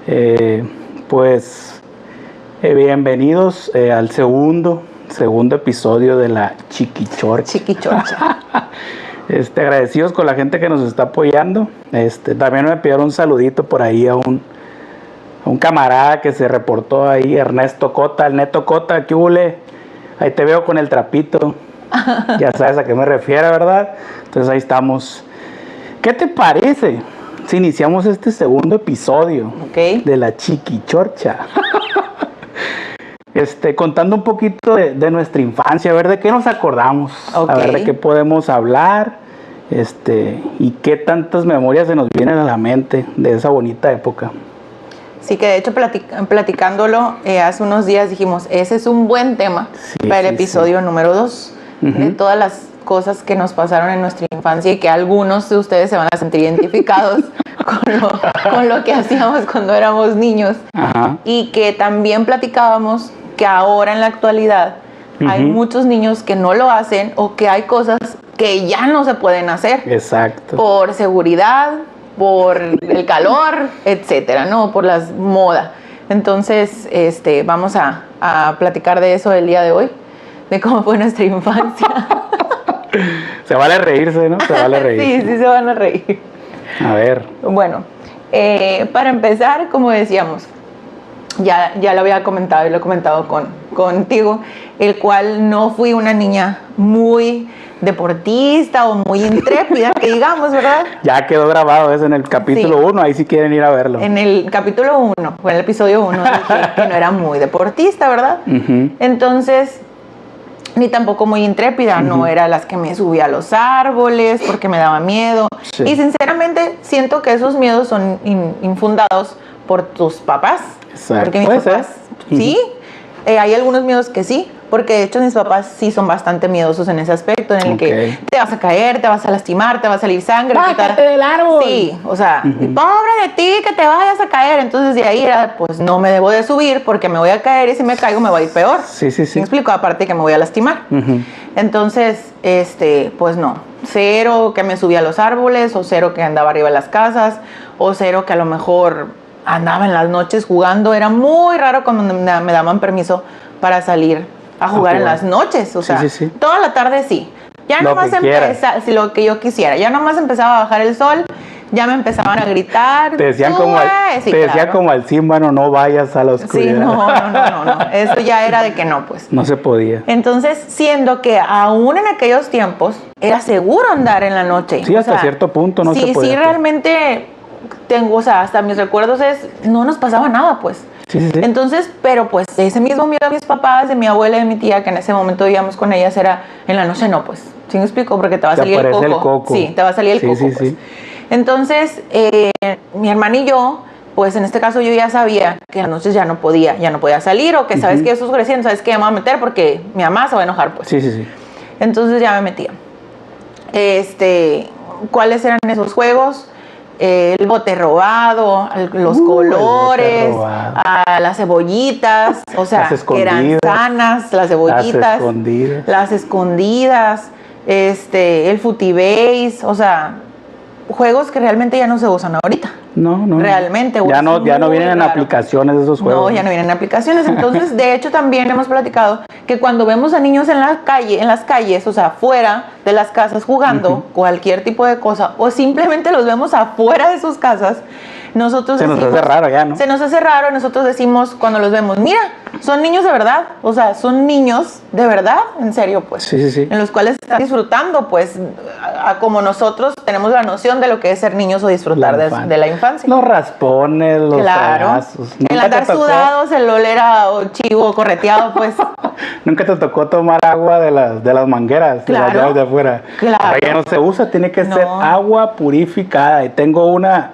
Eh, pues bienvenidos al segundo episodio de la Chiquichorcha. Chiquichorcha. Agradecidos con la gente que nos está apoyando. También me pidieron un saludito por ahí a un camarada que se reportó ahí, Ernesto Cota, el Neto Cota, ¿qué hule? Ahí te veo con el trapito. Ya sabes a qué me refiero, ¿verdad? Entonces ahí estamos. ¿Qué te parece si iniciamos este segundo episodio de la Chiquichorcha? Contando un poquito de nuestra infancia, a ver de qué nos acordamos, a ver de qué podemos hablar, y qué tantas memorias se nos vienen a la mente de esa bonita época. Sí, que de hecho platicándolo hace unos días dijimos, ese es un buen tema para el episodio número 2, de todas las cosas que nos pasaron en nuestra infancia y que algunos de ustedes se van a sentir identificados con lo que hacíamos cuando éramos niños. Ajá. Y que también platicábamos que ahora en la actualidad hay muchos niños que no lo hacen o que hay cosas que ya no se pueden hacer. Exacto. Por seguridad, por el calor, etcétera, ¿no? Por las modas. Entonces, vamos a platicar de eso el día de hoy, de cómo fue nuestra infancia. Se vale reírse, ¿no? Se vale reírse. Sí, se van a reír. A ver. Bueno, para empezar, como decíamos, ya lo había comentado y lo he comentado contigo, el cual no fui una niña muy deportista o muy intrépida, que digamos, ¿verdad? Ya quedó grabado eso en el capítulo 1, ahí si quieren ir a verlo. En el capítulo 1, o en el episodio 1, dije que no era muy deportista, ¿verdad? Entonces, ni tampoco muy intrépida, no era las que me subía a los árboles porque me daba miedo. Sí. Y sinceramente siento que esos miedos son infundados por tus papás. Exacto. Porque mis papás, sí, hay algunos miedos que sí, porque de hecho mis papás sí son bastante miedosos en ese aspecto, en el que te vas a caer, te vas a lastimar, te va a salir sangre. ¡Bájate del árbol! Sí, o sea, pobre de ti que te vayas a caer. Entonces de ahí era, pues no me debo de subir porque me voy a caer y si me caigo me va a ir peor. Sí. ¿Me explico? Aparte que me voy a lastimar. Entonces, pues no, cero que me subía a los árboles, o cero que andaba arriba de las casas, o cero que a lo mejor andaba en las noches jugando. Era muy raro cuando me daban permiso para salir a jugar en las noches. O sea, toda la tarde sí. Ya nomás empezaba, si lo que yo quisiera. Ya nomás empezaba a bajar el sol, ya me empezaban a gritar. Te decían como al Simba, no vayas a la oscuridad. Sí, no. Eso ya era de que no, pues. No se podía. Entonces, siendo que aún en aquellos tiempos era seguro andar en la noche. Sí, hasta cierto punto no se podía. Sí, realmente tengo, o sea, hasta mis recuerdos no nos pasaba nada, pues. Sí. Entonces, pero pues ese mismo miedo de mis papás, de mi abuela y de mi tía, que en ese momento vivíamos con ellas, era en la noche no, pues. ¿Sí me explico? Porque te va a salir el coco. Sí, te va a salir el coco, pues. Sí. Entonces, mi hermana y yo, pues en este caso yo ya sabía que en las noches ya no podía salir, o que sabes que eso es creciendo, sabes que ya me voy a meter porque mi mamá se va a enojar, pues. Sí. Entonces ya me metía. ¿Cuáles eran esos juegos? El bote robado, los colores, las cebollitas, o sea, que eran sanas, las cebollitas, las escondidas, el futibase, o sea, juegos que realmente ya no se usan ahorita. No. Realmente. Ya no vienen en aplicaciones esos juegos. No, ya no vienen en aplicaciones. Entonces, de hecho, también hemos platicado que cuando vemos a niños en las calles, o sea, fuera de las casas jugando cualquier tipo de cosa, o simplemente los vemos afuera de sus casas, nosotros nos hace raro ya, ¿no? Se nos hace raro, nosotros decimos cuando los vemos, mira, son niños de verdad, o sea, son niños de verdad, en serio, pues. Sí. En los cuales están disfrutando, pues, como nosotros tenemos la noción de lo que es ser niños o disfrutar de la infancia. Los raspones, los palazos. El andar sudados, el oler a chivo correteado, pues. ¿Nunca te tocó tomar agua de las mangueras? Claro. De las llaves de afuera. Claro. Ahora ya no se usa, tiene que ser agua purificada. Y tengo una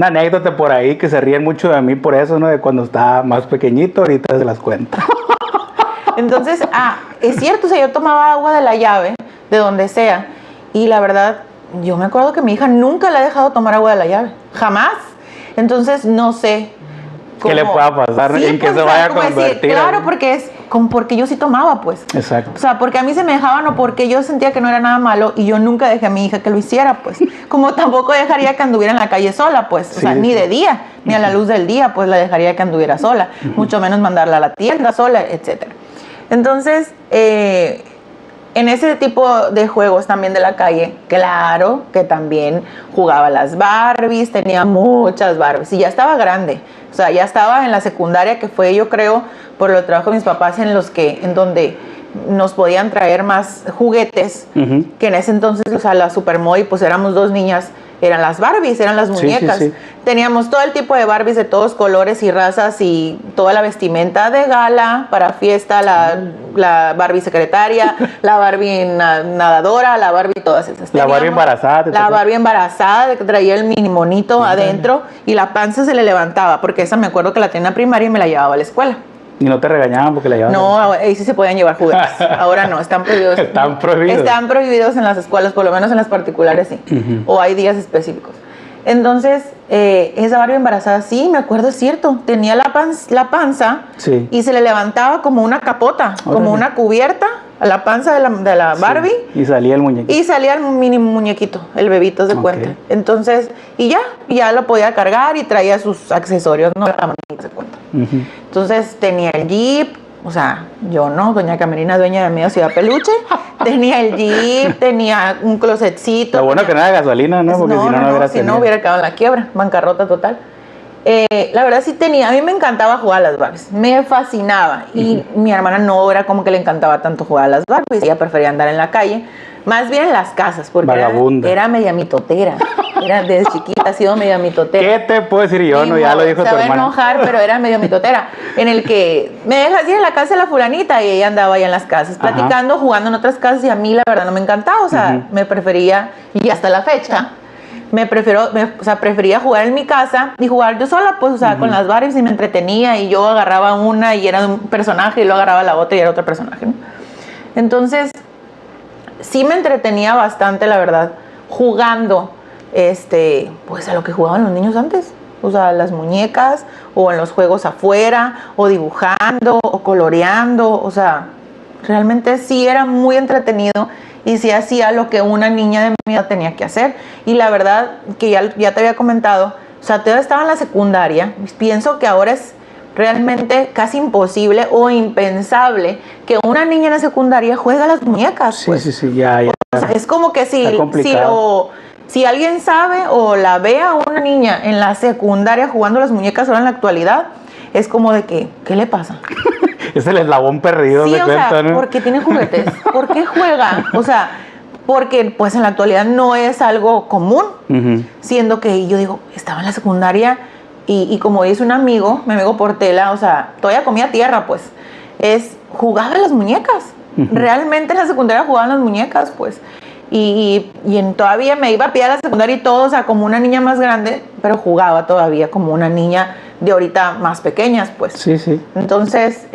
anécdota por ahí que se ríen mucho de mí por eso, ¿no? De cuando estaba más pequeñito, ahorita se las cuento. Entonces, es cierto, o sea, yo tomaba agua de la llave, de donde sea, y la verdad, yo me acuerdo que mi hija nunca le ha dejado tomar agua de la llave, jamás. Entonces, no sé ¿qué le pueda pasar? ¿En qué se vaya a convertir? Claro, porque es como porque yo sí tomaba, pues. Exacto. O sea, porque a mí se me dejaban o porque yo sentía que no era nada malo y yo nunca dejé a mi hija que lo hiciera, pues. Como tampoco dejaría que anduviera en la calle sola, pues. O sea, ni de día, ni a la luz del día, pues la dejaría que anduviera sola. Mucho menos mandarla a la tienda sola, etcétera. Entonces, en ese tipo de juegos también de la calle, claro que también jugaba las Barbies, tenía muchas Barbies y ya estaba grande. O sea, ya estaba en la secundaria, que fue, yo creo, por lo trabajo de mis papás en donde nos podían traer más juguetes, que en ese entonces, o sea, la Supermoy, pues éramos 2 niñas, eran las Barbies, eran las muñecas. Sí. Teníamos todo el tipo de Barbies de todos colores y razas y toda la vestimenta de gala para fiesta, la Barbie secretaria, la Barbie nadadora, la Barbie todas esas. La Barbie embarazada. La Barbie embarazada, que traía el mini monito adentro y la panza se le levantaba, porque esa me acuerdo que la tenía en primaria y me la llevaba a la escuela. ¿Y no te regañaban porque la llevaban? No, ahí sí se podían llevar juguetes. Ahora no, están prohibidos. Están prohibidos. Están prohibidos en las escuelas, por lo menos en las particulares sí. O hay días específicos. Entonces, esa Barbie embarazada, sí, me acuerdo, es cierto. Tenía la panza y se le levantaba como una capota, como una cubierta a la panza de la Barbie. Sí. Y salía el muñequito. Y salía el mini muñequito, el bebito, se cuenta. Entonces, y ya lo podía cargar y traía sus accesorios, no la manita, se cuenta. Entonces, tenía el Jeep, o sea, yo no, doña Camerina, dueña de Medio Ciudad Peluche, tenía el Jeep, tenía un closetcito. Lo bueno que no era gasolina, ¿no? Porque si no hubiera quedado en la quiebra, bancarrota total. La verdad sí tenía, a mí me encantaba jugar a las Barbies, me fascinaba. Y mi hermana no era como que le encantaba tanto jugar a las Barbies, ella prefería andar en la calle, más bien en las casas, porque era media mitotera. Era desde chiquita, ha sido media mitotera. ¿Qué te puedo decir yo? No, ya lo dijo tu hermana. Se va a enojar, pero era medio mitotera. En el que me dejas ir en la casa de la fulanita y ella andaba allá en las casas, platicando, jugando en otras casas y a mí la verdad no me encantaba. O sea, me prefería, y hasta la fecha, prefería jugar en mi casa y jugar yo sola, pues, o sea, con las Barbies y me entretenía y yo agarraba una y era un personaje y luego agarraba la otra y era otro personaje, ¿no? Entonces, sí me entretenía bastante, la verdad, jugando, pues a lo que jugaban los niños antes. O sea, las muñecas, o en los juegos afuera, o dibujando, o coloreando. O sea, realmente sí era muy entretenido y sí hacía lo que una niña de mi edad tenía que hacer. Y la verdad, que ya te había comentado, o sea, todavía estaba en la secundaria. Pienso que ahora es realmente casi imposible o impensable que una niña en la secundaria juegue a las muñecas. Pues. Sí, ya. O sea, es como que si alguien sabe o la ve a una niña en la secundaria jugando a las muñecas ahora en la actualidad, es como de que, ¿qué le pasa? Es el eslabón perdido, sí, ¿no? ¿Por qué tiene juguetes? ¿Por qué juega? O sea, porque pues en la actualidad no es algo común, siendo que yo digo, estaba en la secundaria y como dice un amigo, mi amigo Portela, o sea, todavía comía tierra, pues, jugaba a las muñecas. Realmente en la secundaria jugaban las muñecas, pues. Y todavía me iba a pie a la secundaria y todo, o sea, como una niña más grande, pero jugaba todavía como una niña de ahorita más pequeñas, pues. Sí. Entonces,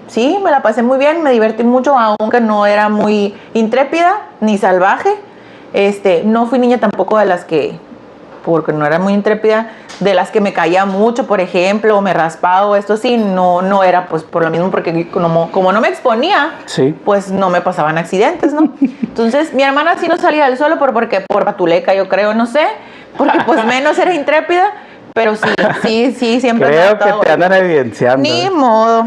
sí, me la pasé muy bien, me divertí mucho, aunque no era muy intrépida ni salvaje. No fui niña tampoco de las que, porque no era muy intrépida, de las que me caía mucho, por ejemplo, o me raspaba o esto sí, no era pues por lo mismo, porque como no me exponía, pues no me pasaban accidentes, ¿no? Entonces mi hermana sí no salía del suelo porque por patuleca, yo creo, no sé, porque pues menos era intrépida, pero sí, siempre creo que te andan evidenciando. Ni modo.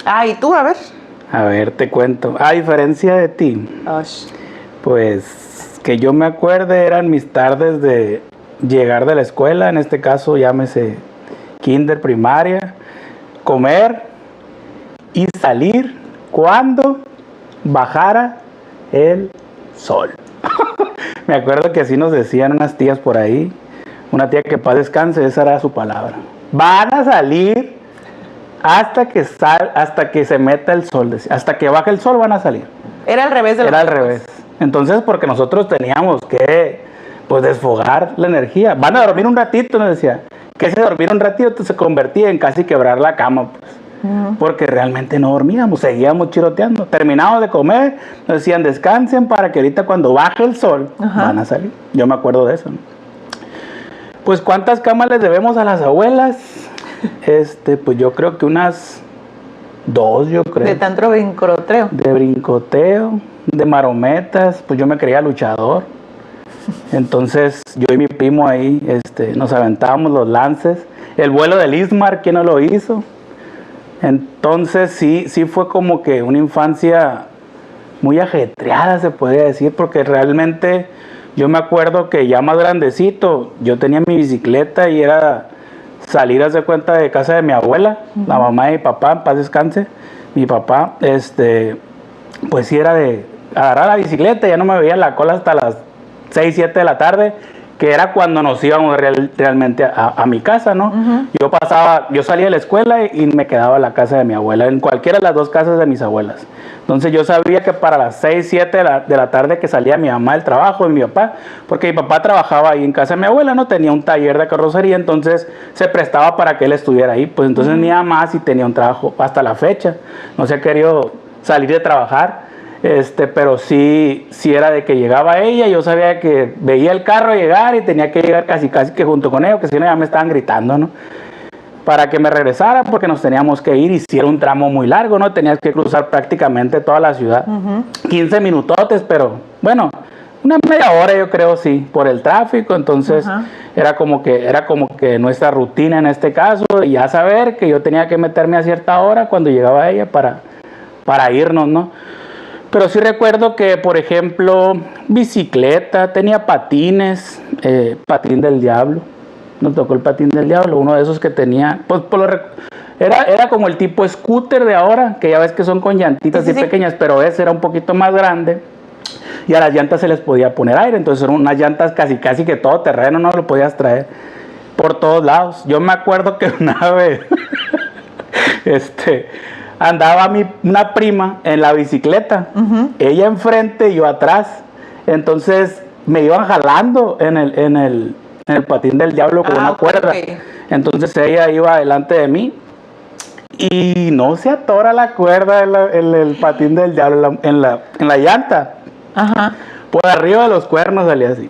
Ah, ¿y tú? A ver, te cuento. A diferencia de ti, pues que yo me acuerde eran mis tardes de llegar de la escuela, en este caso llámese kinder, primaria, comer y salir cuando bajara el sol. Me acuerdo que así nos decían unas tías por ahí, una tía que paz descanse, esa era su palabra. Van a salir hasta que se meta el sol, decía. Hasta que baje el sol van a salir. Era al revés de lo Era al revés. Entonces, porque nosotros teníamos que pues desfogar la energía. Van a dormir un ratito, nos decía. Que si dormir un ratito se convertía en casi quebrar la cama, pues. Porque realmente no dormíamos, seguíamos chiroteando. Terminamos de comer, nos decían descansen para que ahorita cuando baje el sol van a salir. Yo me acuerdo de eso, ¿no? Pues ¿cuántas camas les debemos a las abuelas? Pues yo creo que unas 2, yo creo. De tanto brincoteo. De brincoteo, de marometas, pues yo me creía luchador. Entonces yo y mi primo ahí nos aventábamos los lances. El vuelo del Istmar, ¿quién no lo hizo? Entonces sí fue como que una infancia muy ajetreada, se podría decir, porque realmente yo me acuerdo que ya más grandecito, yo tenía mi bicicleta y era salir a hacer cuenta de casa de mi abuela, la mamá de mi papá, en paz descanse, mi papá, pues sí era de agarrar la bicicleta, ya no me veía en la cola hasta las 6, 7 de la tarde, que era cuando nos íbamos realmente a mi casa, ¿no? Yo salía de la escuela y me quedaba en la casa de mi abuela, en cualquiera de las 2 casas de mis abuelas. Entonces yo sabía que para las 6, 7 de la tarde que salía mi mamá del trabajo y mi papá, porque mi papá trabajaba ahí en casa de mi abuela, no tenía un taller de carrocería, entonces se prestaba para que él estuviera ahí. Pues entonces mi mamá sí tenía un trabajo hasta la fecha, no se ha querido salir de trabajar. Pero sí era de que llegaba ella, yo sabía que veía el carro llegar y tenía que llegar casi que junto con ella, que si no ya me estaban gritando, ¿no? Para que me regresara, porque nos teníamos que ir y si era un tramo muy largo, ¿no? Tenías que cruzar prácticamente toda la ciudad. 15 minutotes, pero bueno, una media hora yo creo, sí, por el tráfico. Entonces era como que nuestra rutina en este caso, y ya saber que yo tenía que meterme a cierta hora cuando llegaba ella para irnos, ¿no? Pero sí recuerdo que, por ejemplo, bicicleta, tenía patines, patín del diablo. Nos tocó el patín del diablo, uno de esos que tenía, pues era como el tipo scooter de ahora, que ya ves que son con llantitas así pequeñas, pero ese era un poquito más grande. Y a las llantas se les podía poner aire, entonces eran unas llantas casi que todo terreno, no lo podías traer por todos lados. Yo me acuerdo que una vez, andaba una prima en la bicicleta, ella enfrente y yo atrás, entonces me iban jalando en el patín del diablo con una cuerda. Entonces ella iba delante de mí y no se atora la cuerda en el patín del diablo, en la llanta. Por arriba de los cuernos salía así.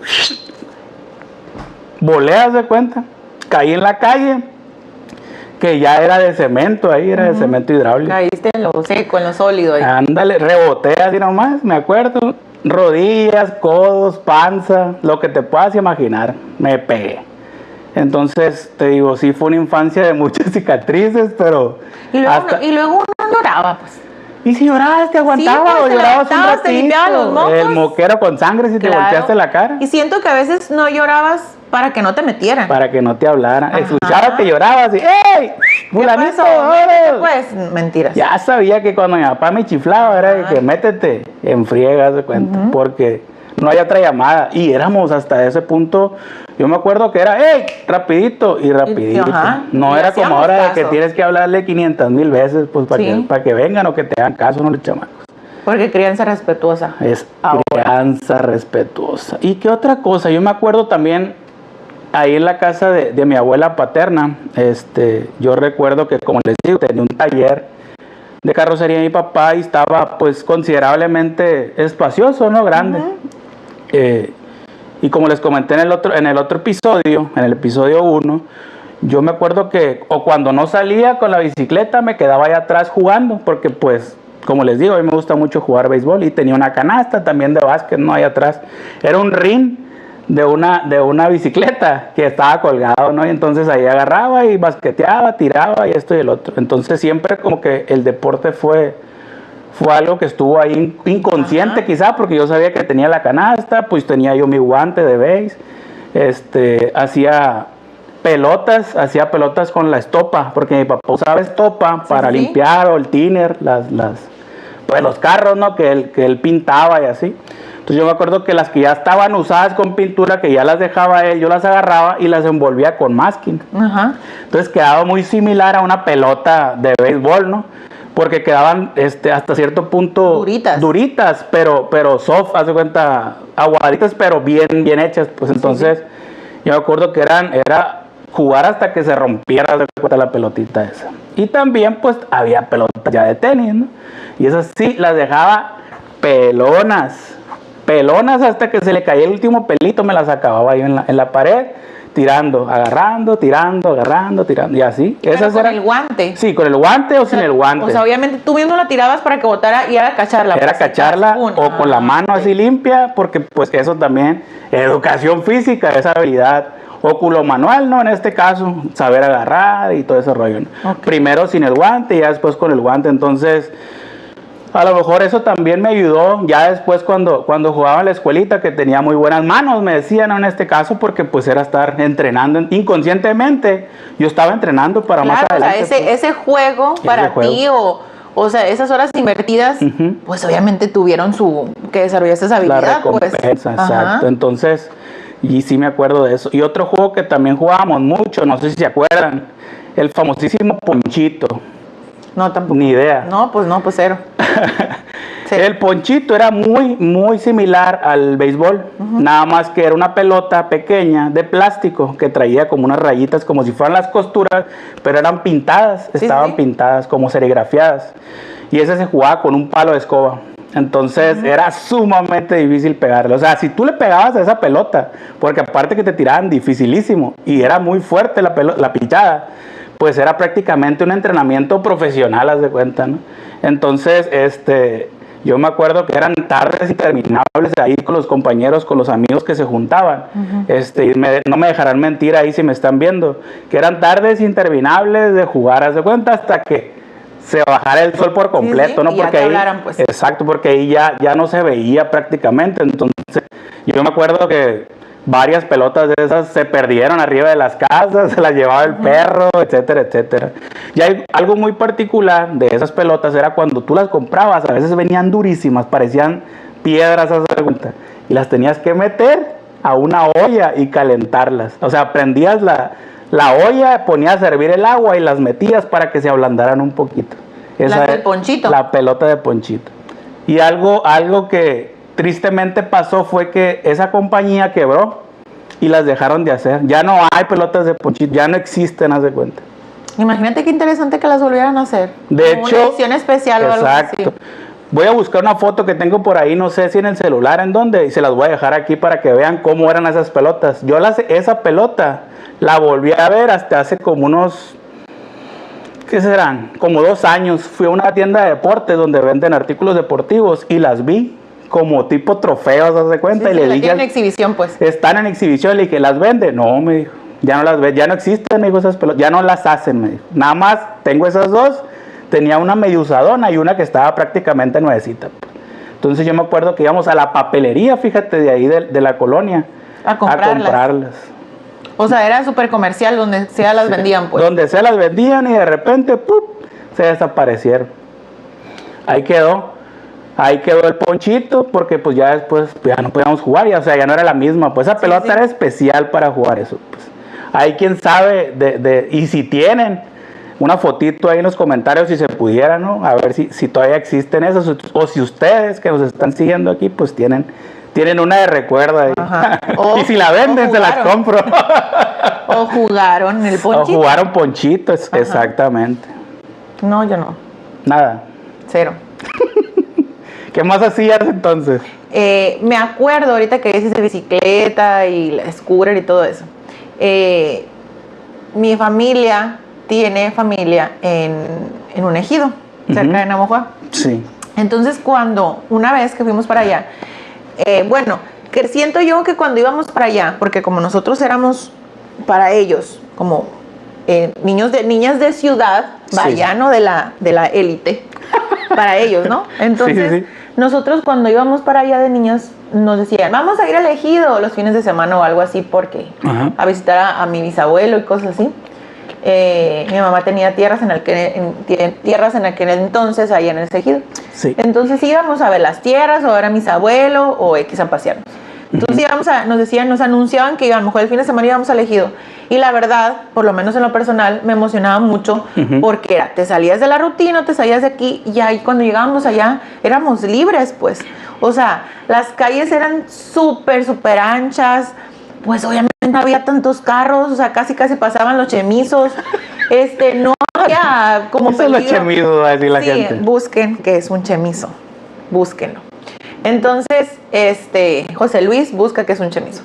Volé, haz de cuenta, caí en la calle, que ya era de cemento ahí, era de cemento hidráulico. Caíste en lo seco, en lo sólido ahí. Ándale, reboté así nomás, me acuerdo. Rodillas, codos, panza, lo que te puedas imaginar, me pegué. Entonces, te digo, sí fue una infancia de muchas cicatrices, pero... Y luego uno lloraba, pues. Y si llorabas, te aguantaba, sí, pues, o llorabas un ratito, te limpiaban los mocos. El moquero con sangre si te volteaste la cara. Y siento que a veces no llorabas para que no te metieran. Para que no te hablaran. Escuchabas que llorabas y ¡ey! ¡Fulanito! Pues mentiras. Ya sabía que cuando mi papá me chiflaba era de que métete en friegas de cuenta, porque no hay otra llamada. Y éramos hasta ese punto, yo me acuerdo que era ¡ey! Rapidito y rapidito. No era como ahora de que tienes que hablarle 500,000 veces pues para que vengan o que te hagan caso, no los chamacos. Porque crianza respetuosa. Es crianza respetuosa. ¿Y qué otra cosa? Yo me acuerdo también ahí en la casa de mi abuela paterna, yo recuerdo que, como les digo, tenía un taller de carrocería de mi papá y estaba pues considerablemente espacioso, ¿no? Grande. Y como les comenté en el otro episodio, en el episodio 1, yo me acuerdo que o cuando no salía con la bicicleta me quedaba allá atrás jugando, porque pues, como les digo, a mí me gusta mucho jugar béisbol y tenía una canasta también de básquet, ¿no? Ahí atrás. Era un ring de una bicicleta que estaba colgado, ¿no? Y entonces ahí agarraba y basqueteaba, tiraba y esto y el otro. Entonces siempre como que el deporte fue algo que estuvo ahí inconsciente quizá, porque yo sabía que tenía la canasta, pues tenía yo mi guante de béis, hacía pelotas con la estopa, porque mi papá usaba estopa para limpiar, o el thinner, pues los carros, ¿no? Que él pintaba y así. Entonces yo me acuerdo que las que ya estaban usadas con pintura, que ya las dejaba él, yo las agarraba y las envolvía con masking. Entonces quedaba muy similar a una pelota de béisbol, ¿no? Porque quedaban hasta cierto punto duritas, pero soft, haz de cuenta, aguaditas, pero bien hechas. Pues entonces yo me acuerdo que era jugar hasta que se rompiera, haz de cuenta, la pelotita esa. Y también pues había pelotas ya de tenis, ¿no? Y esas sí las dejaba pelonas hasta que se le caía el último pelito, me las acababa ahí en la pared, tirando, agarrando, tirando, agarrando, tirando, y así. Esas con el guante. Sí, con el guante o sin el guante. O sea, obviamente tú mismo la tirabas para que botara y era cacharla. Era cacharla o con la mano así limpia, porque pues eso también, educación física, esa habilidad óculo-manual, ¿no? En este caso, saber agarrar y todo ese rollo, ¿no? Okay. Primero sin el guante y ya después con el guante, entonces... A lo mejor eso también me ayudó ya después cuando jugaba en la escuelita, que tenía muy buenas manos, me decían, ¿no? En este caso, porque pues era estar entrenando inconscientemente. Yo estaba entrenando para más adelante. O sea, ese juego para ti o sea, esas horas invertidas, pues obviamente tuvieron que desarrollaste esa habilidad. La recompensa, pues. Exacto. Entonces, y sí me acuerdo de eso. Y otro juego que también jugábamos mucho, no sé si se acuerdan, el famosísimo Ponchito. No, tampoco. Ni idea. No, pues cero. Sí. El ponchito era muy similar al béisbol, nada más que era una pelota pequeña de plástico que traía como unas rayitas como si fueran las costuras, pero eran pintadas, estaban pintadas como serigrafiadas, y ese se jugaba con un palo de escoba. Entonces era sumamente difícil pegarle. O sea, si tú le pegabas a esa pelota, porque aparte que te tiraban dificilísimo y era muy fuerte la pinchada, pues era prácticamente un entrenamiento profesional, haz de cuenta, ¿no? Entonces, yo me acuerdo que eran tardes interminables ahí con los compañeros, con los amigos que se juntaban. No me dejarán mentir ahí si me están viendo, que eran tardes interminables de jugar, haz de cuenta, hasta que se bajara el sol por completo, ¿no? Porque ahí, pues. Exacto, porque ahí ya no se veía prácticamente. Entonces, yo me acuerdo que varias pelotas de esas se perdieron arriba de las casas, se las llevaba el perro, etcétera, etcétera. Y hay algo muy particular de esas pelotas, era cuando tú las comprabas, a veces venían durísimas, parecían piedras, haz de cuenta, y las tenías que meter a una olla y calentarlas. O sea, prendías la olla, ponías a hervir el agua y las metías para que se ablandaran un poquito. Esa del ponchito. La pelota de ponchito. Y algo que tristemente pasó fue que esa compañía quebró y las dejaron de hacer. Ya no hay pelotas de ponchito, ya no existen, haz de cuenta. Imagínate qué interesante que las volvieran a hacer. De hecho, una edición especial o algo así. Voy a buscar una foto que tengo por ahí, no sé si en el celular, en dónde, y se las voy a dejar aquí para que vean cómo eran esas pelotas. Esa pelota la volví a ver hasta hace como unos, ¿qué serán? Como 2 años. Fui a una tienda de deportes donde venden artículos deportivos y las vi como tipo trofeos, haz de cuenta. Sí, y le dije, en exhibición, pues. Están en exhibición, le dije, ¿las vende? No, me dijo, ya no las ve, ya no existen, me dijo, esas pelotas, ya no las hacen, me dijo. Nada más tengo esas dos, tenía una medio usadona y una que estaba prácticamente nuevecita. Entonces yo me acuerdo que íbamos a la papelería, fíjate, de ahí de la colonia, a comprarlas. O sea, era súper comercial, donde sea las vendían, pues. Donde sea las vendían y de repente, ¡pum!, se desaparecieron. Ahí quedó el ponchito, porque pues ya después ya no podíamos jugar, o sea, ya no era la misma, pues esa pelota era especial para jugar eso, pues. Ahí quién sabe, y si tienen una fotito ahí en los comentarios, si se pudiera, ¿no? A ver si todavía existen esos, o si ustedes que nos están siguiendo aquí, pues tienen una de recuerdo ahí. Y si la venden, se las compro. O jugaron el ponchito. O jugaron ponchitos, exactamente. No, yo no. Nada. Cero. ¿Qué más hacías entonces? Me acuerdo ahorita que dices de bicicleta y la scooter y todo eso. Mi familia tiene familia en un ejido, cerca de Navojoa. Sí. Entonces, una vez que fuimos para allá, que siento yo que cuando íbamos para allá, porque como nosotros éramos para ellos, como niñas de ciudad, vaya, ¿no? De la élite, para ellos, ¿no? Entonces, nosotros cuando íbamos para allá de niños, nos decían, vamos a ir al ejido los fines de semana o algo así, porque a visitar a mi bisabuelo y cosas así. Mi mamá tenía tierras en aquel entonces allá en el ejido. Sí. Entonces íbamos a ver las tierras o a ver a mis abuelos o X a pasearnos. Entonces nos anunciaban que a lo mejor el fin de semana íbamos al ejido. Y la verdad, por lo menos en lo personal, me emocionaba mucho porque te salías de la rutina, te salías de aquí y ahí cuando llegábamos allá éramos libres, pues. O sea, las calles eran súper anchas. Pues obviamente no había tantos carros, o sea, casi pasaban los chemizos. No había como peligro. Los chemizos, va a decir la gente. Busquen qué es un chemizo. Búsquenlo. Entonces, José Luis busca qué es un chemizo.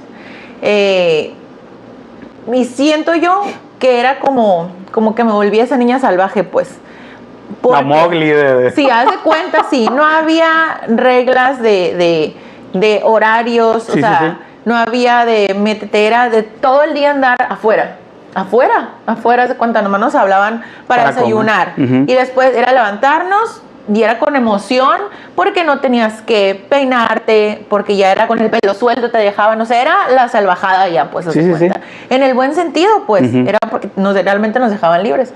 Y siento yo que era como que me volví esa niña salvaje, pues. La Mowgli Sí, haz de cuenta, sí, no había reglas de horarios, sí, o sea, sí. no había de metetera, de todo el día andar afuera, de cuenta, nomás nos hablaban para desayunar. Uh-huh. Y después era levantarnos y era con emoción porque no tenías que peinarte, porque ya era con el pelo suelto, te dejaban, o sea, era la salvajada ya, pues, sí, sí. En el buen sentido, pues, uh-huh. era porque realmente nos dejaban libres.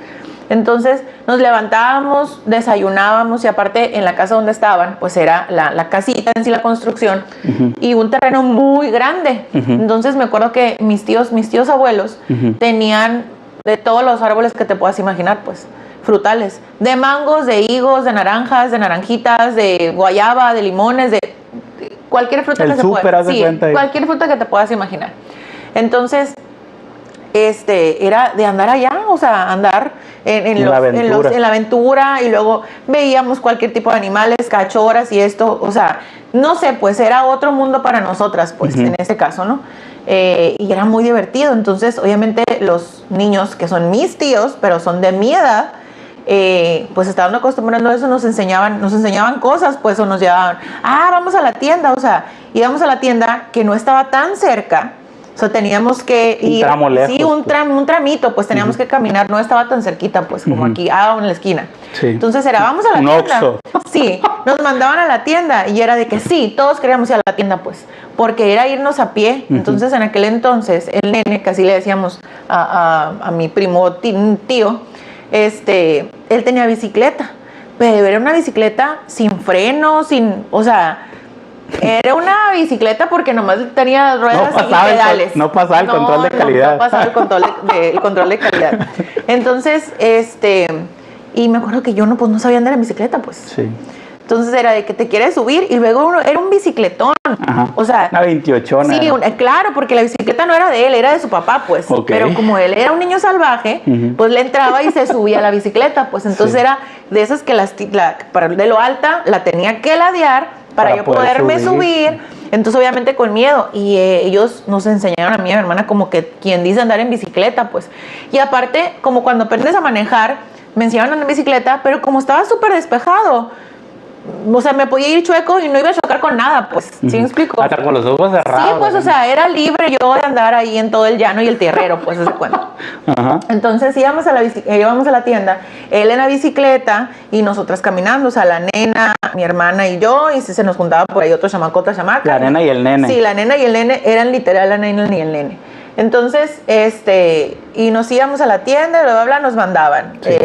Entonces nos levantábamos, desayunábamos y aparte en la casa donde estaban, pues era la casita en sí, la construcción, uh-huh. y un terreno muy grande. Uh-huh. Entonces me acuerdo que mis tíos abuelos uh-huh. tenían de todos los árboles que te puedas imaginar, pues frutales, de mangos, de higos, de naranjas, de naranjitas, de guayaba, de limones, de cualquier fruta que se pueda. Sí, cualquier fruta que te puedas imaginar. Entonces era de andar allá, o sea, andar en la aventura, y luego veíamos cualquier tipo de animales, cachorras y esto, o sea, no sé, pues era otro mundo para nosotras, pues, uh-huh. en este caso, ¿no? Y era muy divertido. Entonces, obviamente, los niños que son mis tíos, pero son de mi edad, pues estaban acostumbrando a eso, nos enseñaban cosas, pues, o nos llevaban, vamos a la tienda, o sea, íbamos a la tienda que no estaba tan cerca. O sea, teníamos que ir, un tramo lejos, sí, un tramito, pues teníamos uh-huh. que caminar, no estaba tan cerquita, pues, como uh-huh. aquí, en la esquina. Sí. Entonces vamos a la tienda. Oxxo. Sí, nos mandaban a la tienda y era de que sí, todos queríamos ir a la tienda, pues, porque era irnos a pie. Uh-huh. Entonces, en aquel entonces, el nene, que así le decíamos a mi primo tío, él tenía bicicleta, pero era una bicicleta sin freno, o sea, era una bicicleta porque nomás tenía ruedas y pedales. No pasaba el control de calidad. No pasaba el control de calidad. Entonces, y me acuerdo que yo no sabía andar en bicicleta, pues. Sí. Entonces era de que te quieres subir y luego era un bicicletón. Ajá. O sea, una 28. Sí, claro, porque la bicicleta no era de él, era de su papá, pues. Okay. Pero como él era un niño salvaje, uh-huh. pues le entraba y se subía a la bicicleta, pues. Entonces sí. Era de esas que de lo alta la tenía que ladear para yo poderme subir. Entonces obviamente con miedo, y ellos nos enseñaron a mí y a mi hermana como que quien dice andar en bicicleta, pues. Y aparte, como cuando aprendes a manejar, me enseñaron a andar en bicicleta, pero como estaba súper despejado, o sea, me podía ir chueco y no iba a chocar con nada, pues. ¿Sí me explico? Hasta con los ojos cerrados. Sí, pues, o sea, era libre yo de andar ahí en todo el llano y el tierrero, pues, ese cuento. Ajá. Entonces íbamos a la tienda, él en la bicicleta y nosotras caminando, o sea, la nena, mi hermana y yo, y se nos juntaba por ahí otro chamaco, otra chamaca. La nena y el nene. Sí, la nena y el nene eran literal la nena y el nene. Entonces, y nos íbamos a la tienda, bla, bla, bla, nos mandaban, sí.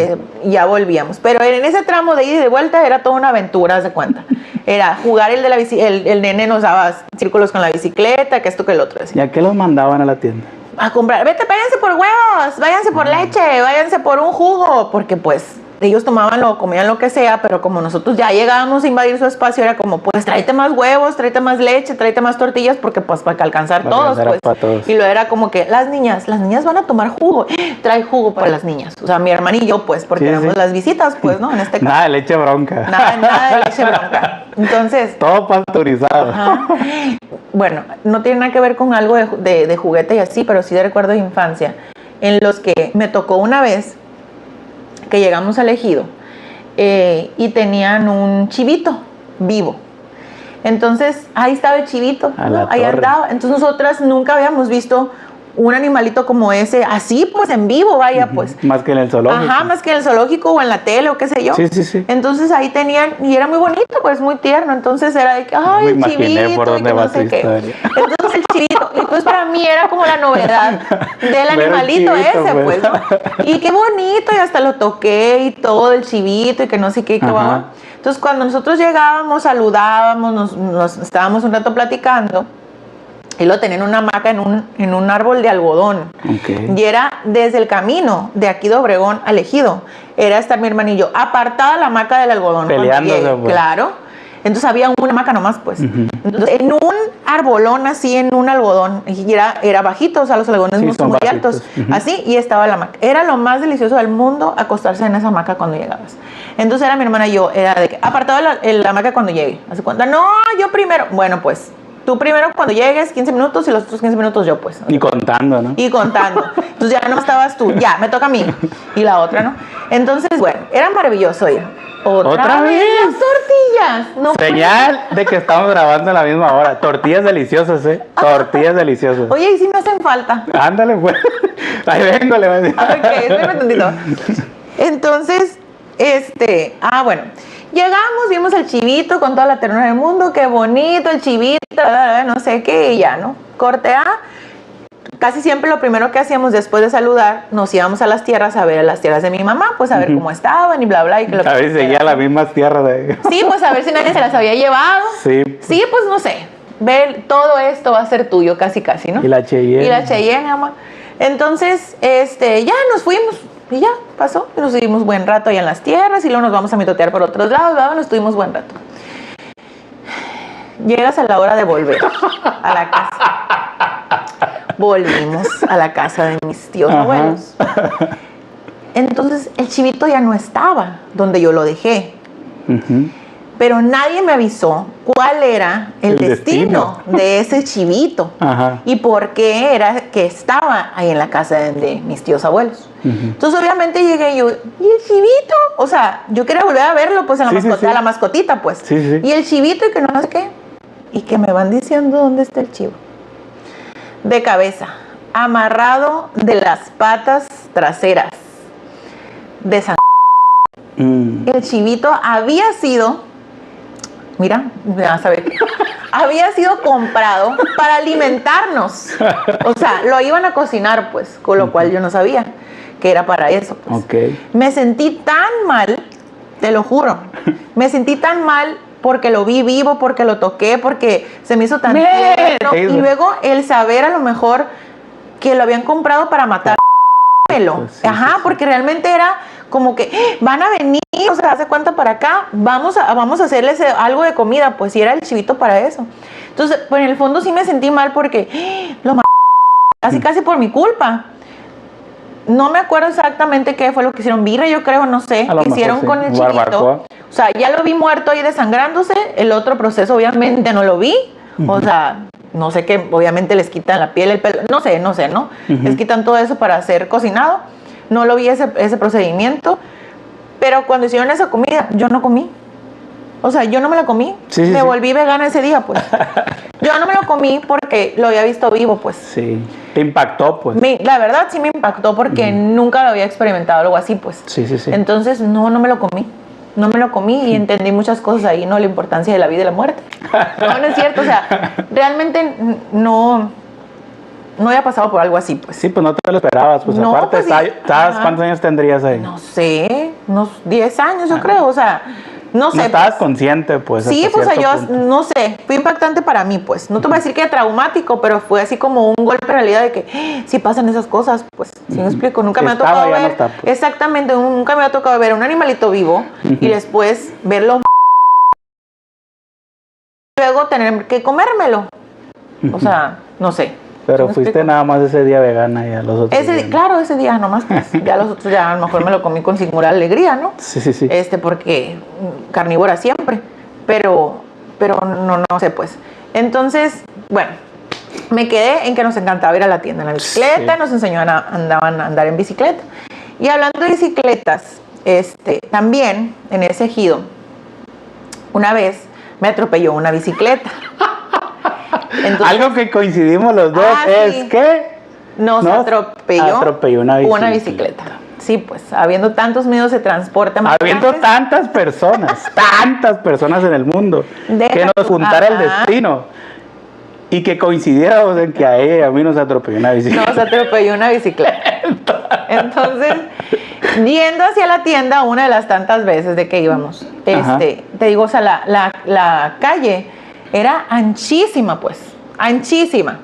Y ya volvíamos. Pero en ese tramo de ida y de vuelta era toda una aventura, haz de cuenta. Era jugar el nene nos daba círculos con la bicicleta, que esto, que el otro. Así. ¿Y a qué los mandaban a la tienda? A comprar, váyanse por huevos, váyanse por leche, váyanse por un jugo, porque pues ellos comían lo que sea, pero como nosotros ya llegábamos a invadir su espacio, era como, pues tráete más huevos, tráete más leche, tráete más tortillas, porque pues para alcanzar todos, pues. Todos. Y luego era como que las niñas van a tomar jugo, trae jugo para las niñas, o sea, mi hermana y yo, pues, porque éramos las visitas, pues, ¿no? En este caso. Nada de leche bronca. Nada de leche bronca. Entonces. Todo pasteurizado. Ajá. Bueno, no tiene nada que ver con algo de juguete y así, pero sí de recuerdo de infancia, en los que me tocó una vez que llegamos al ejido y tenían un chivito vivo. Entonces, ahí estaba el chivito, ¿no? Ahí andaba. Entonces, nosotras nunca habíamos visto un animalito como ese, así pues en vivo, vaya, uh-huh. pues. Más que en el zoológico. Ajá, más que en el zoológico o en la tele o qué sé yo. Sí, sí, sí. Entonces ahí tenían, y era muy bonito, pues muy tierno. Entonces era de que, ay, el chivito, por dónde va tu historia. Entonces el chivito, y pues para mí era como la novedad del animalito chivito, ese, pues, ¿no? Y qué bonito, y hasta lo toqué y todo, el chivito, y que no sé qué, guau. Entonces cuando nosotros llegábamos, saludábamos, nos estábamos un rato platicando. Y lo tenía en una hamaca en un árbol de algodón. Okay. Y era desde el camino de aquí de Obregón al ejido. Era estar mi hermanillo apartada la hamaca del algodón. Peleándose, pues. Claro. Entonces había una hamaca nomás, pues. Uh-huh. Entonces, en un arbolón así, en un algodón, y era bajito, o sea, los algodones no son muy altos. Uh-huh. Así, y estaba la hamaca. Era lo más delicioso del mundo acostarse en esa hamaca cuando llegabas. Entonces era mi hermana y yo, era de que apartado la hamaca cuando llegue. ¿Hace cuenta? No, yo primero. Bueno, pues. tú primero cuando llegues, 15 minutos y los otros 15 minutos yo, pues. Y contando, ¿no? Y contando. Entonces ya no estabas tú, ya, me toca a mí. Y la otra, ¿no? Entonces, bueno, era maravilloso ir. ¿Otra vez? Las tortillas. No Señal de que estamos grabando a la misma hora. Tortillas deliciosas, ¿eh? Tortillas deliciosas. Oye, ¿y si me hacen falta? Ándale, pues. Ahí vengo, le voy a decir. Ok, espérame tantito. Entonces, bueno, llegamos, vimos el chivito con toda la ternura del mundo, qué bonito el chivito, no sé qué, y ya, ¿no? Corte A. Casi siempre lo primero que hacíamos después de saludar, nos íbamos a las tierras a ver las tierras de mi mamá, pues a ver cómo estaban y bla, bla. Y que a ver si seguía las mismas tierras de... Sí, pues a ver si nadie se las había llevado. Sí. Sí, pues no sé. Ver, todo esto va a ser tuyo, casi, casi, ¿no? Y la Cheyenne. Y la Cheyenne, amor. Entonces, ya nos fuimos. Y ya, pasó. Y nos estuvimos buen rato allá en las tierras y luego nos vamos a mitotear por otros lados, ¿verdad? Nos estuvimos buen rato. Llegas a la hora de volver a la casa. Volvimos a la casa de mis tíos abuelos. Entonces, el chivito ya no estaba donde yo lo dejé. Pero nadie me avisó cuál era el destino de ese chivito. Y por qué era que estaba ahí en la casa de mis tíos abuelos. Entonces, obviamente, llegué yo, ¿y el chivito? O sea, yo quería volver a verlo, pues, en la la mascotita, pues. Y el chivito, y que no sé qué. Y que me van diciendo dónde está el chivo. De cabeza, amarrado de las patas traseras, de San... El chivito había sido, mira, vas a ver, había sido comprado para alimentarnos. O sea, lo iban a cocinar, pues, con lo cual yo no sabía que era para eso, pues. Me sentí tan mal, te lo juro, me sentí tan mal porque lo vi vivo, porque lo toqué, porque se me hizo tan tierno. Y luego el saber a lo mejor que lo habían comprado para matar. Pues porque realmente era como que van a venir, o sea, hace cuenta para acá, vamos a hacerles algo de comida, pues si era el chivito para eso. Entonces, pues en el fondo sí me sentí mal porque lo casi casi por mi culpa. No me acuerdo exactamente qué fue lo que hicieron, birra, yo creo, no sé, qué hicieron con el chivito. O sea, ya lo vi muerto ahí desangrándose, el otro proceso obviamente no lo vi, o sea, no sé qué, obviamente les quitan la piel, el pelo, no sé, ¿no? Les quitan todo eso para ser cocinado, no lo vi ese procedimiento, pero cuando hicieron esa comida, yo no comí. O sea, yo no me la comí, me volví vegana ese día, pues. Yo no me lo comí porque lo había visto vivo, pues. Sí, te impactó, pues. La verdad sí me impactó porque nunca lo había experimentado, algo así, pues. Sí. Entonces, no me lo comí. No me lo comí y entendí muchas cosas ahí, ¿no? La importancia de la vida y la muerte. No es cierto, o sea, realmente no había pasado por algo así, pues. Sí, pues no te lo esperabas, pues no, aparte, pues, ¿cuántos años tendrías ahí? No sé, unos 10 años yo creo, o sea, no sé. No estabas consciente, pues. Sí, pues yo no sé, fue impactante para mí, pues. No te voy a decir que era traumático, pero fue así como un golpe de realidad de que sí pasan esas cosas, pues. ¿Sí me explico? Nunca me ha tocado ver. Pues. Exactamente, nunca me ha tocado ver un animalito vivo y después verlo. Luego tener que comérmelo. O sea, no sé. Pero fuiste nada más ese día vegana y a los otros días. Claro, ese día nomás, pues, ya los otros ya a lo mejor me lo comí con singular alegría, ¿no? Sí. Porque carnívora siempre, pero no sé, pues. Entonces, bueno, me quedé en que nos encantaba ir a la tienda en la bicicleta, nos enseñaban a andar en bicicleta. Y hablando de bicicletas, también en ese ejido, una vez me atropelló una bicicleta. Entonces, algo que coincidimos los dos es que nos atropelló una bicicleta. Sí, pues, habiendo tantos medios de transporte. Habiendo tantas personas en el mundo, que nos juntara el destino y que coincidiéramos en que a mí nos atropelló una bicicleta. Nos atropelló una bicicleta. Entonces, yendo hacia la tienda, una de las tantas veces de que íbamos, te digo, o sea, la calle era anchísima, pues, anchísima.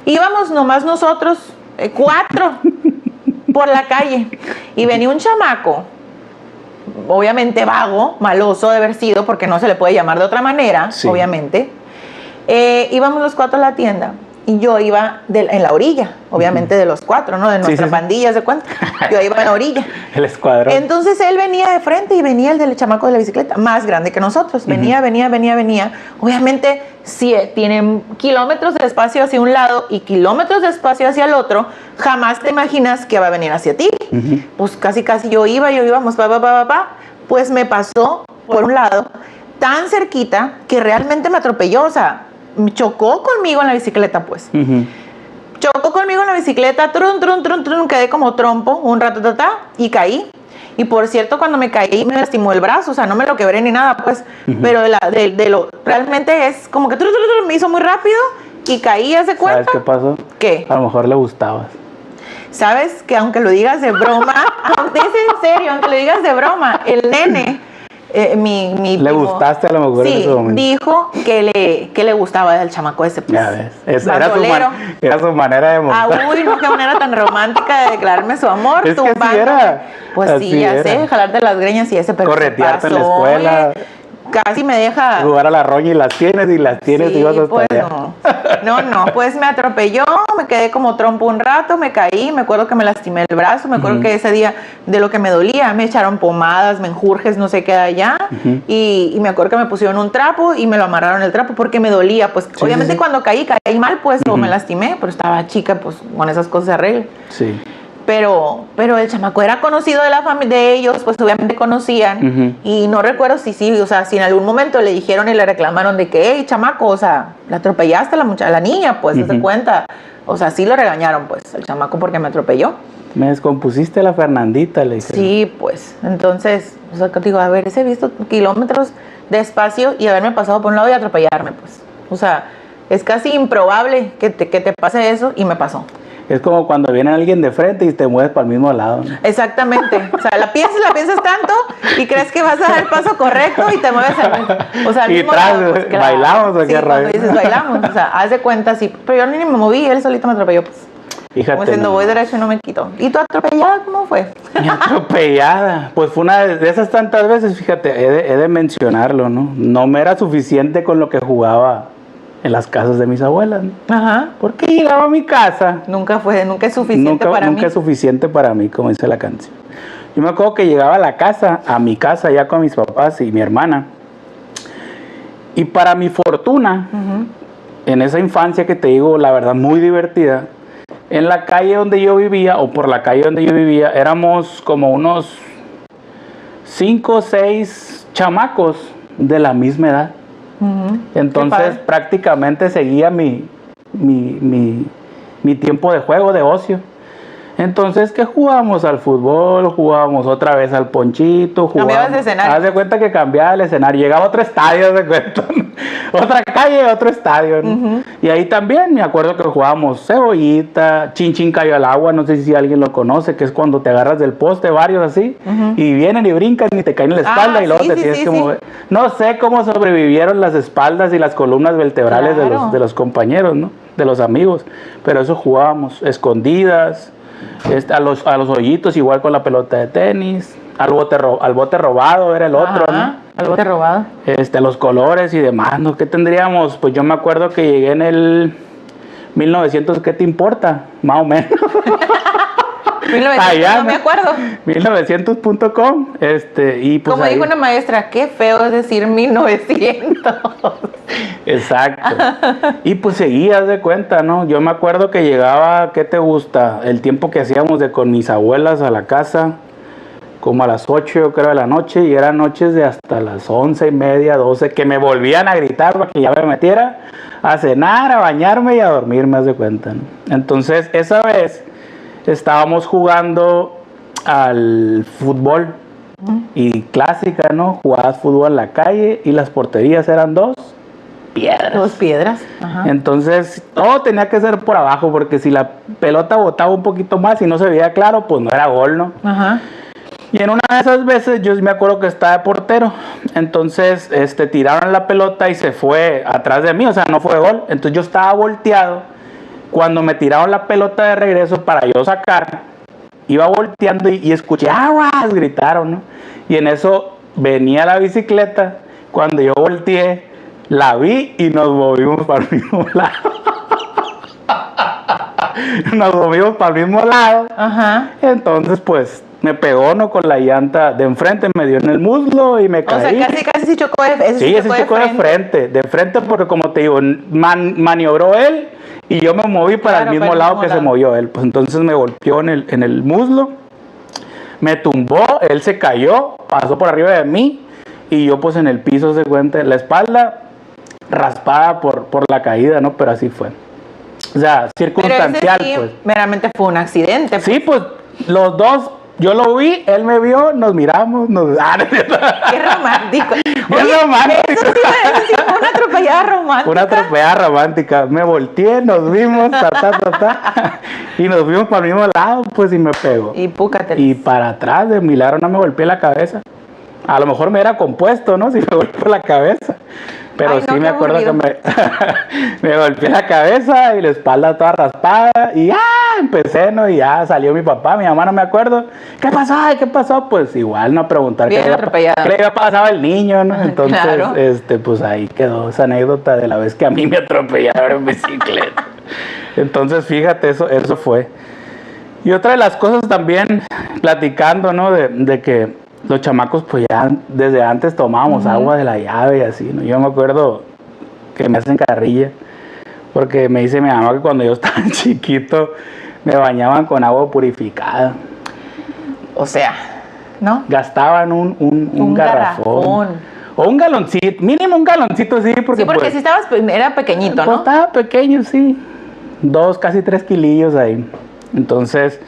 Íbamos nomás nosotros, 4, por la calle. Y venía un chamaco, obviamente vago, maloso de haber sido, porque no se le puede llamar de otra manera, obviamente. Íbamos los 4 a la tienda. y yo iba en la orilla, obviamente de los 4, ¿no? De nuestras pandillas, ¿de cuenta? Yo iba en la orilla. El escuadrón. Entonces él venía de frente y venía el del chamaco de la bicicleta, más grande que nosotros. Venía. Obviamente, si tienen kilómetros de espacio hacia un lado y kilómetros de espacio hacia el otro, jamás te imaginas que va a venir hacia ti. Pues casi yo íbamos, pues me pasó por un lado tan cerquita que realmente me atropelló, o sea, chocó conmigo en la bicicleta, pues. Chocó conmigo en la bicicleta, trun, quedé como trompo un rato, y caí. Y por cierto, cuando me caí me lastimó el brazo, o sea, no me lo quebré ni nada, pues. Pero realmente es como que me hizo muy rápido y caí, ¿hace cuenta? ¿Sabes qué pasó? ¿Qué? A lo mejor le gustabas. ¿Sabes? Que aunque lo digas de broma, aunque es en serio, aunque lo digas de broma, el nene... mi le primo, gustaste a lo mejor en ese momento. Dijo que le gustaba del chamaco ese, pues. Ya ves, era su manera de mostrar. Uy, no, qué manera tan romántica de declararme su amor. Es que así era. Pues así sí, ya era. sé, jalarte las greñas y ese, pero corretearte en la escuela. Casi me deja... Jugar a la roña y las tienes sí, y vas hasta pues allá. No, pues me atropelló, me quedé como trompo un rato, me caí, me acuerdo que me lastimé el brazo, me acuerdo que ese día de lo que me dolía, me echaron pomadas, menjurjes, no sé qué de allá, y me acuerdo que me pusieron un trapo y me lo amarraron el trapo porque me dolía, pues obviamente cuando caí mal, pues o me lastimé, pero estaba chica, pues con esas cosas se arreglan. Sí. Pero el chamaco era conocido de la familia de ellos, pues obviamente conocían, y no recuerdo si en algún momento le dijeron y le reclamaron de que, hey, chamaco, o sea, la atropellaste a la niña, pues, ¿te das cuenta? O sea, sí lo regañaron, pues, el chamaco porque me atropelló. Me descompusiste la Fernandita, le dije. Sí, pues, entonces, o sea, digo, he visto kilómetros de espacio y haberme pasado por un lado y atropellarme, pues. O sea, es casi improbable que te pase eso y me pasó. Es como cuando viene alguien de frente y te mueves para el mismo lado, ¿no? Exactamente. O sea, la piensas tanto y crees que vas a dar el paso correcto y te mueves al mismo lado. Pues, claro. ¿Bailamos o qué raro? Cuando dices bailamos, o sea, haz de cuenta, sí. Pero yo ni me moví, él solito me atropelló, pues. Fíjate. Como diciendo, voy derecho y no me quito. ¿Y tu atropellada cómo fue? Mi atropellada. Pues fue una de esas tantas veces, fíjate, he de mencionarlo, ¿no? No me era suficiente con lo que jugaba en las casas de mis abuelas, ¿no? Ajá. Porque llegaba a mi casa. Nunca es suficiente para mí. Nunca es suficiente para mí, como dice la canción. Yo me acuerdo que llegaba a mi casa ya con mis papás y mi hermana. Y para mi fortuna, en esa infancia que te digo, la verdad, muy divertida, en la calle donde yo vivía, o por la calle donde yo vivía, éramos como unos 5 o 6 chamacos de la misma edad. Entonces prácticamente seguía mi tiempo de juego, de ocio. Entonces, ¿qué jugábamos? Al fútbol, jugábamos otra vez al ponchito. Cambiabas de escenario. Haz de cuenta que cambiaba el escenario. Llegaba a otro estadio, haz de cuenta. Otra calle, otro estadio, ¿no? Y ahí también me acuerdo que jugábamos cebollita, chin chin cayó al agua, no sé si alguien lo conoce, que es cuando te agarras del poste, varios así, y vienen y brincan y te caen en la espalda y luego te tienes que mover. No sé cómo sobrevivieron las espaldas y las columnas vertebrales de los compañeros, ¿no? De los amigos, pero eso jugábamos, escondidas, a los hoyitos igual con la pelota de tenis, al bote robado era el otro, ¿no? Al bote robado. Los colores y demás, ¿no? ¿Qué tendríamos? Pues yo me acuerdo que llegué en el 1900, ¿qué te importa? Más o menos. 1900, allá, no me acuerdo. 1900.com, y pues como dijo una maestra, qué feo es decir 1900. Exacto. Y pues seguías de cuenta, ¿no? Yo me acuerdo que llegaba, ¿qué te gusta? El tiempo que hacíamos con mis abuelas a la casa, como a las 8, yo creo, de la noche, y eran noches de hasta las 11:30, 12, que me volvían a gritar para que ya me metiera a cenar, a bañarme y a dormirme, haz de cuenta, ¿no? Entonces, esa vez estábamos jugando al fútbol, y clásica, ¿no? Jugabas fútbol en la calle y las porterías eran 2 piedras. 2 piedras. Ajá. Entonces, todo tenía que ser por abajo, porque si la pelota botaba un poquito más y no se veía claro, pues no era gol, ¿no? Ajá. Y en una de esas veces yo me acuerdo que estaba de portero. Entonces, tiraron la pelota y se fue atrás de mí, o sea, no fue gol. Entonces yo estaba volteado. Cuando me tiraron la pelota de regreso para yo sacar, iba volteando y escuché ¡aguas! Gritaron, ¿no? Y en eso venía la bicicleta. Cuando yo volteé, la vi y nos movimos para el mismo lado. nos movimos para el mismo lado. Ajá. Entonces, pues, me pegó, ¿no? Con la llanta de enfrente, me dio en el muslo y me caí. O sea, casi sí chocó Sí, ese chocó de frente porque, como te digo, maniobró él y yo me moví para el mismo lado que se movió él. Pues entonces me golpeó en el muslo, me tumbó, él se cayó, pasó por arriba de mí y yo pues en el piso, se cuenta, la espalda raspada por la caída, ¿no? Pero así fue. O sea, circunstancial. Pero ese sí, pues. Meramente fue un accidente. Pues. Sí, pues los dos, yo lo vi, él me vio, nos miramos, Qué romántico. Qué romántico. Eso sí fue una atropellada romántica. Una atropellada romántica. Me volteé, nos vimos, y nos vimos para el mismo lado, pues, y me pegó. Y púcate. Y para atrás, de milagro, no me golpeé la cabeza. A lo mejor me era compuesto, ¿no? Si me golpeó la cabeza. Pero sí me acuerdo que me golpeé la cabeza y la espalda toda raspada. Y ya empecé, ¿no? Y ya salió mi papá, mi mamá, no me acuerdo. ¿Qué pasó? Ay, ¿qué pasó? Pues igual, no preguntar qué le había pasado al niño, ¿no? Entonces, claro. Pues ahí quedó esa anécdota de la vez que a mí me atropellaron en bicicleta. Entonces, fíjate, eso fue. Y otra de las cosas también, platicando, ¿no? De que los chamacos, pues ya desde antes tomábamos agua de la llave y así, ¿no? Yo me acuerdo que me hacen carrilla porque me dice mi mamá que cuando yo estaba chiquito me bañaban con agua purificada. O sea, ¿no? Gastaban un garrafón. O un galoncito, mínimo un galoncito, sí. Porque pues, si estabas, era pequeñito, ¿no? Pues estaba pequeño, sí. 2, casi 3 kilillos ahí. Entonces,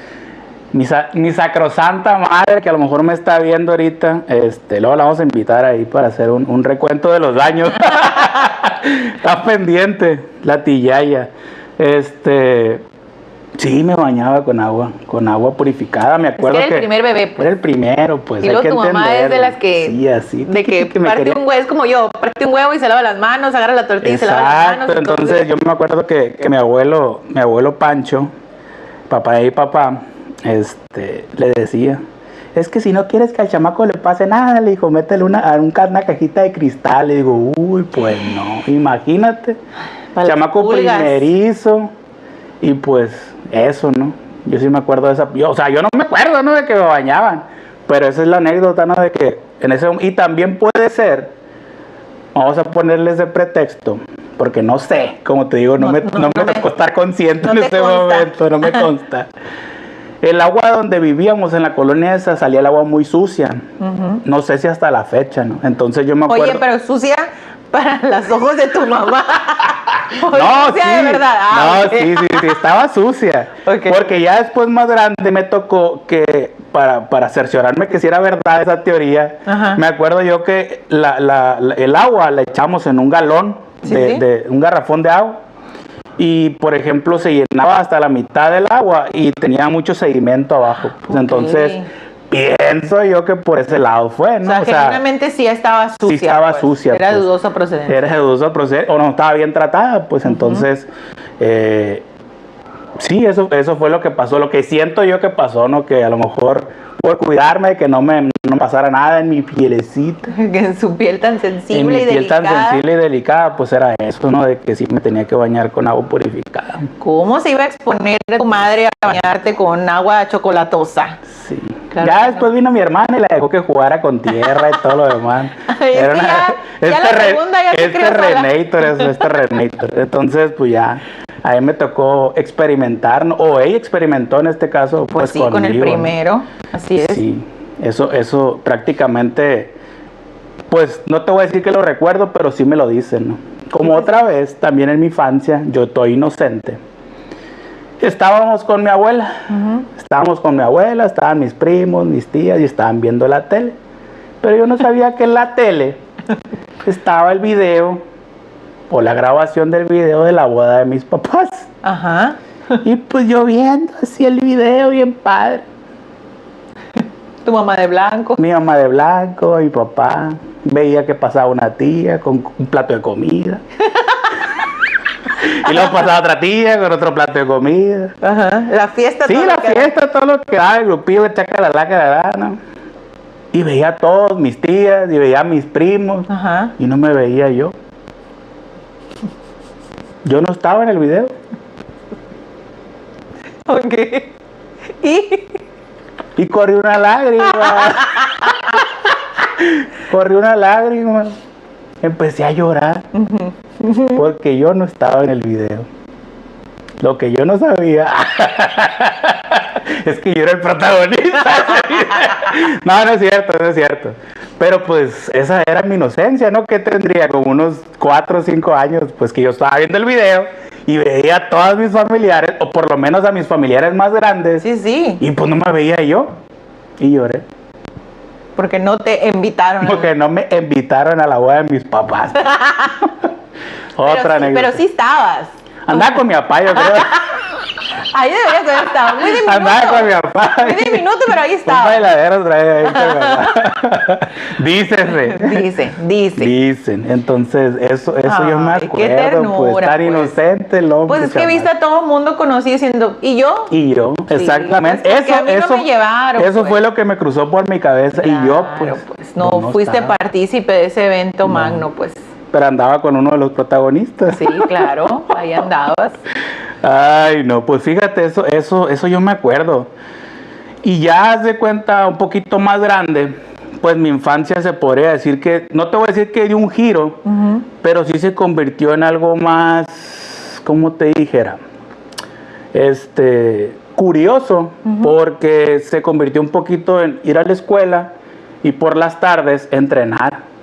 mi sacrosanta madre, que a lo mejor me está viendo ahorita, luego la vamos a invitar ahí para hacer un recuento de los daños. Está pendiente, la tillaya. Sí, me bañaba con agua purificada, me acuerdo era el primer bebé, pues. Era el primero, pues. Y luego tu mamá es de las que, sí, así, de que parte un huevo, es como yo, parte un huevo y se lava las manos, agarra la tortilla y se lava las manos. Entonces yo me acuerdo que mi abuelo Pancho, papá de mi papá, le decía, es que si no quieres que al chamaco le pase nada, le dijo, métele una cajita de cristal. Le digo, uy, pues no, imagínate, chamaco primerizo, y pues eso, ¿no? Yo sí me acuerdo de esa, yo no me acuerdo, ¿no? De que me bañaban, pero esa es la anécdota, ¿no? De que en ese, y también puede ser, vamos a ponerle ese pretexto, porque no sé, como te digo, no me tocó estar consciente en ese momento, no me consta. El agua donde vivíamos en la colonia esa salía el agua muy sucia. No sé si hasta la fecha, ¿no? Entonces yo me acuerdo. Oye, pero sucia para los ojos de tu mamá. No, sucia sí. De verdad. Okay. Sí, estaba sucia. Okay. Porque ya después más grande me tocó que para cerciorarme que si era verdad esa teoría, me acuerdo yo que el agua la echamos en un galón de un garrafón de agua. Y por ejemplo se llenaba hasta la mitad del agua y tenía mucho sedimento abajo, pues entonces pienso yo que por ese lado fue, ¿no? O sea, genuinamente sí estaba sucia. Sí estaba sucia. Era dudoso proceder. Era dudoso proceder, o no estaba bien tratada, pues entonces sí, eso fue lo que pasó, lo que siento yo que pasó, ¿no? Que a lo mejor por cuidarme de que no pasara nada en mi pielecita. Que en su piel tan sensible y delicada. En mi piel tan sensible y delicada, pues era eso, ¿no? De que sí me tenía que bañar con agua purificada. ¿Cómo se iba a exponer a tu madre a bañarte con agua chocolatosa? Sí. Claro ya después vino mi hermana y la dejó que jugara con tierra y todo lo demás. Era la segunda ya se creó sola. Este Renator. Entonces, pues ya, a mí me tocó experimentar, ¿no? O ella experimentó en este caso, pues sí, con el primero, así es. Sí, eso prácticamente, pues no te voy a decir que lo recuerdo, pero sí me lo dicen, ¿no? Como otra vez, también en mi infancia, yo estoy inocente. Estábamos con mi abuela, estaban mis primos, mis tías y estaban viendo la tele. Pero yo no sabía que en la tele estaba el video o la grabación del video de la boda de mis papás. Ajá. Y pues yo viendo así el video bien padre. Tu mamá de blanco. Mi mamá de blanco, mi papá. Veía que pasaba una tía con un plato de comida. Y luego pasaba otra tía con otro plato de comida. Ajá. La fiesta. Sí, la fiesta, todo lo que da, el grupillo, el chaca, ¿no? Y veía a todos, mis tías, y veía a mis primos. Ajá. Y no me veía yo. Yo no estaba en el video. Ok. Y corrió una lágrima. Corrió una lágrima. Empecé a llorar. Porque yo no estaba en el video. Lo que yo no sabía es que yo era el protagonista. No, no es cierto, no es cierto. Pero pues esa era mi inocencia, ¿no? Que tendría como unos 4 o 5 años, pues que yo estaba viendo el video y veía a todos mis familiares, o por lo menos a mis familiares más grandes. Sí, sí. Y pues no me veía yo. Y lloré. Porque no te invitaron. Porque no me invitaron a la boda de mis papás. Otra anécdota. Pero sí estabas. Andaba con mi papá, yo creo. Ahí deberías haber estado. Muy diminuto. Andaba con mi papá. Muy diminuto, pero ahí Un estaba. bailadero trae ahí con mi papá. Dícese. Dicen. Entonces, eso yo me Ay, qué acuerdo. ternura, pues tan pues. inocente el hombre. Pues es que viste a todo el mundo conocido diciendo, ¿y yo? Y yo, Sí, exactamente. pues, porque a mí no me llevaron, eso pues. fue lo que me cruzó por mi cabeza. Claro, y yo, pues. no fuiste estaba. Partícipe de ese evento magno, pues. Pero andaba con uno de los protagonistas. Sí, claro, ahí andabas. Ay, no, pues fíjate, eso yo me acuerdo. Y ya haz de cuenta un poquito más grande, pues mi infancia se podría decir que, no te voy a decir que dio un giro, pero sí se convirtió en algo más, ¿cómo te dijera? Curioso, porque se convirtió un poquito en ir a la escuela y por las tardes entrenar.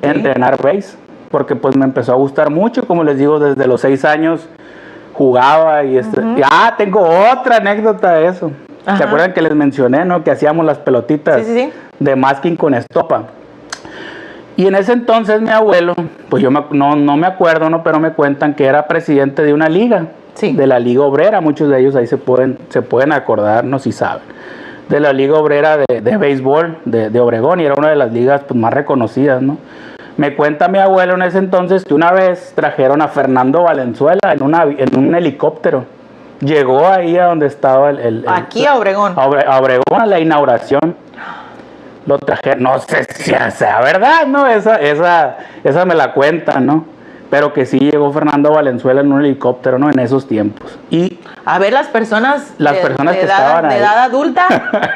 Entrenar base, porque pues me empezó a gustar mucho, como les digo, desde los 6 años jugaba y tengo otra anécdota de eso. ¿Se acuerdan que les mencioné, no? Que hacíamos las pelotitas de masking con estopa. Y en ese entonces mi abuelo, pues yo no me acuerdo, ¿no? Pero me cuentan que era presidente de una liga, de la Liga Obrera. Muchos de ellos ahí se pueden acordar, no si saben. De la Liga Obrera de béisbol de Obregón, y era una de las ligas pues, más reconocidas, ¿no? Me cuenta mi abuelo en ese entonces que una vez trajeron a Fernando Valenzuela en un helicóptero. Llegó ahí a donde estaba Aquí a Obregón. A Obregón, a la inauguración. Lo trajeron, no sé si sea verdad, ¿no? Esa me la cuentan, ¿no? Pero que sí llegó Fernando Valenzuela en un helicóptero, ¿no? En esos tiempos. Y a ver, las personas que estaban de ahí. edad adulta,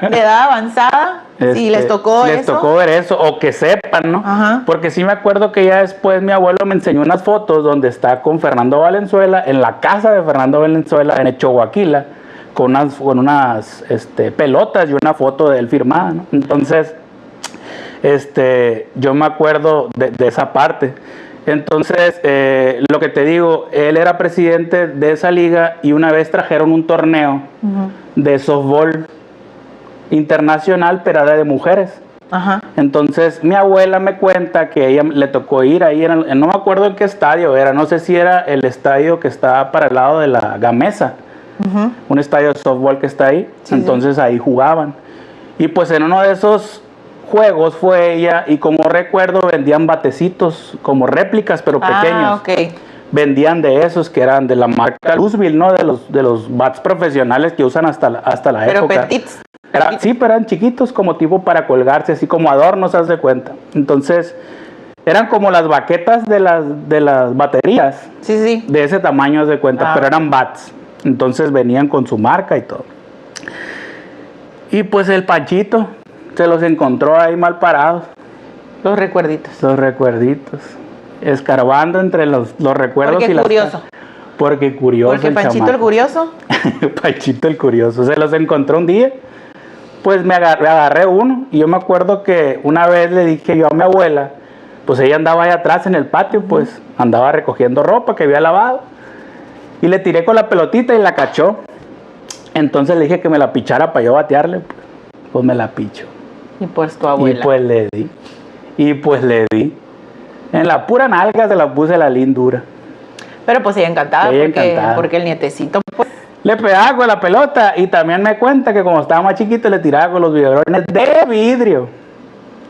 de edad avanzada, si les tocó ver eso, o que sepan, ¿no? Porque sí me acuerdo que ya después mi abuelo me enseñó unas fotos donde está con Fernando Valenzuela, en la casa de Fernando Valenzuela, en Echoaquila, con unas pelotas y una foto de él firmada, ¿no? Entonces, yo me acuerdo de esa parte. Entonces, lo que te digo, él era presidente de esa liga y una vez trajeron un torneo de softball internacional, pero era de mujeres. Entonces, mi abuela me cuenta que a ella le tocó ir ahí, no me acuerdo en qué estadio era, no sé si era el estadio que está para el lado de la Gamesa, un estadio de softball que está ahí. Entonces, ahí jugaban. Y pues en uno de esos juegos fue ella, y como recuerdo vendían batecitos como réplicas pero pequeños. Vendían de esos que eran de la marca Luzville, ¿no? De los bats profesionales que usan hasta la época. Pero petits. Sí, pero eran chiquitos, como tipo para colgarse, así como adornos, haz de cuenta. Entonces eran como las baquetas de las baterías. De ese tamaño, haz de cuenta, pero eran bats. Entonces venían con su marca y todo. Y pues el Panchito se los encontró ahí mal parados. Los recuerditos. Escarbando entre los recuerdos. Porque curioso. Porque curioso. Porque Panchito el curioso. Panchito el curioso. Se los encontró un día. Pues me agarré uno. Y yo me acuerdo que una vez le dije yo a mi abuela, pues ella andaba ahí atrás en el patio, pues andaba recogiendo ropa que había lavado. Y le tiré con la pelotita y la cachó. Entonces le dije que me la pichara para yo batearle. Pues me la pichó. Y pues tu abuela. Y pues le di. En la pura nalga se la puse la lindura. Pero pues ella encantada, porque el nietecito pues... Le pegaba con la pelota y también me cuenta que como estaba más chiquito le tiraba con los biberones de vidrio.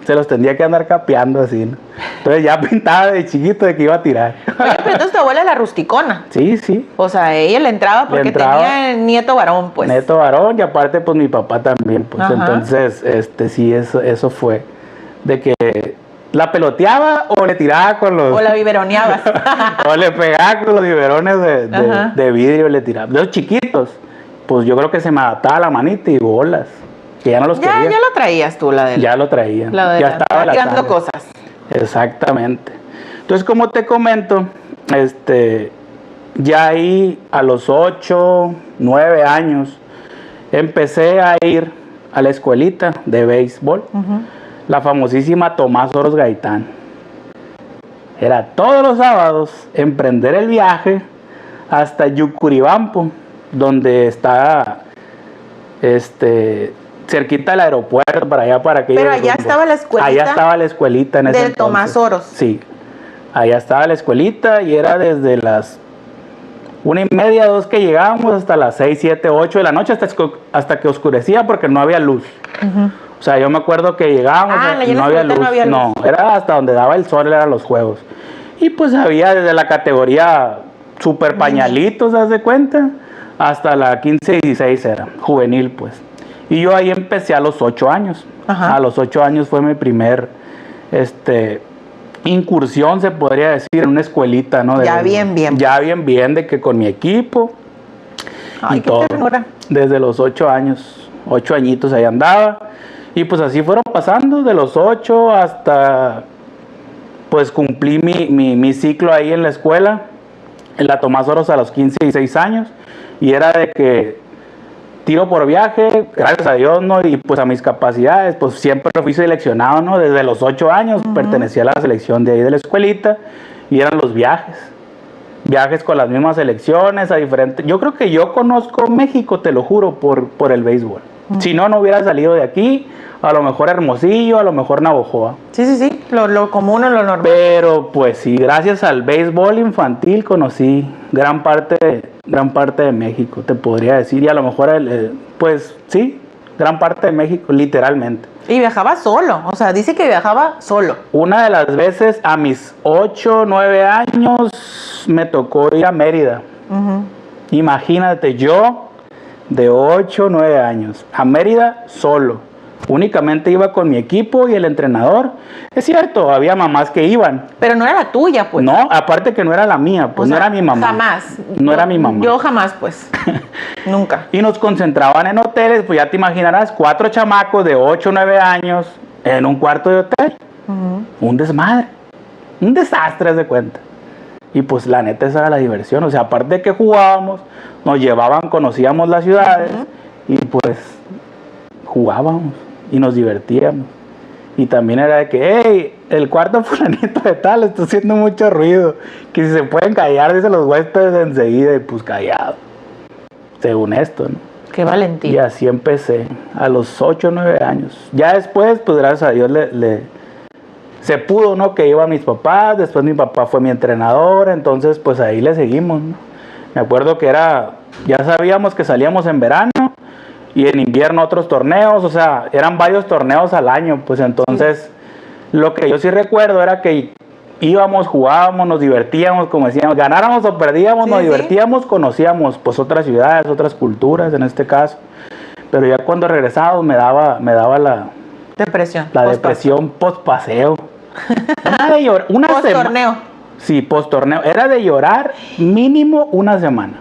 Se los tendría que andar capeando así, ¿no? Entonces ya pintaba de chiquito de que iba a tirar. Oye, pero entonces tu abuela es la rusticona. Sí. O sea, ella le entraba porque tenía nieto varón, pues. Nieto varón, y aparte pues mi papá también, pues. Entonces, sí, eso fue. De que la peloteaba o le tiraba con los... O la biberoneabas. O le pegaba con los biberones de vidrio, le tiraba. Los chiquitos. pues yo creo que se me adaptaba la manita y bolas. Que ya no los quería. Ya lo traías tú, la de... Ya lo traía. Ya estaba tirando cosas. Exactamente. Entonces, como te comento, ya ahí a los 8, 9 años, empecé a ir a la escuelita de béisbol, la famosísima Tomás Oros Gaitán. Era todos los sábados emprender el viaje hasta Yucuribampo, donde está cerquita del aeropuerto, para allá, para aquellos. Pero allá estaba la escuelita. Allá estaba la escuelita en ese entonces. Tomás Oros. Sí, allá estaba la escuelita y era desde las 1:30, 2 que llegábamos hasta las 6, 7, 8 de la noche, hasta que oscurecía porque no había luz. O sea, yo me acuerdo que llegábamos y no había luz. No, era hasta donde daba el sol, eran los juegos. Y pues había desde la categoría super pañalitos, ¿haz de cuenta? Hasta la 15, 16 era, juvenil pues. Y yo ahí empecé a los 8 años. A los 8 años fue mi primer incursión, se podría decir, en una escuelita, ¿no? Ya bien. Ya bien, de que con mi equipo. Ay, qué ternura. Desde los 8 años, 8 añitos ahí andaba. Y pues así fueron pasando, de los 8 hasta, pues cumplí mi ciclo ahí en la escuela, en la Tomás Oros a los 15 y 16 años. Y era de que tiro por viaje, gracias a Dios, ¿no? Y pues a mis capacidades, pues siempre fui seleccionado, ¿no? Desde los 8 años pertenecía a la selección de ahí de la escuelita y eran los viajes con las mismas selecciones, a diferentes. Yo creo que yo conozco México, te lo juro, por el béisbol. Si no, no hubiera salido de aquí, a lo mejor Hermosillo, a lo mejor Navojoa. Sí, lo común o lo normal. Pero pues sí, gracias al béisbol infantil conocí gran parte de México, te podría decir, y a lo mejor, pues sí, gran parte de México, literalmente. Y viajaba solo, o sea, dice que viajaba solo. Una de las veces a mis 8, 9 años me tocó ir a Mérida. Imagínate, yo de 8, 9 años, a Mérida solo. Únicamente iba con mi equipo y el entrenador. Es cierto, había mamás que iban. Pero no era la tuya, pues. No, aparte que no era la mía, pues no era mi mamá. Jamás. No era mi mamá. Yo jamás, pues. Nunca. Y nos concentraban en hoteles, pues ya te imaginarás, 4 chamacos de 8, 9 años en un cuarto de hotel. Un desmadre. Un desastre, haz de cuenta. Y pues la neta esa era la diversión. O sea, aparte de que jugábamos, nos llevaban, conocíamos las ciudades y pues jugábamos y nos divertíamos. Y también era de que, hey, el cuarto fulanito de tal está haciendo mucho ruido, que si se pueden callar, dicen los huéspedes enseguida, y pues callado, según esto, ¿no? Qué valentía. Y así empecé, a los 8 o 9 años. Ya después, pues gracias a Dios se pudo, ¿no? Que iba a mis papás, después mi papá fue mi entrenador, entonces pues ahí le seguimos, ¿no? Me acuerdo que ya sabíamos que salíamos en verano, y en invierno otros torneos, o sea, eran varios torneos al año, pues entonces lo que yo sí recuerdo era que íbamos, jugábamos, nos divertíamos, como decíamos, ganáramos o perdíamos, nos divertíamos, conocíamos pues otras ciudades, otras culturas en este caso, pero ya cuando regresábamos me daba la depresión. La depresión post-paseo. Era de llorar, post-torneo. Sí, post-torneo. Era de llorar mínimo una semana,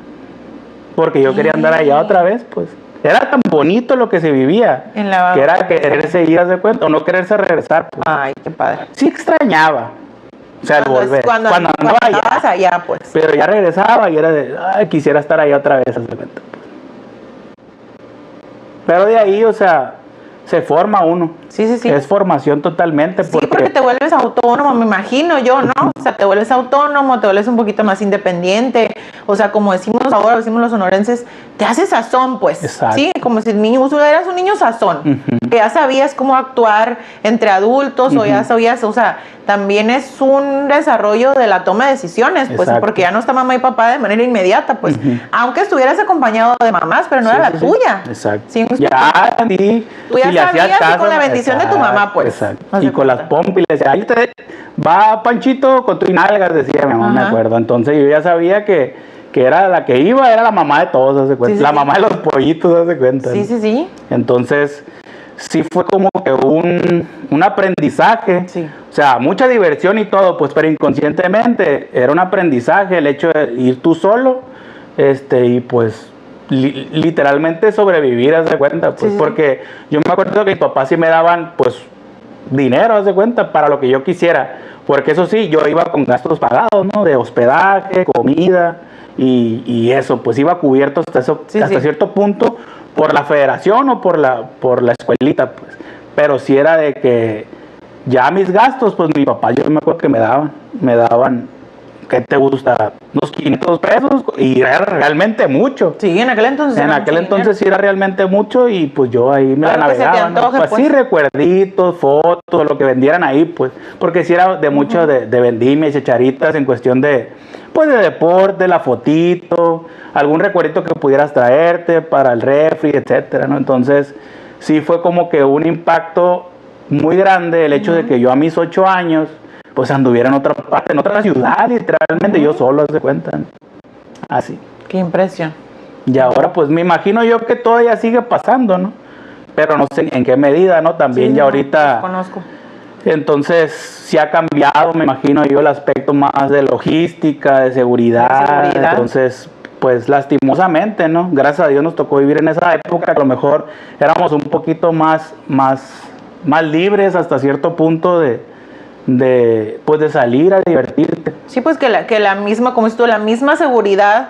porque yo quería andar allá otra vez, pues. Era tan bonito lo que se vivía, que era quererse ir, ¿haz de cuenta? O no quererse regresar. Pues. Ay, qué padre. Sí extrañaba, o sea, el volver. Cuando andaba allá, pues. Pero ya regresaba y era de, ay, quisiera estar allá otra vez, ¿haz de cuenta? Pues. Pero de ahí, o sea, se forma uno. Sí. Es formación totalmente. Sí, porque te vuelves autónomo, me imagino yo, ¿no? O sea, te vuelves autónomo, te vuelves un poquito más independiente. O sea, como decimos ahora, decimos los sonorenses, te haces sazón, pues. Exacto. Sí, como si eras un niño sazón. Que ya sabías cómo actuar entre adultos, o ya sabías, o sea, también es un desarrollo de la toma de decisiones, pues, porque ya no está mamá y papá de manera inmediata, pues. Aunque estuvieras acompañado de mamás, pero no era la tuya. Exacto. ¿Sí? Ya, sí. Tú ya sabías caso, y con la bendición de tu mamá, pues. Exacto. Y con las pompis, le decía, ahí te va Panchito con tu nalgas, decía mi mamá, me acuerdo. Entonces yo ya sabía que era la que iba, era la mamá de todos, ¿haz de cuenta? La mamá de los pollitos, ¿haz de cuenta? Sí. Entonces, sí fue como que un aprendizaje. Sí. O sea, mucha diversión y todo, pues, pero inconscientemente era un aprendizaje el hecho de ir tú solo, y pues literalmente sobrevivir, haz de cuenta, pues, sí. Porque yo me acuerdo que mis papás sí me daban, pues, dinero, haz de cuenta, para lo que yo quisiera, porque eso sí, yo iba con gastos pagados, ¿no? De hospedaje, comida, y eso, pues iba cubierto hasta cierto punto por la federación o por la escuelita, pues, pero sí era de que ya mis gastos, pues mi papá, yo me acuerdo que me daban, ¿qué te gusta? Unos 500 pesos, y era realmente mucho. Sí, en aquel entonces. En aquel entonces sí era realmente mucho, y pues yo ahí me la navegaba, ¿no? Pues sí, recuerditos, fotos, lo que vendieran ahí, pues, porque sí era de mucho de vendimia y chacharitas en cuestión de, pues, de deporte, la fotito, algún recuerdito que pudieras traerte para el refri, etcétera, ¿no? Entonces, sí fue como que un impacto muy grande el hecho de que yo a mis 8 años pues anduviera en otra parte, en otra ciudad, literalmente yo solo, haz de cuenta. Así. Qué impresión. Y ahora pues me imagino yo que todavía sigue pasando, ¿no? Pero no sé en qué medida, ¿no? También ya ahorita... Conozco. Entonces sí ha cambiado, me imagino yo, el aspecto más de logística, de seguridad. Entonces, pues lastimosamente, ¿no? Gracias a Dios nos tocó vivir en esa época, a lo mejor éramos un poquito más libres hasta cierto punto de salir a divertirte. Sí, pues que la misma, como dices tú, la misma seguridad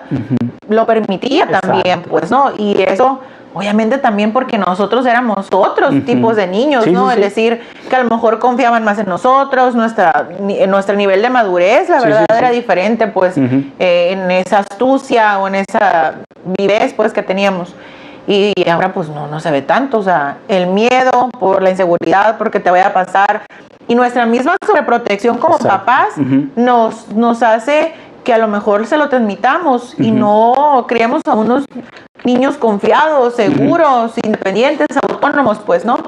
lo permitía también, pues, ¿no? Y eso, obviamente también porque nosotros éramos otros tipos de niños, ¿no? Es decir, que a lo mejor confiaban más en nosotros, nuestro nivel de madurez, la verdad, era diferente, pues, en esa astucia o en esa vivez, pues, que teníamos. Y ahora, pues, no se ve tanto, o sea, el miedo por la inseguridad, porque te vaya a pasar, y nuestra misma sobreprotección como papás nos hace que a lo mejor se lo transmitamos y no criemos a unos niños confiados, seguros, independientes, autónomos, pues, ¿no?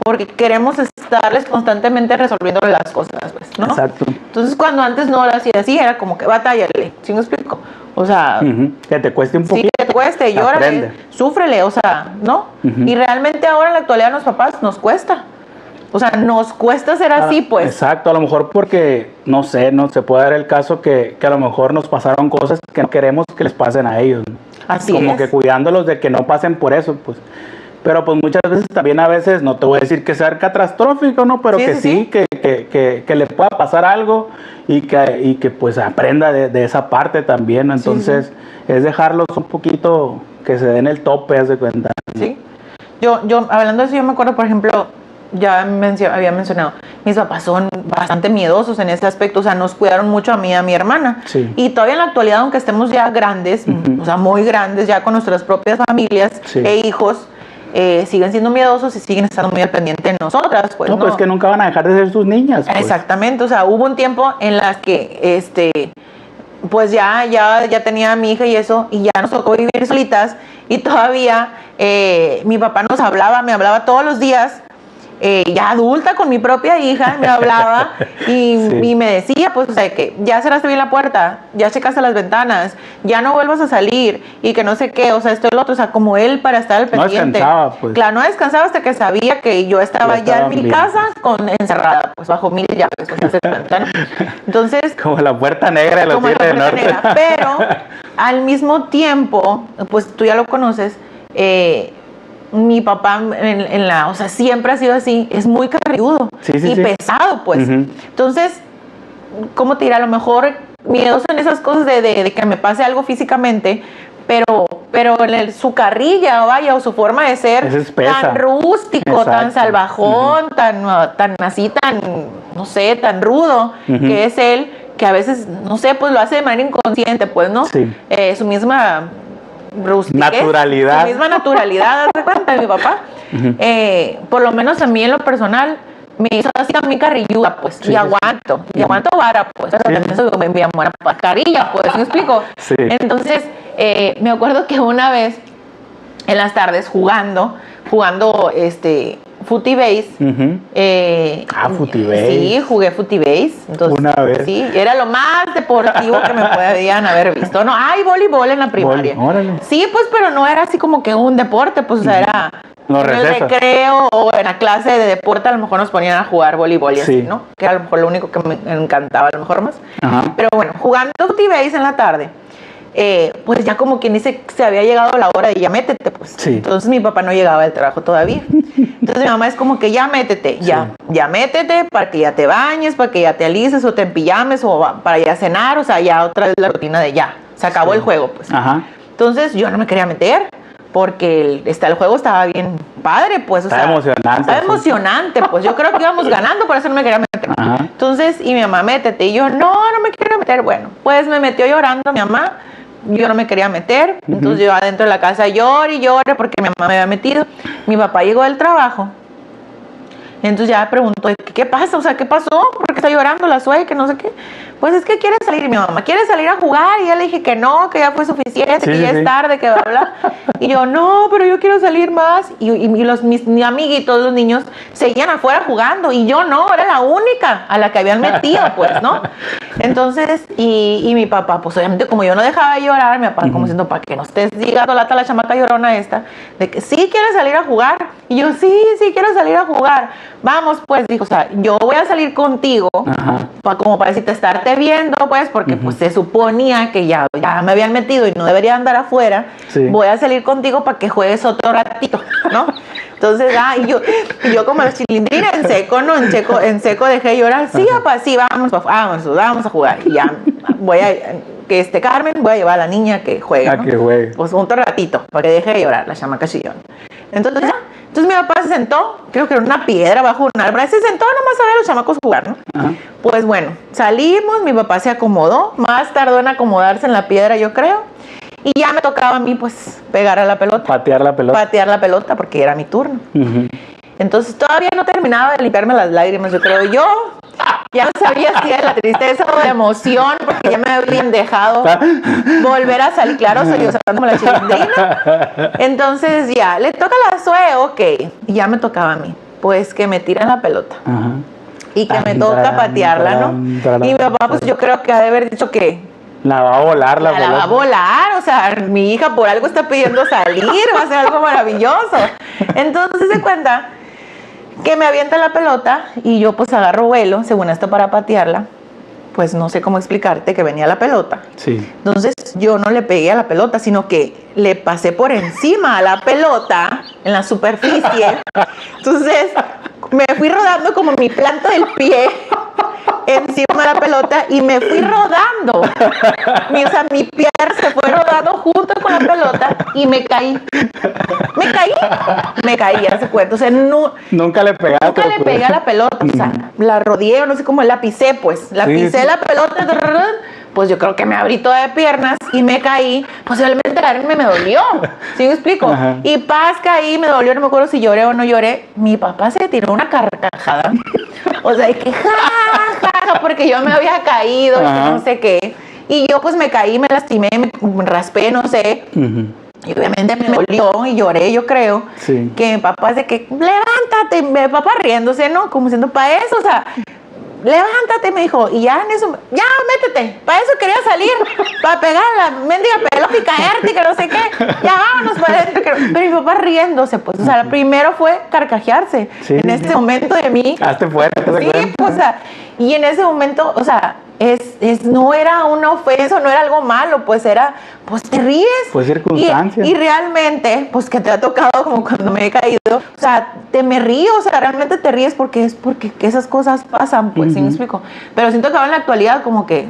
Porque queremos estarles constantemente resolviendo las cosas, pues, ¿no? Exacto. Entonces, cuando antes no lo hacía así, era como que batállale, ¿sí me explico? O sea... que te cueste un poquito. Sí, que te cueste, llórale, súfrele, o sea, ¿no? Y realmente ahora en la actualidad a los papás nos cuesta. O sea, nos cuesta ser así, pues. Exacto, a lo mejor porque, no sé, no se puede dar el caso que a lo mejor nos pasaron cosas que no queremos que les pasen a ellos, ¿no? Así como es. que cuidándolos de que no pasen por eso, pues. Pero pues muchas veces también a veces, no te voy a decir que sea catastrófico, ¿no? Pero que le pueda pasar algo y que pues aprenda de esa parte también, ¿no? Entonces es dejarlos un poquito que se den el tope, haz de cuenta. Sí. Yo hablando de eso, yo me acuerdo, por ejemplo, ya había mencionado, mis papás son bastante miedosos en ese aspecto, o sea, nos cuidaron mucho a mí y a mi hermana. Y todavía en la actualidad, aunque estemos ya grandes, o sea, muy grandes, ya con nuestras propias familias e hijos, siguen siendo miedosos y siguen estando muy al pendiente de nosotras, pues. No, pues es que nunca van a dejar de ser sus niñas, pues. Exactamente, o sea, hubo un tiempo en las que, pues ya tenía a mi hija y eso, y ya nos tocó vivir solitas, y todavía mi papá me hablaba todos los días, ya adulta con mi propia hija, me hablaba y me decía, pues, o sea, que ya cerraste bien la puerta, ya checaste las ventanas, ya no vuelvas a salir y que no sé qué, o sea, esto y lo otro, o sea, como él para estar al pendiente. No descansaba, pues. Claro, no descansaba hasta que sabía que yo estaba ya en mi casa encerrada, pues, bajo 1000 llaves, o sea, Entonces... Como la puerta negra de los Tigres del Norte. Pero, al mismo tiempo, pues, tú ya lo conoces, mi papá o sea, siempre ha sido así, es muy carrilludo y pesado, pues. Entonces, ¿cómo te dirá? A lo mejor miedoso en esas cosas de que me pase algo físicamente, pero su carrilla, vaya, o su forma de ser tan rústico, tan salvajón, tan así, no sé, tan rudo, que es él, que a veces, no sé, pues lo hace de manera inconsciente, pues, ¿no? Su misma... naturalidad. Su misma naturalidad, haz de cuenta, mi papá. Por lo menos a mí en lo personal me hizo así a mí carrilluda, pues, y aguanto vara, pues, eso me envía carilla, pues, ¿me explico? Entonces, me acuerdo que una vez en las tardes jugando Futibase. Futibase. Sí, jugué Futibase. Entonces, una vez. Sí, era lo más deportivo que me podían haber visto. No, hay voleibol en la primaria. Sí, pues, pero no era así como que un deporte, pues, o sea, era en el recreo o en la clase de deporte, a lo mejor nos ponían a jugar voleibol y así, ¿no? Que era a lo mejor lo único que me encantaba, a lo mejor más. Pero bueno, jugando Futibase en la tarde, pues ya como quien dice, se había llegado la hora de ya métete, pues. Sí. Entonces mi papá no llegaba del trabajo todavía. Entonces mi mamá es como que ya métete, ya métete para que ya te bañes, para que ya te alices o te empillames o para ya cenar, o sea, ya otra vez la rutina de ya. Se acabó el juego, pues. Ajá. Entonces yo no me quería meter porque el juego estaba bien padre, pues. Estaba emocionante. Estaba emocionante, pues. Yo creo que íbamos ganando, por eso no me quería meter. Ajá. Entonces, y mi mamá, métete. Y yo, no me quiero meter. Bueno, pues me metió llorando mi mamá. Yo no me quería meter. Entonces yo adentro de la casa lloré y lloré porque mi mamá me había metido. Mi papá llegó del trabajo. Entonces ya preguntó, ¿qué pasa? O sea, ¿qué pasó? ¿Por qué está llorando la suegra? Que no sé qué. Pues es que quiere salir, mi mamá quiere salir a jugar. Y ya le dije que no, que ya fue suficiente, que ya es tarde, que bla, bla. Y yo, no, pero yo quiero salir más. Y mis amiguitos, los niños, seguían afuera jugando. Y yo no, era la única a la que habían metido, pues, ¿no? Entonces, y mi papá, pues obviamente como yo no dejaba de llorar, mi papá como diciendo, para que no estés llegando lata la chamaca llorona esta, de que sí quiere salir a jugar. Y yo, sí quiero salir a jugar. Vamos, pues, dijo, o sea, yo voy a salir contigo, como para decirte, estarte viendo, pues, porque pues se suponía que ya me habían metido y no debería andar afuera. Sí. Voy a salir contigo para que juegues otro ratito, ¿no? Entonces, y yo como la chilindrina en seco, ¿no? En seco dejé de llorar. Sí, papá, sí, vamos a jugar. Y ya Carmen, voy a llevar a la niña que juegue, ¿no? Que juegue. Pues otro ratito, para que deje de llorar, la chamaca chillón. Entonces mi papá se sentó, creo que era una piedra bajo un árbol, se sentó nomás a ver a los chamacos jugar, ¿no? Ajá. Pues bueno, salimos, mi papá se acomodó, más tardó en acomodarse en la piedra, yo creo, y ya me tocaba a mí, pues, pegar a la pelota. Patear la pelota, porque era mi turno. Entonces todavía no terminaba de limpiarme las lágrimas, yo creo. Yo ya no sabía si era la tristeza o la emoción, porque ya me habían dejado volver a salir. Claro, soy yo como la chilindrina. Entonces ya, le toca a la Zoe, ok. Y ya me tocaba a mí. Pues que me tiran la pelota. Ajá. Y que me toca patearla, ¿no? Y mi papá, pues yo creo que ha de haber dicho que la va a volar la pelota. La va a volar, o sea, mi hija por algo está pidiendo salir, va a ser algo maravilloso. Entonces se cuenta que me avienta la pelota y yo pues agarro vuelo, según esto para patearla, pues no sé cómo explicarte que venía la pelota. Sí. Entonces yo no le pegué a la pelota, sino que le pasé por encima a la pelota en la superficie. Entonces me fui rodando como mi planta del pie encima de la pelota y me fui rodando. Mi pierna se fue rodando junto con la pelota y me caí. Me caí, ya se cuenta. O sea, nunca le pegué a la pelota. O sea, la rodeé, o no sé cómo, la pisé, pues. Pisé la pelota. Pues yo creo que me abrí toda de piernas y me caí. Posiblemente caerme me dolió. ¿Sí me explico? Ajá. Y caí, me dolió, no me acuerdo si lloré o no lloré. Mi papá se tiró una carcajada. O sea, de que ja, porque yo me había caído y no sé qué. Y yo pues me caí, me lastimé, me raspé, no sé. Y obviamente me dolió y lloré, yo creo. Sí. Que mi papá es de que, levántate, mi papá riéndose, ¿no? Como diciendo, para eso, o sea, levántate, me dijo. Y ya en eso, ya, métete. Para eso quería salir, para pegar la mendiga pelota y caerte, que no sé qué. Ya, vámonos para adentro. Pero mi papá riéndose, pues. O sea, primero fue carcajearse. Sí, en este momento de mí. Hazte fuerte. Sí, pues, o sea, y en ese momento, o sea, no era una ofensa, no era algo malo, pues era, pues te ríes. Pues circunstancias. Y realmente, pues que te ha tocado como cuando me he caído, o sea, me río, o sea, realmente te ríes porque esas cosas pasan, pues, ¿sí me explico? Pero siento que ahora en la actualidad como que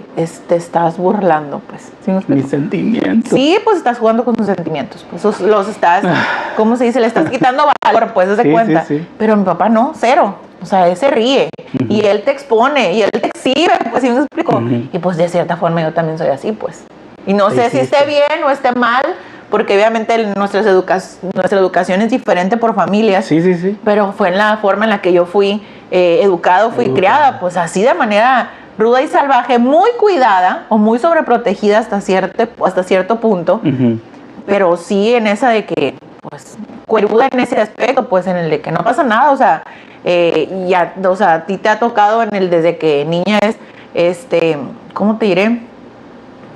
te estás burlando, pues, ¿sí me explico? Mis sentimientos. Sí, pues estás jugando con tus sentimientos, pues los estás, ¿cómo se dice? Le estás quitando valor, pues, ¿se cuenta? Sí. Pero mi papá no, cero. O sea, él se ríe y él te expone y él te exhibe, pues, ¿sí me explico? Y pues de cierta forma yo también soy así, pues. Y no sé si esté bien o esté mal, porque obviamente nuestra educación es diferente por familias. Sí. Pero fue en la forma en la que yo fui fui criada, pues así de manera ruda y salvaje, muy cuidada o muy sobreprotegida hasta cierto punto. Pero sí en esa de que, pues, cueruda en ese aspecto, pues en el de que no pasa nada, o sea, o sea, a ti te ha tocado desde que niña ¿cómo te diré?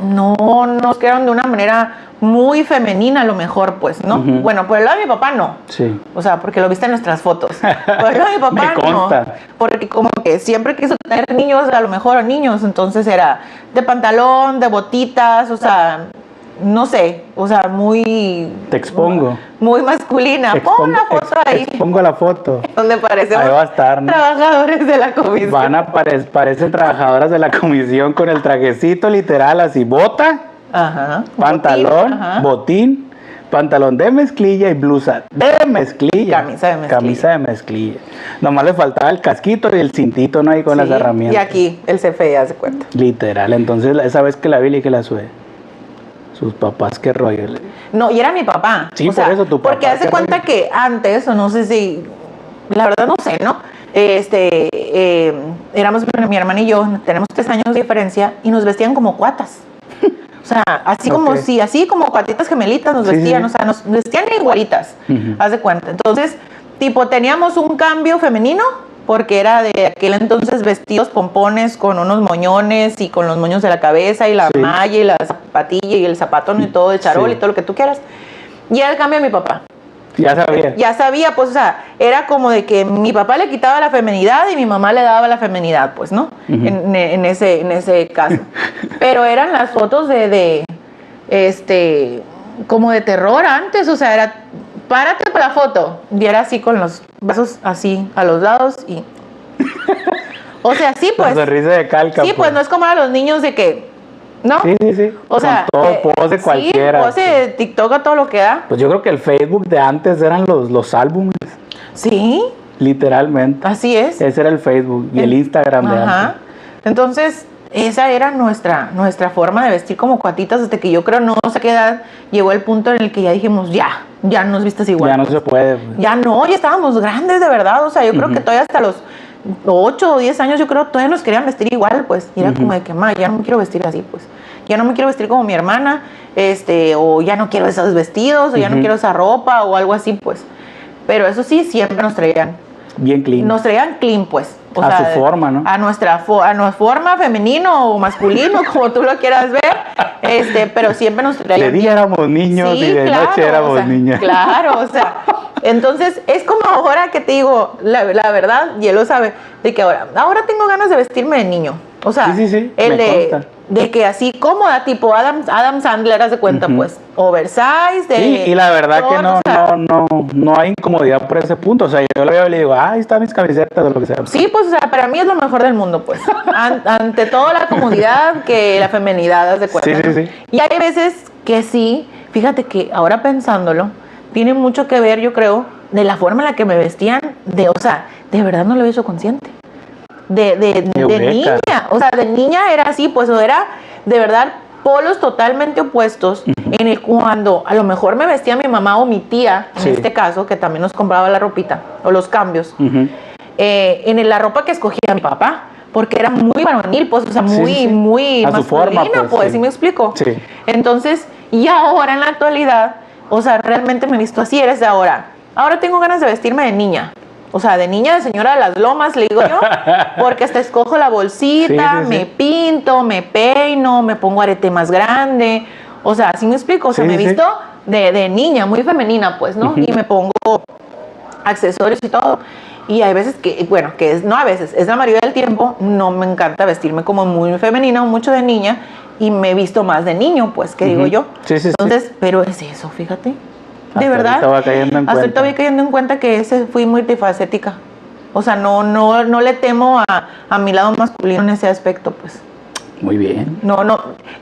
No nos criaron de una manera muy femenina a lo mejor, pues, ¿no? Bueno, por el lado de mi papá no. Sí. O sea, porque lo viste en nuestras fotos. Por el lado de mi papá no. Porque como que siempre quiso tener niños, a lo mejor niños, entonces era de pantalón, de botitas, o sea, no sé, o sea, muy... Te expongo. Muy masculina. Pon la foto ahí. Expongo la foto. Donde parecemos ahí va a estar, ¿no? Trabajadores de la comisión. Parecen trabajadoras de la comisión con el trajecito literal, así, bota, Ajá. pantalón, botín, pantalón de mezclilla y blusa de mezclilla. Camisa de mezclilla. Nomás le faltaba el casquito y el cintito, ¿no? Ahí con las herramientas. Y aquí el CFE, haz de cuenta. Literal. Entonces, esa vez que la vi, le dije la sube. Sus papás, qué rollo. No, y era mi papá. Sí, por eso tu papá. Porque haz de cuenta que antes, o no sé si, la verdad no sé, ¿no? Éramos mi hermana y yo, tenemos 3 años de diferencia y nos vestían como cuatas. O sea, así como si, así como cuatitas gemelitas nos vestían, o sea, nos vestían igualitas, haz de cuenta. Entonces, tipo, teníamos un cambio femenino, porque era de aquel entonces vestidos pompones con unos moñones y con los moños de la cabeza y la malla y la zapatilla y el zapatón y todo de charol y todo lo que tú quieras. Y era el cambio de mi papá. Ya sabía. Ya sabía, pues, o sea, era como de que mi papá le quitaba la femenidad y mi mamá le daba la femenidad, pues, ¿no? En ese caso. Pero eran las fotos como de terror antes, o sea, era, párate para la foto. Y era así con los brazos así a los lados y... O sea, sí, pues. La sonrisa de calca. Sí, pues, no es como a los niños de que... ¿No? Sí. O sea, con todo pose cualquiera. Sí, pose de TikTok a todo lo que da. Pues yo creo que el Facebook de antes eran los álbumes. Sí. Literalmente. Así es. Ese era el Facebook y el Instagram de antes. Entonces, esa era nuestra forma de vestir como cuatitas, hasta que yo creo no sé qué edad llegó el punto en el que ya dijimos, ya nos vistes igual. Ya no se puede. Pues. Ya no, ya estábamos grandes de verdad. O sea, yo creo que todavía hasta los 8 o 10 años, yo creo, todavía nos querían vestir igual, pues. Y era como de que, ya no me quiero vestir así, pues. Ya no me quiero vestir como mi hermana, o ya no quiero esos vestidos, o ya no quiero esa ropa, o algo así, pues. Pero eso sí, siempre nos traían. Bien clean. Nos traían clean, pues. O a sea, su forma, ¿no? A nuestra forma femenino o masculino, como tú lo quieras ver. Pero siempre nos traían. De día éramos niños y de noche éramos niñas. Claro, o sea. Entonces, es como ahora que te digo, la verdad, y él lo sabe, de que ahora tengo ganas de vestirme de niño. O sea, el de que así cómoda, tipo Adam Sandler, haz de cuenta, pues, oversize. Sí, y la verdad que no hay incomodidad por ese punto. O sea, yo lo veo y le digo, ahí están mis camisetas o lo que sea. Sí, pues, o sea, para mí es lo mejor del mundo, pues. Ante todo la comodidad que la femenidad, haz de cuenta. Sí. Y hay veces que sí, fíjate que ahora pensándolo, tiene mucho que ver, yo creo, de la forma en la que me vestían, o sea, de verdad no lo he hecho consciente. De niña, o sea, de niña era así, pues, o era de verdad polos totalmente opuestos, en el cuando a lo mejor me vestía mi mamá o mi tía, en este caso, que también nos compraba la ropita, o los cambios, en la ropa que escogía mi papá, porque era muy varonil, pues, o sea, muy a su forma, pues, ¿sí me explico? Sí. Entonces, y ahora en la actualidad, o sea, realmente me he visto así, eres de ahora tengo ganas de vestirme de niña. O sea, de niña, de señora de las lomas, le digo yo, porque hasta escojo la bolsita, me pinto, me peino, me pongo arete más grande. O sea, ¿sí me explico? O sea, me he visto de niña, muy femenina, pues, ¿no? Y me pongo accesorios y todo. Y hay veces es la mayoría del tiempo, no me encanta vestirme como muy femenina o mucho de niña, y me he visto más de niño, pues, que digo yo. Entonces, pero es eso, fíjate. De verdad, hasta ahorita voy cayendo en cuenta que fui multifacética. O sea, no le temo a mi lado masculino en ese aspecto, pues. Muy bien. No,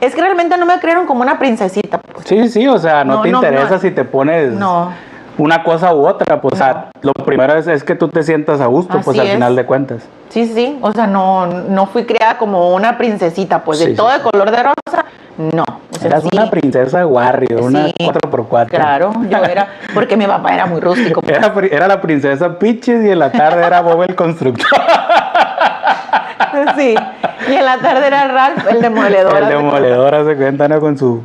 es que realmente no me crearon como una princesita, pues. Sí, o sea, no te interesa si te pones una cosa u otra, pues, o sea, lo primero es que tú te sientas a gusto, pues, al final de cuentas. Sí, o sea, no fui creada como una princesita, pues, de todo de color de rosa, no. O sea, eras una princesa Warrior, una 4x4. Claro, yo era, porque mi papá era muy rústico. Pues. Era la princesa Peaches y en la tarde era Bob el constructor. Sí, y en la tarde era Ralph, el demoledor. El demoledor, se cuenta, ¿no? Con su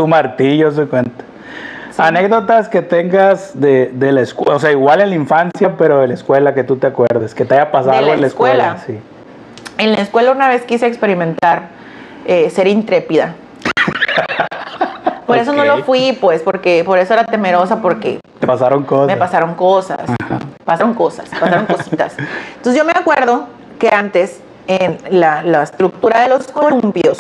martillo, se cuenta. Sí. Anécdotas que tengas de la escuela, o sea, igual en la infancia, pero de la escuela que tú te acuerdes, que te haya pasado algo en la escuela. Sí. En la escuela una vez quise experimentar ser intrépida. Por eso no lo fui, pues, porque por eso era temerosa, porque te pasaron cosas. Me pasaron cosas. Pasaron cositas. Entonces yo me acuerdo que antes en la estructura de los columpios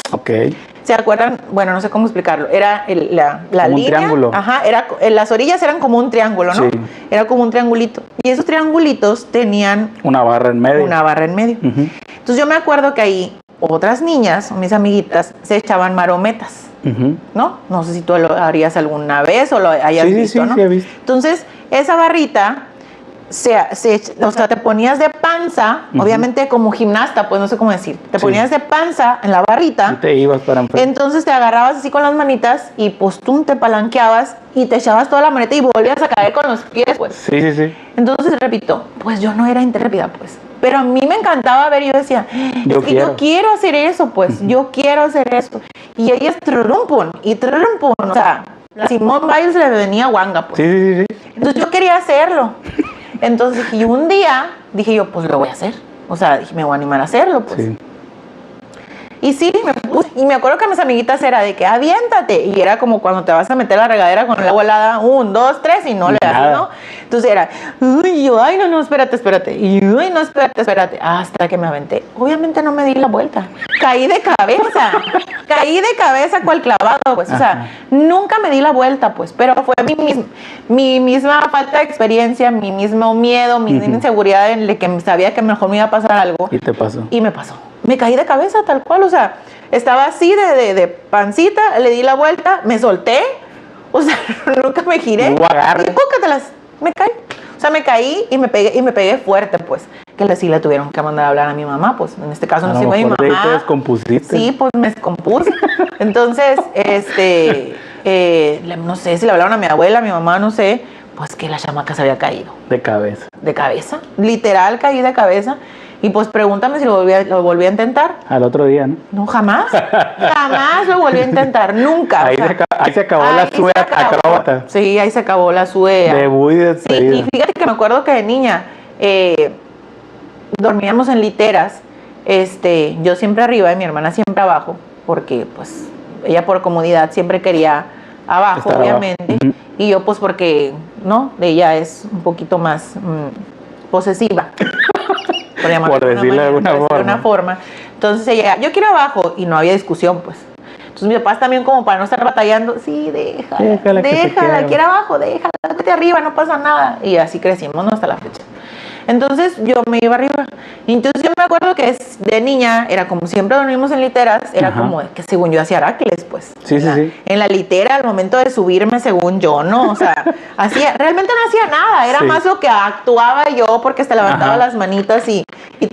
¿Se acuerdan? Bueno, no sé cómo explicarlo. Era la como línea. un triángulo. Ajá, las orillas eran como un triángulo, ¿no? Sí. Era como un triangulito. Y esos triangulitos tenían una barra en medio. Una barra en medio. Entonces yo me acuerdo que ahí otras niñas, mis amiguitas, se echaban marometas, ¿no? No sé si tú lo harías alguna vez o lo hayas visto, ¿no? Sí, he visto. Entonces, esa barrita, o sea, te ponías de panza, obviamente como gimnasta, pues no sé cómo decir, te ponías de panza en la barrita. Y te ibas para enfrente. Entonces te agarrabas así con las manitas y pues tú te palanqueabas y te echabas toda la maneta y volvías a caer con los pies, pues. Sí. Entonces, repito, pues yo no era intrépida, pues. Pero a mí me encantaba ver, yo decía, yo quiero hacer eso, pues, yo quiero hacer eso. Y ellas trurumpun, o sea, la Simone Biles le venía guanga, pues. Sí. Entonces yo quería hacerlo. Entonces dije, un día, dije yo, pues lo voy a hacer. O sea, dije, me voy a animar a hacerlo, pues. Sí. Y sí, me puse, y me acuerdo que mis amiguitas era de que aviéntate, y era como cuando te vas a meter la regadera con el agua helada, 1, 2, 3, y no le das, ¿no? Entonces era, ay, no, espérate, y no, espérate, hasta que me aventé. Obviamente no me di la vuelta, caí de cabeza cual clavado, pues, o sea, nunca me di la vuelta, pues, pero fue mi misma falta de experiencia, mi mismo miedo, mi misma inseguridad en el que sabía que mejor me iba a pasar algo. Y te pasó. Y me pasó. Me caí de cabeza tal cual, o sea, estaba así de pancita, le di la vuelta, me solté, o sea, nunca me giré. Y púcatelas, me caí. O sea, me caí y me pegué fuerte, pues. Que sí le tuvieron que mandar a hablar a mi mamá, pues. En este caso no sé, mi mamá. ¿Te descompusiste? Sí, pues me descompuse. Entonces, no sé si le hablaron a mi abuela, a mi mamá, no sé, pues que la chamaca se había caído. De cabeza. De cabeza, literal caí de cabeza. Y pues pregúntame si lo volví a intentar. Al otro día, ¿no? No, jamás lo volví a intentar, nunca. Ahí se acabó la SUE acróbata. Sí, ahí se acabó la SUE. Debut y despedida. Sí, y fíjate que me acuerdo que de niña dormíamos en literas, yo siempre arriba y mi hermana siempre abajo, porque pues ella por comodidad siempre quería abajo, obviamente, y yo pues porque, ¿no? Ella es un poquito más posesiva. Por decirlo de alguna forma. Entonces ella, yo quiero abajo, y no había discusión, pues. Entonces mis papás también, como para no estar batallando, sí, déjala, quiere abajo, déjala, vete arriba, no pasa nada. Y así crecimos, ¿no? Hasta la fecha. Entonces yo me iba arriba. Y entonces yo me acuerdo que de niña, era como siempre dormimos en literas, era como que según yo hacía Heracles, pues. Sí. En la litera, al momento de subirme, según yo, ¿no? O sea, realmente no hacía nada, era más lo que actuaba yo, porque se levantaba las manitas y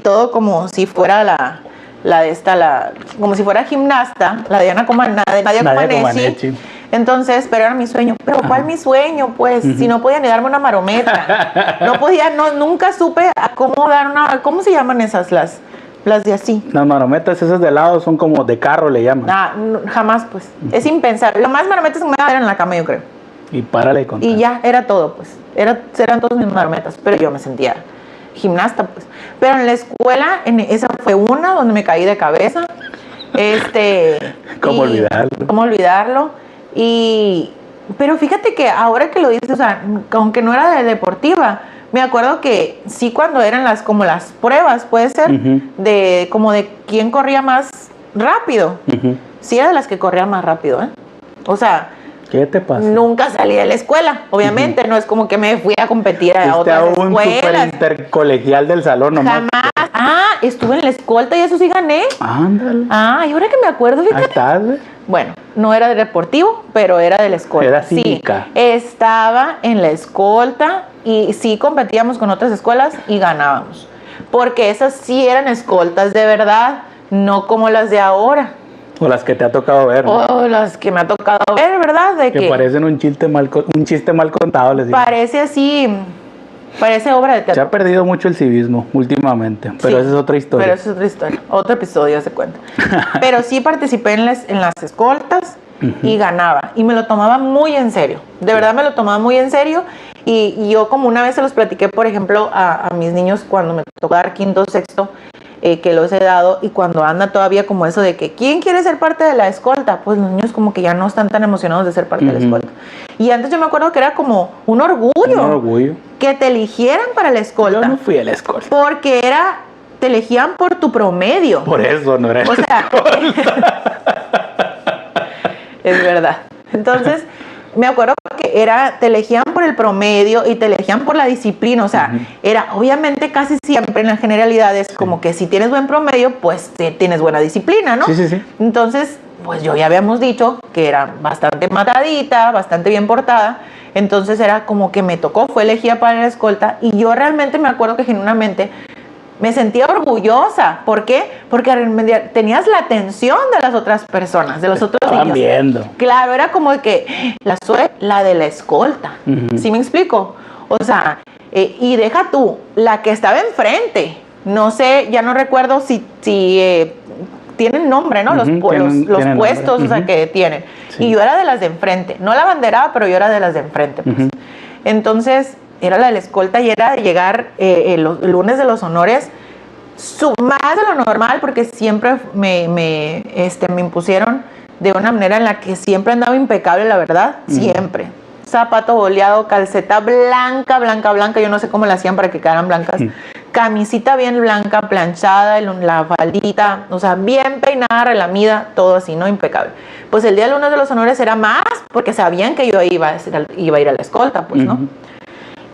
todo como si fuera como si fuera gimnasta, la Nadia Comaneci. Entonces, pero era mi sueño. Pero ¿cuál mi sueño? Pues, si no podía ni darme una marometa. Nunca supe a cómo dar ¿cómo se llaman esas, las de así? Las marometas esas de lado son como de carro, le llaman. Jamás, pues. Es impensable. Lo más marometas que me daban eran en la cama, yo creo. Y párale con. Y ya, era todo, pues. Eran todas mis marometas, pero yo me sentía gimnasta, pues. Pero en la escuela, esa fue una donde me caí de cabeza. ¿Cómo olvidarlo? Pero fíjate que ahora que lo dices, o sea, aunque no era de deportiva, me acuerdo que sí, cuando eran las pruebas, puede ser, de quién corría más rápido. Sí, era de las que corría más rápido, ¿eh? O sea, ¿qué te pasa? Nunca salí de la escuela, obviamente, no es como que me fui a competir a otras escuelas. Un super intercolegial del salón nomás. Jamás. Estuve en la escolta y eso sí gané. Ándale. Y ahora que me acuerdo, fíjate. Ahí estás, ¿ves? Bueno, no era de deportivo, pero era de la escolta. Era cívica. Sí, estaba en la escolta y sí competíamos con otras escuelas y ganábamos. Porque esas sí eran escoltas de verdad, no como las de ahora. O las que te ha tocado ver, ¿no? O las que me ha tocado ver, ¿verdad? Que parecen un chiste mal contado, les digo. Parece así, parece obra de teatro. Se ha perdido mucho el civismo últimamente, pero esa es otra historia. Otro episodio se cuenta. Pero sí participé en las escoltas y ganaba. Y me lo tomaba muy en serio. De verdad me lo tomaba muy en serio. Y yo como una vez se los platiqué, por ejemplo, a mis niños cuando me tocó dar quinto, sexto, que los he dado, y cuando anda todavía como eso de que ¿quién quiere ser parte de la escolta? Pues los niños como que ya no están tan emocionados de ser parte de la escolta. Y antes yo me acuerdo que era como un orgullo que te eligieran para la escolta. Yo no fui a la escolta. Porque te elegían por tu promedio. Por eso no era. O sea, Es verdad. Entonces, me acuerdo que te elegían por el promedio y te elegían por la disciplina. O sea, era obviamente casi siempre en las generalidades como que si tienes buen promedio, pues tienes buena disciplina, ¿no? Sí. Entonces, pues ya habíamos dicho que era bastante matadita, bastante bien portada. Entonces era como que me tocó, fue elegida para la escolta y yo realmente me acuerdo que genuinamente me sentía orgullosa. ¿Por qué? Porque tenías la atención de las otras personas, de los otros niños. Viendo. Claro, era como que la de la escolta. ¿Sí me explico? O sea, y deja tú, la que estaba enfrente. No sé, ya no recuerdo si tienen nombre, ¿no? Los tienen puestos, o sea, que tienen. Sí. Y yo era de las de enfrente. No la banderada, pero yo era de las de enfrente. Pues. Entonces, era la de la escolta y era de llegar el lunes de los honores más de lo normal, porque siempre me impusieron de una manera en la que siempre andaba impecable, la verdad. Siempre. Zapato boleado, calceta blanca. Yo no sé cómo la hacían para que quedaran blancas. Camisita bien blanca, planchada, la faldita, o sea, bien peinada, relamida, todo así, ¿no? Impecable. Pues el día del lunes de los honores era más, porque sabían que yo iba a ir a la escolta, pues, ¿no?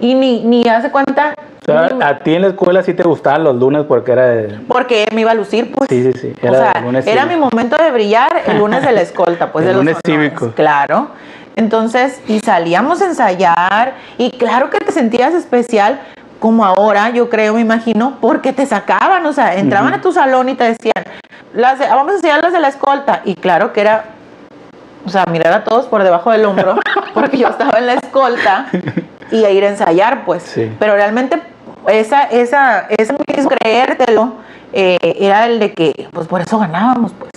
Y ni hace cuenta. O sea, a ti en la escuela sí te gustaban los lunes porque era porque me iba a lucir, pues. Sí. Era mi momento de brillar el lunes de la escolta, pues, el de lunes los honores. cívico. Claro. Entonces, y salíamos a ensayar, y claro que te sentías especial, como ahora, yo creo, me imagino, porque te sacaban, o sea, entraban a tu salón y te decían, vamos a enseñar las de la escolta, y claro que era, o sea, mirar a todos por debajo del hombro, porque yo estaba en la escolta, y a ir a ensayar, pues, pero realmente esa mismo creértelo, era el de que, pues, por eso ganábamos, pues,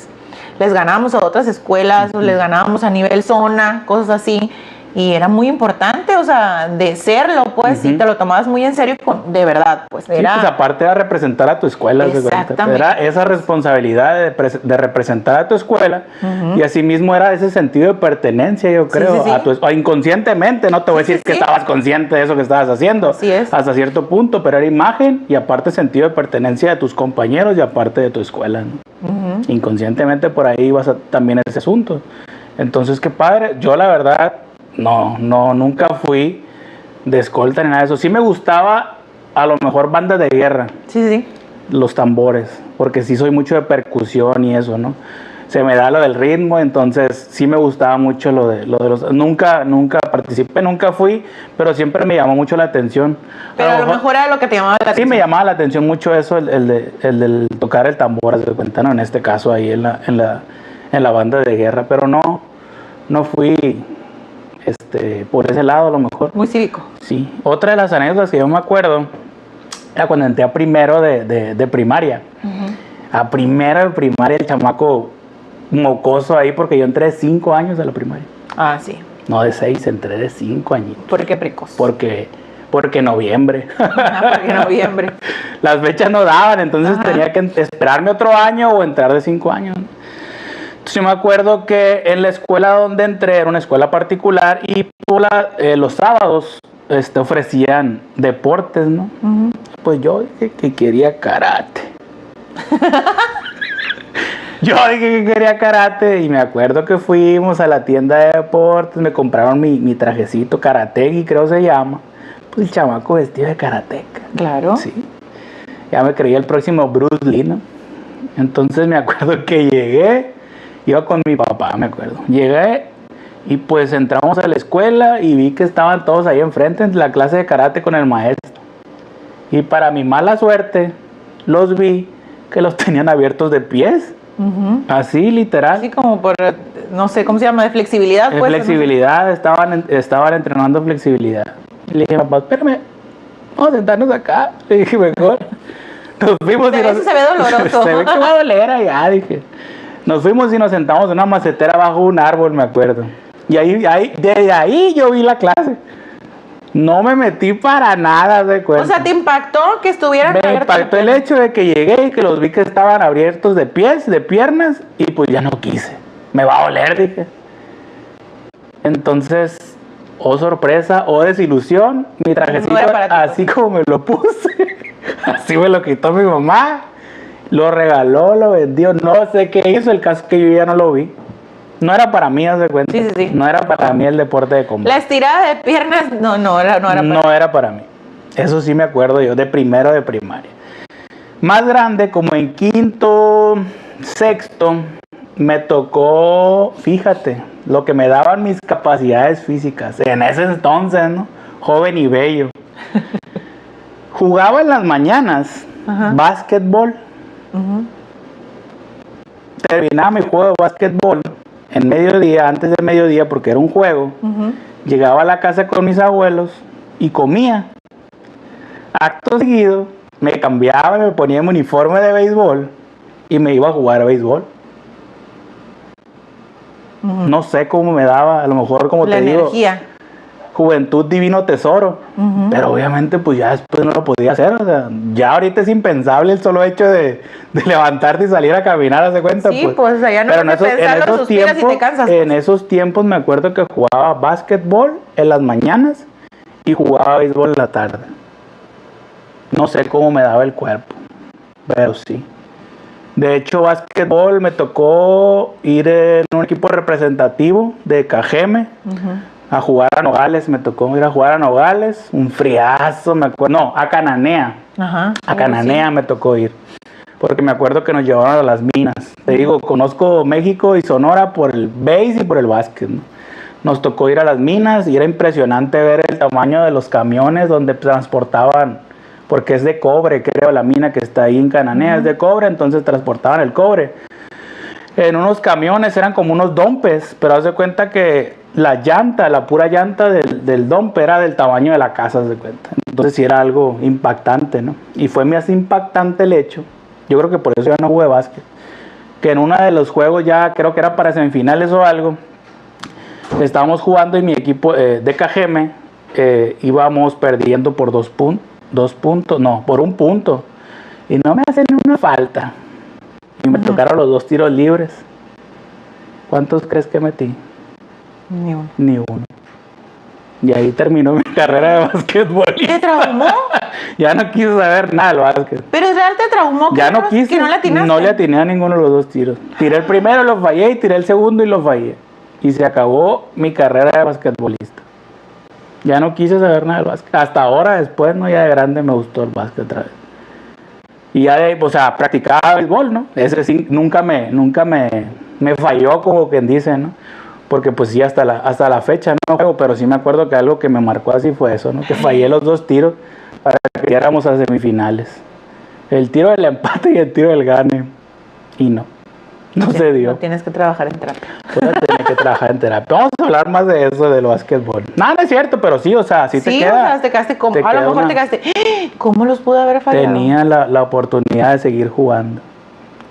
les ganábamos a otras escuelas, les ganábamos a nivel zona, cosas así, y era muy importante, o sea, de serlo, pues, y te lo tomabas muy en serio, de verdad, pues, era... Sí, pues, aparte de representar a tu escuela, era esa responsabilidad de representar a tu escuela, y asimismo era ese sentido de pertenencia, yo creo, inconscientemente, no te voy a decir que estabas consciente de eso que estabas haciendo, hasta cierto punto, pero era imagen, y aparte sentido de pertenencia de tus compañeros, y aparte de tu escuela, ¿no? Inconscientemente por ahí ibas también ese asunto. Entonces, qué padre. Yo, la verdad, nunca fui de escolta ni nada de eso. Sí me gustaba, a lo mejor, bandas de guerra. Sí. Los tambores, porque sí soy mucho de percusión y eso, ¿no? Se me da lo del ritmo, entonces sí me gustaba mucho lo de los... Nunca participé, nunca fui, pero siempre me llamó mucho la atención. Pero a lo mejor era lo que te llamaba la atención. Sí, me llamaba la atención mucho eso, el de tocar el tambor, haz de cuenta, ¿no? En este caso ahí en la banda de guerra, pero no fui por ese lado a lo mejor. Muy cívico. Sí. Otra de las anécdotas que yo me acuerdo era cuando entré a primero de primaria. A primero de primaria, el chamaco mocoso ahí, porque yo entré de 5 años a la primaria. Ah, sí. No de 6, entré de 5 añitos. ¿Por qué precoz? Porque noviembre. Porque noviembre. Las fechas no daban, entonces tenía que esperarme otro año o entrar de 5 años. Entonces yo me acuerdo que en la escuela donde entré era una escuela particular y los sábados ofrecían deportes, ¿no? Pues yo dije que quería karate. Yo dije que quería karate y me acuerdo que fuimos a la tienda de deportes, me compraron mi trajecito karateki, creo se llama. Pues el chamaco vestido de karateca. Claro. Sí. Ya me creía el próximo Bruce Lee, ¿no? Entonces me acuerdo que iba con mi papá, me acuerdo. Llegué y pues entramos a la escuela y vi que estaban todos ahí enfrente en la clase de karate con el maestro. Y para mi mala suerte, los vi que los tenían abiertos de pies. Así, literal. Así como por, no sé, ¿cómo se llama? De flexibilidad, pues. Flexibilidad, no sé. estaban entrenando flexibilidad. Y le dije, papá, espérame, vamos a sentarnos acá. Le dije, mejor. Nos fuimos y eso se ve doloroso. Se ve que va a doler allá, dije. Nos fuimos y nos sentamos en una macetera bajo un árbol, me acuerdo. Y desde ahí yo vi la clase. No me metí para nada, de cuenta. O sea, ¿te impactó que estuvieran abiertos? Me impactó el hecho de que llegué y que los vi que estaban abiertos de pies, de piernas, y pues ya no quise. Me va a doler, dije. Entonces, oh sorpresa, oh desilusión, mi trajecito, así como me lo puse, así me lo quitó mi mamá, lo regaló, lo vendió, no sé qué hizo, el caso que yo ya no lo vi. No era para mí, haz de cuenta. Sí, sí, sí. No era para mí el deporte de combate. La estirada de piernas, no era para mí. Eso sí me acuerdo yo, de primero de primaria. Más grande, como en quinto, sexto, me tocó, fíjate, lo que me daban mis capacidades físicas. En ese entonces, ¿no? Joven y bello. Jugaba en las mañanas, básquetbol. Terminaba mi juego de básquetbol en mediodía, antes de mediodía, porque era un juego. Llegaba a la casa con mis abuelos y comía. Acto seguido, me cambiaba, me ponía mi uniforme de béisbol y me iba a jugar a béisbol. No sé cómo me daba, a lo mejor como la te energía. digo, juventud divino tesoro, pero obviamente pues ya después no lo podía hacer, o sea, ya ahorita es impensable el solo hecho de levantarte y salir a caminar, ¿haz de cuenta? Sí, pues allá no pero en esos tiempos me acuerdo que jugaba básquetbol en las mañanas y jugaba béisbol en la tarde. No sé cómo me daba el cuerpo, pero sí. De hecho, básquetbol me tocó ir en un equipo representativo de Cajeme a jugar a Nogales. Me tocó ir a jugar a Nogales, un friazo, me acuerdo. No, a Cananea. A Cananea me tocó ir. Porque me acuerdo que nos llevaron a las minas. Te digo, conozco México y Sonora por el béis y por el básquet, ¿no? Nos tocó ir a las minas y era impresionante ver el tamaño de los camiones donde transportaban, porque es de cobre, creo, la mina que está ahí en Cananea es de cobre, entonces transportaban el cobre. En unos camiones eran como unos dompes, pero haz de cuenta que la llanta, la pura llanta del dompe era del tamaño de la casa, haz de cuenta. Entonces sí era algo impactante, ¿no? Y fue más impactante el hecho, yo creo que por eso ya no jugué básquet, que en uno de los juegos ya creo que era para semifinales o algo, estábamos jugando y mi equipo de Cajeme íbamos perdiendo por por un punto. Y no me hacen ni una falta. Y me tocaron los 2 tiros libres. ¿Cuántos crees que metí? Ni uno. Y ahí terminó mi carrera de basquetbolista. ¿Te traumó? Ya no quise saber nada del básquet. Pero real te traumó. Ya no quise. Que no le atinaste. No le atiné a ninguno de los 2 tiros. Tiré el primero, lo fallé, y tiré el segundo y lo fallé. Y se acabó mi carrera de basquetbolista. Ya no quise saber nada del básquet. Hasta ahora, después, no, ya de grande me gustó el básquet otra vez. Y ya de, o sea, practicaba béisbol, ¿no? Ese sí, nunca me falló, como quien dice, ¿no? Porque pues sí, hasta la fecha no juego, pero sí me acuerdo que algo que me marcó así fue eso, ¿no? Que fallé los 2 tiros para que llegáramos a semifinales. El tiro del empate y el tiro del gane. Y no se dio. No tienes que trabajar en terapia. Tienes que trabajar en terapia. Vamos a hablar más de eso, del básquetbol. No es cierto, pero sí, o sea, sí te queda. Sí, o sea, te quedaste como, a lo mejor te quedaste, ¿cómo los pude haber fallado? Tenía la oportunidad de seguir jugando.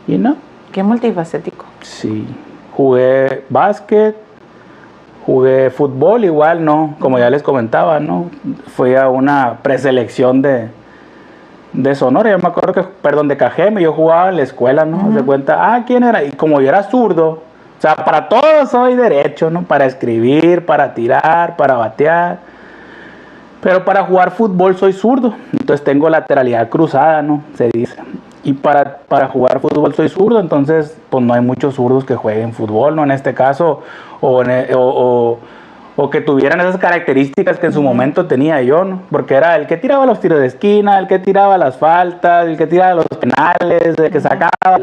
Y no. Qué multifacético. Sí. Jugué básquet, jugué fútbol igual, ¿no? Como ya les comentaba, ¿no? Fui a una preselección de Sonora, yo me acuerdo de Cajeme, yo jugaba en la escuela, ¿no? Se cuenta, ¿quién era? Y como yo era zurdo, o sea, para todo soy derecho, ¿no? Para escribir, para tirar, para batear, pero para jugar fútbol soy zurdo, entonces tengo lateralidad cruzada, ¿no? Se dice. Y para jugar fútbol soy zurdo, entonces pues no hay muchos zurdos que jueguen fútbol, ¿no? En este caso, o que tuvieran esas características que en su momento tenía yo, ¿no? Porque era el que tiraba los tiros de esquina, el que tiraba las faltas, el que tiraba los penales, el que sacaba.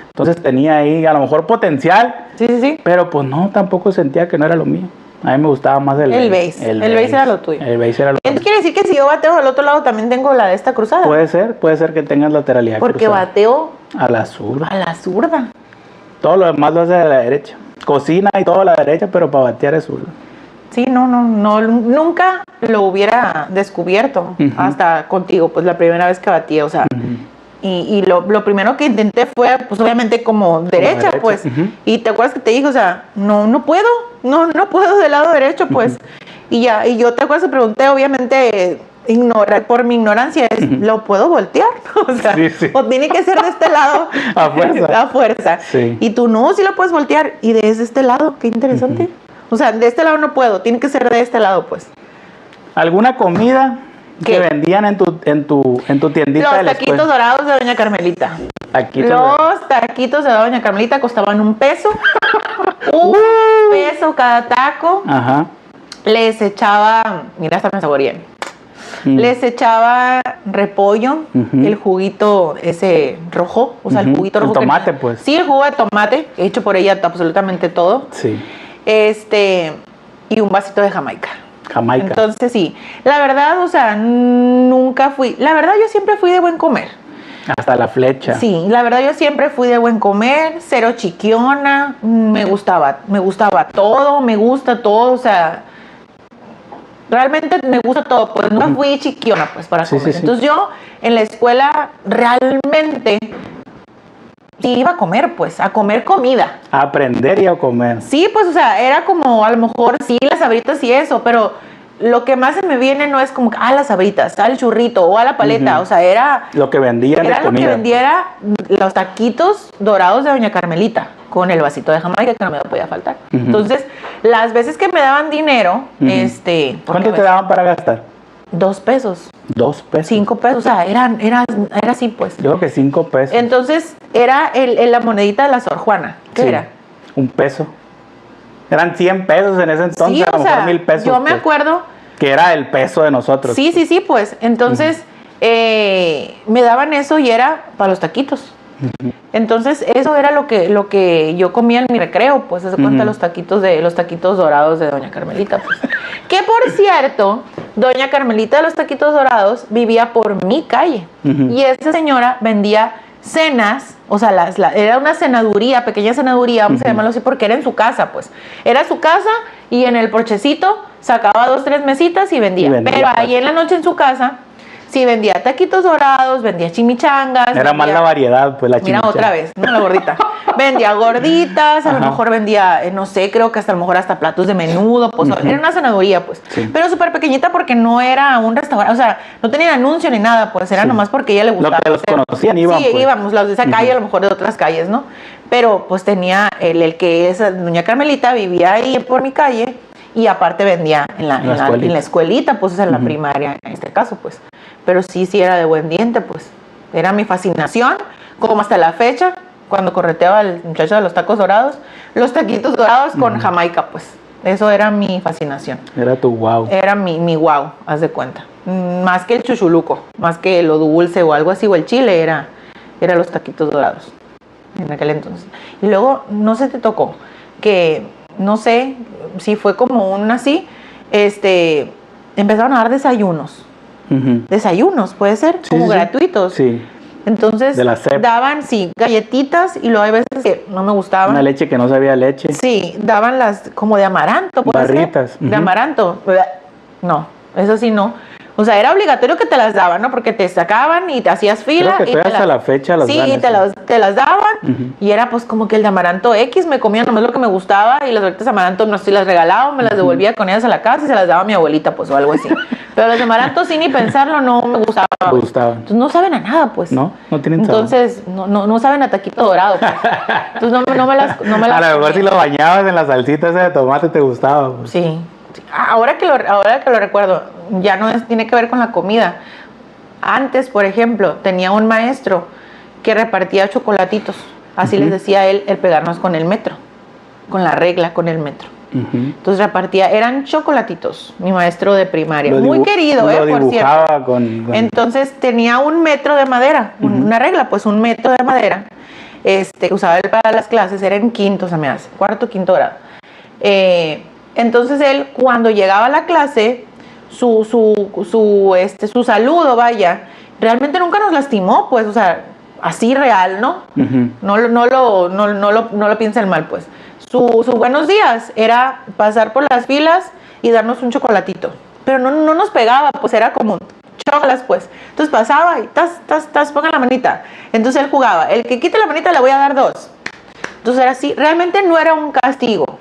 Entonces tenía ahí a lo mejor potencial. Sí. Pero pues no, tampoco sentía que no era lo mío. A mí me gustaba más el base. El base era lo tuyo. El base era lo tuyo. Entonces quiere decir que si yo bateo del otro lado también tengo la de esta cruzada. Puede ser que tengas lateralidad cruzada. Porque bateo a la zurda. A la zurda. Todo lo demás lo hace a la derecha. Cocina y todo a la derecha, pero para batear es zurda. Sí, no, nunca lo hubiera descubierto hasta contigo, pues la primera vez que batí, o sea, y lo primero que intenté fue, pues obviamente como derecha, pues, y te acuerdas que te dije, o sea, no puedo del lado derecho, pues, y yo te acuerdas que pregunté, obviamente, por mi ignorancia, ¿lo puedo voltear? O sea, sí. O tiene que ser de este lado. A fuerza. Sí. Y tú, no, sí lo puedes voltear, y desde este lado, qué interesante. O sea, de este lado no puedo, tiene que ser de este lado, pues. ¿Alguna comida que vendían en tu tiendita? Los taquitos dorados de Doña Carmelita. Los taquitos de Doña Carmelita costaban $1. un peso cada taco. Ajá. Les echaba, mira, hasta me saboreé. Les echaba repollo, el juguito ese rojo, o sea, el juguito rojo. El tomate, pues. Sí, el jugo de tomate, hecho por ella absolutamente todo. Sí. Y un vasito de Jamaica. Jamaica. Entonces, sí, la verdad, o sea, nunca fui, la verdad yo siempre fui de buen comer. Hasta la flecha. Sí, la verdad yo siempre fui de buen comer, cero chiquiona, me gustaba todo, me gusta todo, o sea, realmente me gusta todo, pues no fui chiquiona pues para comer. Sí. Entonces yo en la escuela realmente sí iba a comer, pues, a comer comida. A aprender y a comer. Sí, pues, o sea, era como a lo mejor sí las sabritas y eso, pero lo que más se me viene no es como las sabritas, al churrito o a la paleta, o sea, era lo que vendían era de lo comida. que vendiera los taquitos dorados de Doña Carmelita con el vasito de Jamaica que no me podía faltar. Entonces, las veces que me daban dinero, ¿cuánto te daban para gastar? 2 pesos. 2 pesos. 5 pesos, o sea, era así, pues. Yo creo que 5 pesos. Entonces, era la monedita de la Sor Juana. ¿Qué era? 1 peso. Eran 100 pesos en ese entonces, Sí, a lo mejor 1000 pesos. Yo me acuerdo. Que era el peso de nosotros. Sí, pues. Entonces, me daban eso y era para los taquitos. Entonces, eso era lo que yo comía en mi recreo, pues, se cuenta los taquitos dorados de Doña Carmelita, pues. Que por cierto, Doña Carmelita de los taquitos dorados vivía por mi calle. Y esa señora vendía cenas, o sea, era una cenaduría, pequeña cenaduría, vamos a llamarlo así, porque era en su casa, pues. Era su casa y en el porchecito sacaba 2, 3 mesitas y vendía. Pero ahí en la noche en su casa, sí vendía taquitos dorados, vendía chimichangas. Era más la variedad, pues, la chimichanga. Mira, otra vez, ¿no? La gordita. Vendía gorditas, a lo mejor vendía, no sé, creo que hasta a lo mejor hasta platos de menudo, pues, era una cenaduría, pues. Sí. Pero súper pequeñita porque no era un restaurante, o sea, no tenía anuncio ni nada, pues, era nomás porque a ella le gustaba. Lo que los conocían iban, sí, pues. Íbamos, los de esa calle, a lo mejor de otras calles, ¿no? Pero, pues, tenía el que es Doña Carmelita, vivía ahí por mi calle y aparte vendía en la escuelita, pues, o sea, en la primaria, en este caso, pues. Pero sí era de buen diente, pues. Era mi fascinación, como hasta la fecha, cuando correteaba al muchacho de los tacos dorados, los taquitos dorados con Jamaica, pues. Eso era mi fascinación. Era tu wow. Era mi wow, haz de cuenta. Más que el chuchuluco, más que lo dulce o algo así, o el chile, era los taquitos dorados en aquel entonces. Y luego, no se te tocó que, no sé, si fue como un así, empezaron a dar desayunos. Desayunos, puede ser, como gratuitos. Sí. Entonces de la SEP. Daban, galletitas y luego hay veces que no me gustaban. Una leche que no sabía leche. Sí, daban las como de amaranto. Barritas. De amaranto. No, eso sí no. O sea, era obligatorio que te las daban, ¿no? Porque te sacaban y te hacías fila. Creo que todavía hasta la fecha las dan. Sí, te las daban. Y era pues como que el de amaranto X me comía nomás lo que me gustaba y las barritas de amaranto no sé si las regalaba, me las devolvía con ellas a la casa y se las daba a mi abuelita, pues, o algo así. Pero los de amaranto sí, ni pensarlo, no me gustaban. Me gustaban. Entonces no saben a nada, pues. No tienen sabor. Entonces no saben a taquito dorado, pues. Entonces no me las a lo mejor si lo bañabas en la salsita esa de tomate te gustaba. Pues. Sí. Ahora que lo recuerdo, ya no tiene que ver con la comida. Antes, por ejemplo, tenía un maestro que repartía chocolatitos. Así les decía él, el pegarnos con el metro, con la regla, con el metro. Entonces repartía, eran chocolatitos, mi maestro de primaria, muy querido, por cierto. Entonces tenía un metro de madera, una regla, pues un metro de madera, que usaba él para las clases, era en quinto, se me hace, cuarto, quinto grado. Entonces él, cuando llegaba a la clase, su saludo, vaya, realmente nunca nos lastimó, pues, o sea, así real, ¿no? No lo piensen mal, pues. Su buenos días era pasar por las filas y darnos un chocolatito. Pero no nos pegaba, pues era como chocolas, pues. Entonces pasaba y pongan la manita. Entonces él jugaba. El que quite la manita le voy a dar 2. Entonces era así. Realmente no era un castigo.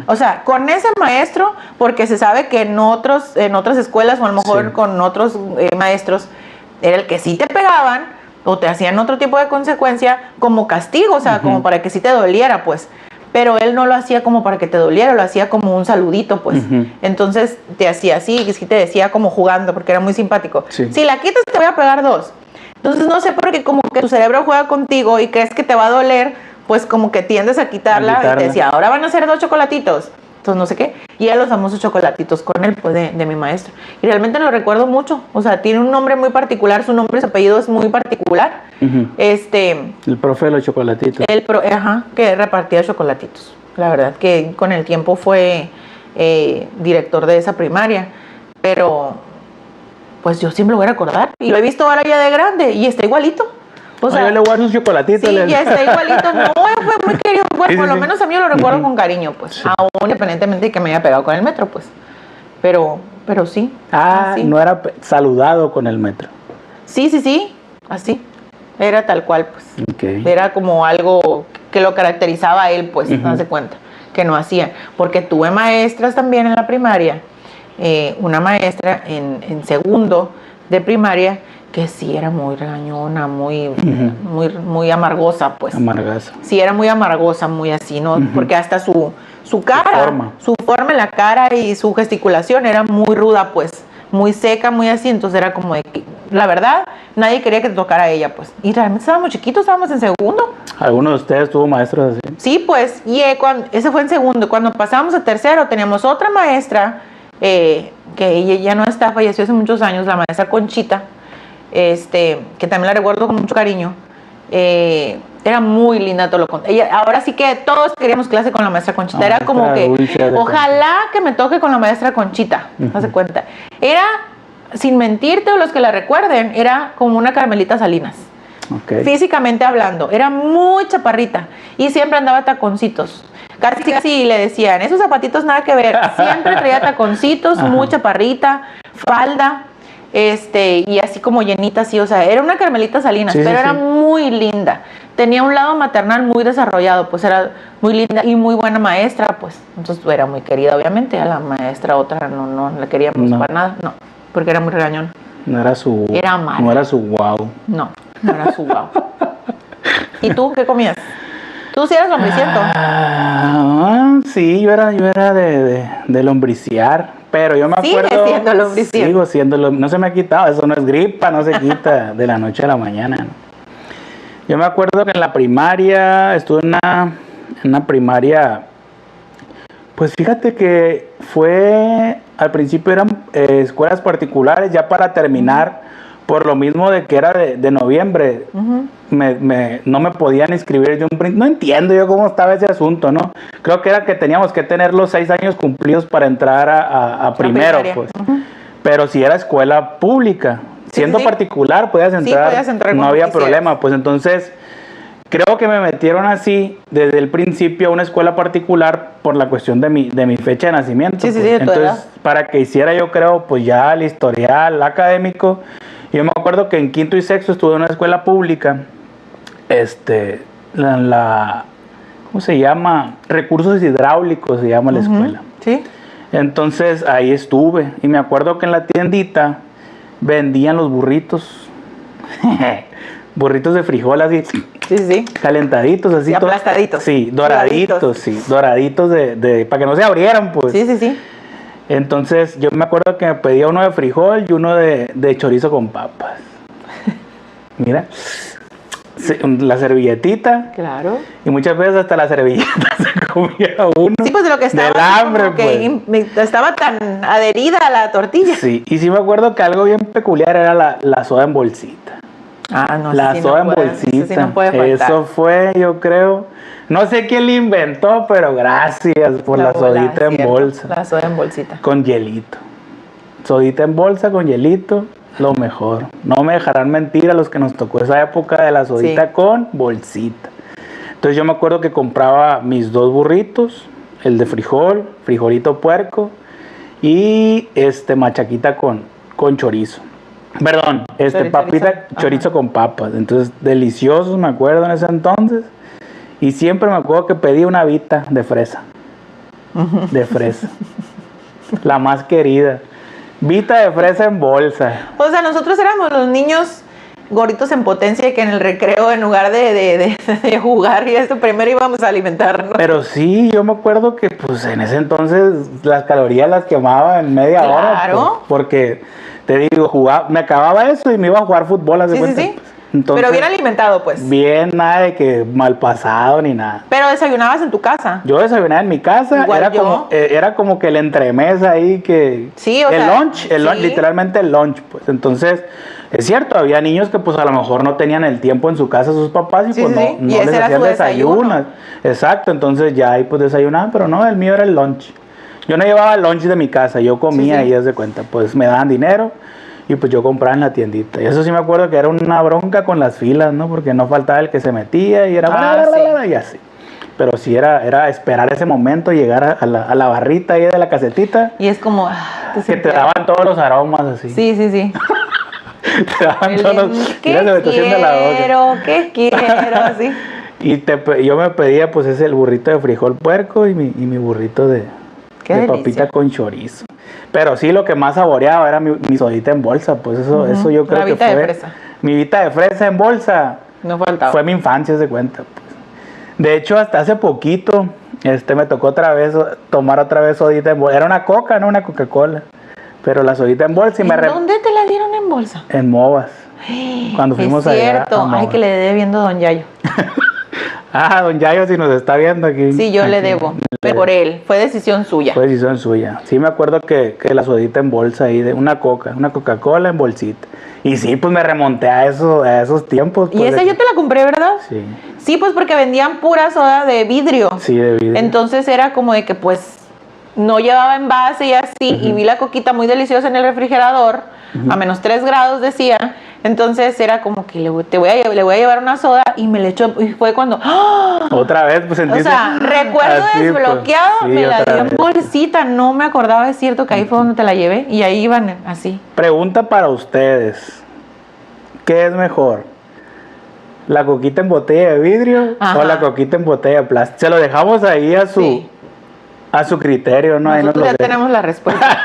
O sea, con ese maestro, porque se sabe que en otras escuelas o a lo mejor con otros maestros, era el que sí te pegaban o te hacían otro tipo de consecuencia como castigo, o sea, como para que sí te doliera, pues. Pero él no lo hacía como para que te doliera, lo hacía como un saludito, pues. Entonces te hacía así, y sí te decía como jugando, porque era muy simpático. Si la quitas te voy a pegar 2. Entonces no sé por qué como que tu cerebro juega contigo y crees que te va a doler pues como que tiendes a quitarla y te decía, ahora van a ser 2 chocolatitos. Entonces no sé qué. Y eran los famosos chocolatitos con él, pues de mi maestro. Y realmente lo recuerdo mucho. O sea, tiene un nombre muy particular, su nombre y su apellido es muy particular. El profe de los chocolatitos. Que repartía chocolatitos. La verdad que con el tiempo fue director de esa primaria. Pero pues yo siempre lo voy a recordar. Y lo he visto ahora ya de grande y está igualito. O sea, yo le guardo sus chocolatitos. Sí, ya está igualito. No, fue muy querido. Bueno, sí, por lo menos a mí lo recuerdo con cariño, pues. Sí. Aún independientemente de que me haya pegado con el metro, pues. Pero sí. Así. No era saludado con el metro. Sí. Así. Era tal cual, pues. Okay. Era como algo que lo caracterizaba a él, pues, no se cuenta. Que no hacía. Porque tuve maestras también en la primaria. Una maestra en segundo de primaria que sí era muy regañona, muy amargosa, pues. Amargosa. Sí, era muy amargosa, muy así, ¿no? Porque hasta su cara, su forma en la cara y su gesticulación era muy ruda, pues. Muy seca, muy así. Entonces era como de que, la verdad, nadie quería que te tocara a ella, pues. Y realmente estábamos chiquitos, estábamos en segundo. ¿Alguno de ustedes tuvo maestros así? Sí, pues. Y ese fue en segundo. Cuando pasamos a tercero, teníamos otra maestra, que ella ya no está, falleció hace muchos años, la maestra Conchita. Que también la recuerdo con mucho cariño. Era muy linda todo lo contrario. Ahora sí que todos queríamos clase con la maestra Conchita. Era como que, ojalá que me toque con la maestra Conchita. ¿No se cuenta? Era, sin mentirte, o los que la recuerden, era como una Carmelita Salinas. Okay. Físicamente hablando. Era muy chaparrita. Y siempre andaba taconcitos. Casi le decían, esos zapatitos nada que ver. Siempre traía taconcitos, muy chaparrita, falda. Y así como llenita, así, o sea, era una Carmelita Salinas, pero era muy linda. Tenía un lado maternal muy desarrollado, pues era muy linda y muy buena maestra, pues. Entonces era muy querida, obviamente. A la maestra otra no la queríamos para nada, no, porque era muy regañón. No era su... Era mala. No era su guau. No era su guau. ¿Y tú qué comías? ¿Tú sí eras lombriciento? Sí, yo era de lombriciar. Pero yo me acuerdo... Sigue siendo lombriciento. Sigo siendo no se me ha quitado. Eso no es gripa, no se quita de la noche a la mañana, ¿no? Yo me acuerdo que en la primaria estuve en una primaria. Pues fíjate que al principio eran escuelas particulares, ya para terminar, por lo mismo de que era de noviembre, no me podían inscribir. No entiendo yo cómo estaba ese asunto, ¿no? Creo que era que teníamos que tener los 6 años cumplidos para entrar a primero, pues. Pero si era escuela pública, siendo particular, podías entrar, no había problema. Pues entonces, creo que me metieron así desde el principio a una escuela particular por la cuestión de mi fecha de nacimiento. Sí, pues. de entonces, edad. Para que hiciera yo creo, pues ya el historial académico. Yo me acuerdo que en quinto y sexto estuve en una escuela pública, ¿cómo se llama? Recursos hidráulicos se llama la escuela. Sí. Entonces ahí estuve y me acuerdo que en la tiendita vendían los burritos, burritos de frijol así, calentaditos así, y aplastaditos, sí, doraditos, doraditos para que no se abrieran, pues. Sí. Entonces yo me acuerdo que me pedía uno de frijol y uno de chorizo con papas. Mira, la servilletita. Claro. Y muchas veces hasta la servilleta se comía uno. Sí, pues de lo que estaba. Del hambre, pues. Que estaba tan adherida a la tortilla. Sí, y sí me acuerdo que algo bien peculiar era la soda en bolsita. No, la soda en bolsita. Sí no puede faltar. Eso fue, yo creo. No sé quién le inventó, pero gracias por la sodita en bolsa. La soda en bolsita. Con hielito. Sodita en bolsa con hielito, lo mejor. No me dejarán mentir a los que nos tocó esa época de la sodita con bolsita. Entonces yo me acuerdo que compraba mis 2 burritos, el de frijolito puerco y machaquita con chorizo. Perdón, chorizo con papas. Entonces, deliciosos, me acuerdo en ese entonces. Y siempre me acuerdo que pedí una Vita de fresa. De fresa. La más querida. Vita de fresa en bolsa. O sea, nosotros éramos los niños gorditos en potencia que en el recreo, en lugar de jugar y esto, primero íbamos a alimentarnos. Pero sí, yo me acuerdo que pues en ese entonces las calorías las quemaba en media hora. Pues, porque, te digo, me acababa eso y me iba a jugar fútbol. Sí. Entonces, pero bien alimentado, pues. Bien, nada de que mal pasado ni nada. Pero desayunabas en tu casa. Yo desayunaba en mi casa, Igual yo. Era como que el entremesa ahí que... Sí, o el sea, lunch, sí. literalmente el lunch, pues. Entonces, es cierto, había niños que pues a lo mejor no tenían el tiempo en su casa sus papás y Sí, pues sí, no y ese les era hacían su desayuno. Exacto, entonces ya ahí pues desayunaban, pero no, el mío era el lunch. Yo no llevaba lunch de mi casa, yo comía Sí, sí. y haz de cuenta, pues me daban dinero y pues yo compraba en la tiendita. Y eso sí me acuerdo que era una bronca con las filas, ¿no? Porque no faltaba el que se metía y era Sí. y así. Pero sí era esperar ese momento, llegar a la barrita ahí de la casetita, Y es como, que te sentías- daban todos los aromas así. Sí, sí, sí. Te daban todos los... Mira, se me está haciendo la boca. ¿Qué quiero? Así. Y yo me pedía pues ese el burrito de frijol puerco y mi burrito de Qué de delicia. papita con chorizo. Pero sí, lo que más saboreaba era mi sodita en bolsa, pues eso yo creo La que vita fue... de fresa. Mi vita de fresa en bolsa No faltaba. fue mi infancia, se cuenta, pues. De hecho, hasta hace poquito, me tocó tomar otra vez sodita en bolsa. Era una coca, no una Coca-Cola. Pero la sodita en bolsa y ¿Dónde te la dieron en bolsa? En Movas. Cuando fuimos es allá cierto. a Ay, Movas. que le debe viendo a don Yayo. Ah, don Yayo, si nos está viendo aquí. Sí, yo le Aquí. debo. Pero por él. Fue decisión suya. Fue decisión suya. Sí, me acuerdo que la sodita en bolsa ahí, de una Coca-Cola en bolsita. Y sí, pues me remonté a esos tiempos. Y Pues, esa yo te la compré, ¿verdad? Sí, Sí, pues porque vendían pura soda de vidrio. sí, de vidrio. Entonces era como de que pues no llevaba envase y así, y vi la coquita muy deliciosa en el refrigerador, a -3 grados decía. Entonces era como que le voy a llevar una soda y me le echó, y fue cuando, ¡ah! Otra vez, pues O sentiste... sea, recuerdo así, pues, desbloqueado, sí, me la otra dio en vez. bolsita, no me acordaba, es cierto que ahí fue donde te la llevé y ahí iban así. Pregunta para ustedes. ¿Qué es mejor? ¿La coquita en botella de vidrio Ajá. o la coquita en botella de plástico? Se lo dejamos ahí Sí. a su criterio, ¿no? Ahí nos Nosotros lo ya deja. tenemos la respuesta.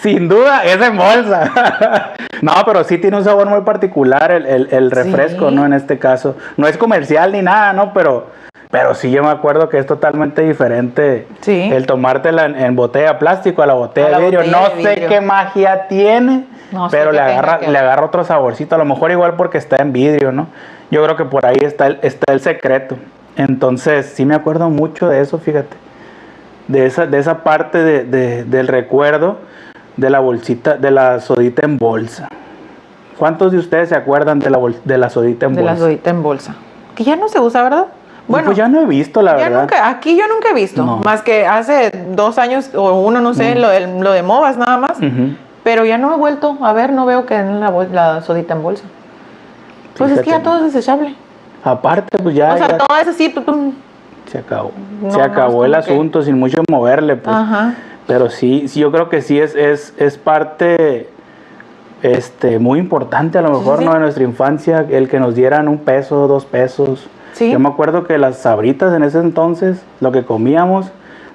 Sin duda, es en bolsa. No, pero sí tiene un sabor muy particular el refresco, Sí. ¿no? En este caso. No es comercial ni nada, ¿no? Pero sí yo me acuerdo que es totalmente diferente Sí. el tomártela en botella de plástico a la botella A la de vidrio. botella No de sé vidrio. qué magia tiene, No sé pero qué tenga que le ver. agarra otro saborcito. A lo mejor igual porque está en vidrio, ¿no? Yo creo que por ahí está el secreto. Entonces, sí me acuerdo mucho de eso, fíjate. De esa parte del recuerdo de la bolsita, de la sodita en bolsa. ¿Cuántos de ustedes se acuerdan de la sodita en De bolsa? la sodita en bolsa. Que ya no se usa, ¿verdad? Bueno, pues ya no he visto, la ya verdad. aquí yo nunca he visto. No. Más que hace 2 años o uno, no sé, lo de Movas nada más. Ujú. Pero ya no he vuelto a ver, no veo que den la sodita en bolsa. Pues es que ya Fíjate. todo es desechable. Aparte, pues ya, O sea, ya todo es así, pum. se acabó. No, Se no, acabó es el como que- asunto sin mucho moverle, pues. Ajá. Pero sí, yo creo que sí es parte muy importante a lo mejor, sí. ¿no? De nuestra infancia, el que nos dieran 1 peso, 2 pesos. Sí. Yo me acuerdo que las sabritas en ese entonces, lo que comíamos,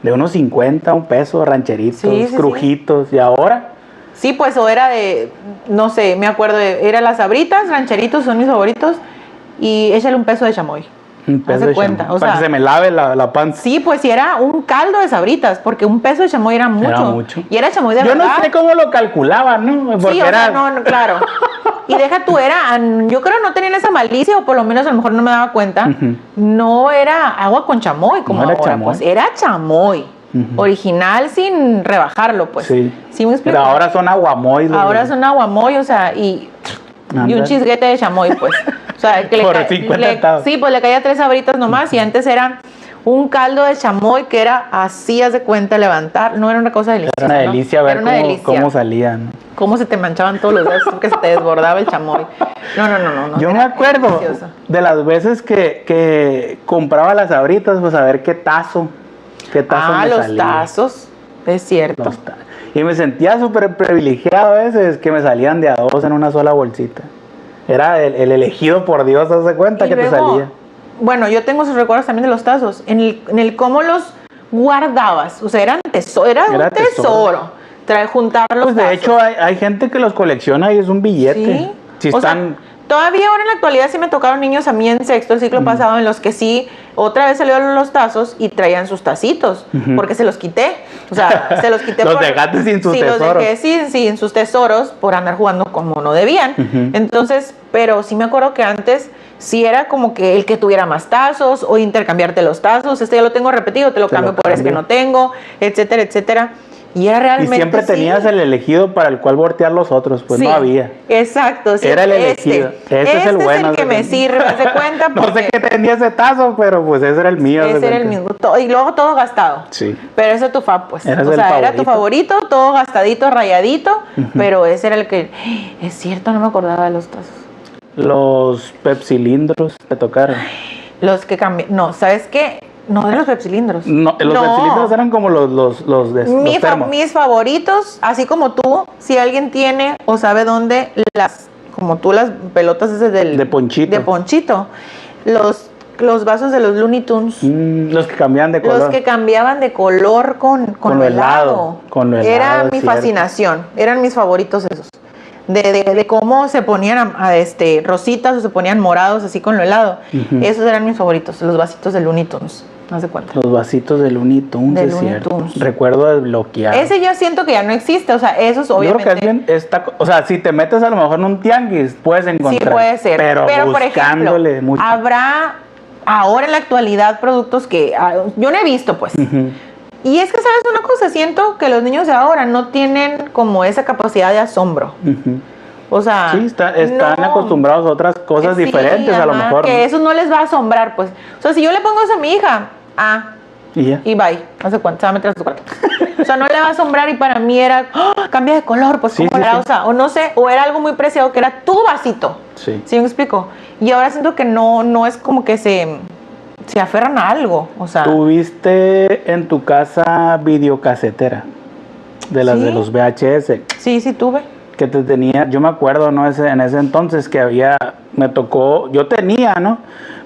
de unos 50, 1 peso, rancheritos, Sí, sí, crujitos. Y ahora, Sí, pues o era de, no sé, me acuerdo era las sabritas, rancheritos son mis favoritos, y échale un peso de chamoy. 1 peso Haz de de cuenta, chamoy, o para sea, que se me lave la panza. Sí, pues si era un caldo de sabritas, porque 1 peso de chamoy era mucho. Era mucho. Y era chamoy de Yo verdad. no sé cómo lo calculaban, ¿no? Porque Sí, o sea, no, claro. Y deja tú, yo creo no tenían esa malicia, o por lo menos a lo mejor no me daba cuenta. Ujú. No era agua con chamoy como No era ahora, chamoy. pues era chamoy. Ujú. Original sin rebajarlo, pues. Sí. ¿Sí me explico? Pero ahora son aguamoy. Ahora son aguamoy, o sea, y un Ándale. chisguete de chamoy, pues. O sea, que Por 50 centavos. sí, pues le caía 3 sabritas nomás, y antes era un caldo de chamoy que era así, haz de cuenta, levantar. No era una cosa deliciosa. Era una ¿no? delicia Era ver una delicia. cómo salían. Cómo se te manchaban todos los dedos, que se te desbordaba el chamoy. No. Yo era me acuerdo delicioso. de las veces que compraba las sabritas, pues a ver qué tazo me Los salía. tazos, es cierto. Los ta- Y me sentía súper privilegiado a veces que me salían de a 2 en una sola bolsita. Era el elegido por Dios, haz de cuenta Y que te luego, salía. bueno, yo tengo sus recuerdos también de los tazos. En el cómo los guardabas. O sea, era un Era tesoro. Juntar los Pues de tazos. hecho hay gente que los colecciona y es un billete. Sí. Si O sea, están Todavía ahora en la actualidad sí me tocaron niños a mí en sexto, el ciclo pasado, en los que sí, otra vez salieron los tazos y traían sus tacitos, porque se los quité. O sea, se los quité. Los dejaste sin sus tesoros. Los dejé sin sus tesoros por andar jugando como no debían. Entonces, pero sí me acuerdo que antes sí era como que el que tuviera más tazos o intercambiarte los tazos. Este ya lo tengo repetido, te lo cambio por ese que no tengo, etcétera, etcétera. Y era realmente. Y siempre tenías el elegido para el cual voltear los otros, pues no había. Exacto, sí. Era el elegido. Este es el bueno. Es el que me sirve, ¿te das cuenta? No sé qué tenía ese tazo, pero pues ese era el mío. Ese era el mío. Y luego todo gastado. Sí. Pero ese es tu fab, pues. Era tu favorito, todo gastadito, rayadito, pero ese era el que. Es cierto, no me acordaba de los tazos. Los pepsilindros te tocaron. Los que cambian. No, ¿sabes qué? No, de los pepsilindros. No, los pepsilindros eran como los termos. Mis favoritos, así como tú, si alguien tiene o sabe dónde, como tú, las pelotas esas de Ponchito. Los vasos de los Looney Tunes. Los que cambiaban de color. Los que cambiaban de color con lo helado. Con lo helado. Era mi fascinación. Eran mis favoritos esos. De cómo se ponían rositas o se ponían morados así con lo helado. Esos eran mis favoritos, los vasitos de Looney Tunes. No se cuenta. Los vasitos de Looney Tunes, es cierto. Recuerdo desbloqueado. Ese yo siento que ya no existe, o sea, esos obviamente. Yo creo que o sea, si te metes a lo mejor en un tianguis, puedes encontrar. Sí, puede ser. Pero por ejemplo, mucho. Habrá ahora en la actualidad productos que yo no he visto, pues. Y es que, ¿sabes una cosa? Siento que los niños de ahora no tienen como esa capacidad de asombro. O sea, sí, están acostumbrados a otras cosas diferentes, a lo mejor. Que eso no les va a asombrar, pues. O sea, si yo le pongo eso a mi hija, y bye, no sé cuánto, se va a meter a su cuarto. O sea, no le va a asombrar y para mí era, cambia de color, pues como era, o sea, o no sé, o era algo muy preciado que era tu vasito. Sí. ¿Sí me explico? Y ahora siento que no es como que se aferran a algo, o sea. ¿Tuviste en tu casa videocasetera? De las de los VHS. Sí, tuve. Que te tenía, yo me acuerdo, ¿no? En ese entonces que me tocó, yo tenía, ¿no?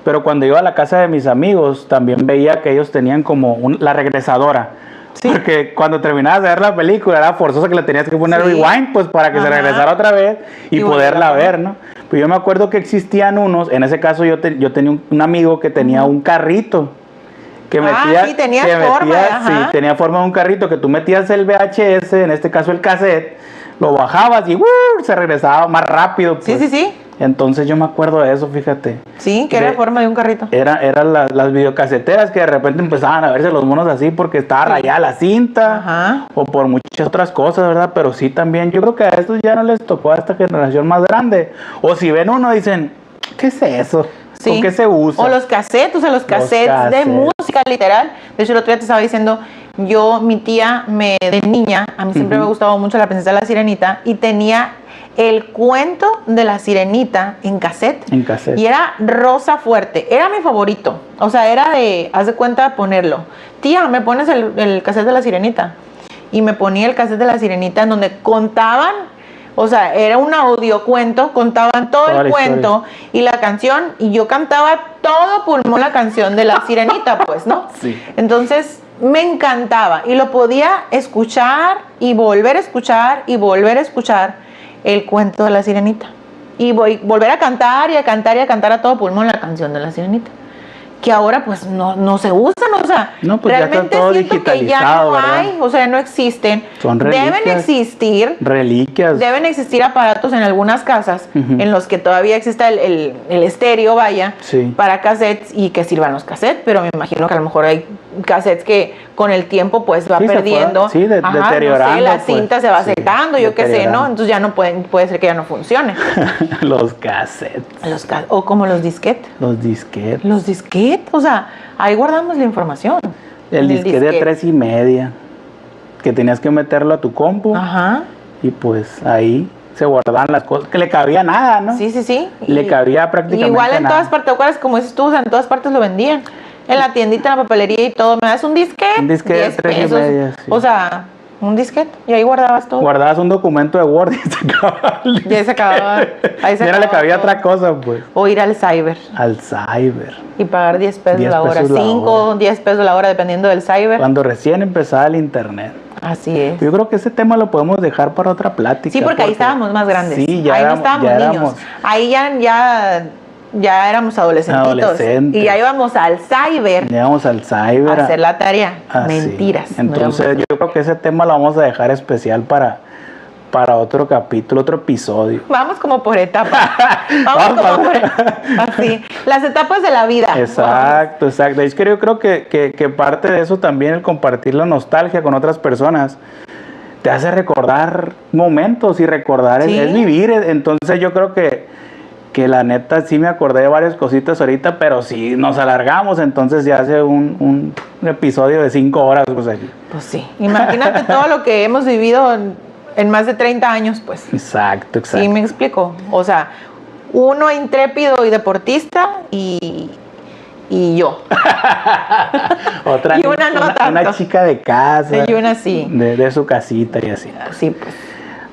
Pero cuando iba a la casa de mis amigos, también veía que ellos tenían como la regresadora. Sí. Porque cuando terminabas de ver la película, era forzoso que le tenías que poner rewind, pues para que se regresara otra vez y poderla ver, ¿no? Pues yo me acuerdo que existían unos, en ese caso yo tenía un amigo que tenía un carrito. Que tenía forma de un carrito, que tú metías el VHS, en este caso el cassette, lo bajabas y se regresaba más rápido. Pues. Sí. Entonces yo me acuerdo de eso, fíjate. Sí, que era forma de un carrito. Eran las videocaseteras que de repente empezaban a verse los monos así porque estaba rayada la cinta. O por muchas otras cosas, ¿verdad? Pero sí también, yo creo que a estos ya no les tocó a esta generación más grande. O si ven uno dicen, ¿qué es eso? Sí. ¿Con qué se usa? O los cassettes, los cassettes de música literal. De hecho, el otro día te estaba diciendo, mi tía de niña, a mí siempre me gustaba mucho La Princesa de la Sirenita, y tenía el cuento de la Sirenita en cassette. Y era rosa fuerte. Era mi favorito. O sea, era haz de cuenta ponerlo. Tía, ¿me pones el cassette de la Sirenita? Y me ponía el cassette de la Sirenita en donde contaban, o sea, era un audiocuento, contaban todo el cuento y la canción, y yo cantaba todo pulmón la canción de la Sirenita, pues, ¿no? Sí. Entonces, me encantaba y lo podía escuchar y volver a escuchar y volver a escuchar el cuento de la Sirenita. Y volver a cantar y a cantar y a cantar a todo pulmón la canción de la Sirenita. Que ahora pues no se usan, o sea, no, pues realmente ya siento que ya no hay, o sea, no existen. Son reliquias, deben existir reliquias. Deben existir aparatos en algunas casas en los que todavía exista el estéreo, para cassettes y que sirvan los cassettes, pero me imagino que a lo mejor hay cassettes que con el tiempo pues va perdiendo. Deteriorando. No sé, la cinta se va secando, yo qué sé, ¿no? Entonces ya no puede ser que ya no funcione. Los cassettes. O como los disquetes. Los disquetes. Los disquetes, o sea, ahí guardamos la información. El disquete de 3.5, que tenías que meterlo a tu compu. Y pues ahí se guardaban las cosas, que le cabía nada, ¿no? Sí. Le cabía prácticamente igual en nada. todas partes, ¿te acuerdas? Como dices tú, o sea, en todas partes lo vendían. En la tiendita, en la papelería y todo, me das un disquete. Un disquete de 3.5, $10. O sea, un disquete, y ahí guardabas todo. Guardabas un documento de Word y se acababa. Ya se acababa. Ahí se Ya no le acababa cabía todo. otra cosa, pues. O ir al cyber. Al cyber. Y pagar 10 pesos 10 la hora. pesos la 5, hora. 10 pesos la hora, dependiendo del cyber. Cuando recién empezaba el internet. Así es. Yo creo que ese tema lo podemos dejar para otra plática. Sí, porque ahí estábamos más grandes. Sí, ya ahí éramos, no estábamos ya niños. éramos Ahí ya éramos adolescentes. Y ya íbamos al cyber. Llegamos al cyber. A hacer la tarea. Ah, Mentiras. sí. Entonces yo creo que ese tema lo vamos a dejar especial para otro capítulo, otro episodio. Vamos como por etapas. Vamos como por así. Las etapas de la vida. Exacto, exacto. Es que yo creo que parte de eso también, el compartir la nostalgia con otras personas, te hace recordar momentos, y recordar ¿Sí? es vivir. Entonces yo creo que la neta sí me acordé de varias cositas ahorita, pero sí nos alargamos, entonces ya hace un episodio de 5 horas, pues aquí. Pues sí. Imagínate todo lo que hemos vivido en más de 30 años, pues. Exacto, exacto. Sí, me explico. O sea, uno intrépido y deportista y yo. Otra Y una no tanto. una chica de casa. Y una sí. De su casita y así. Sí, pues.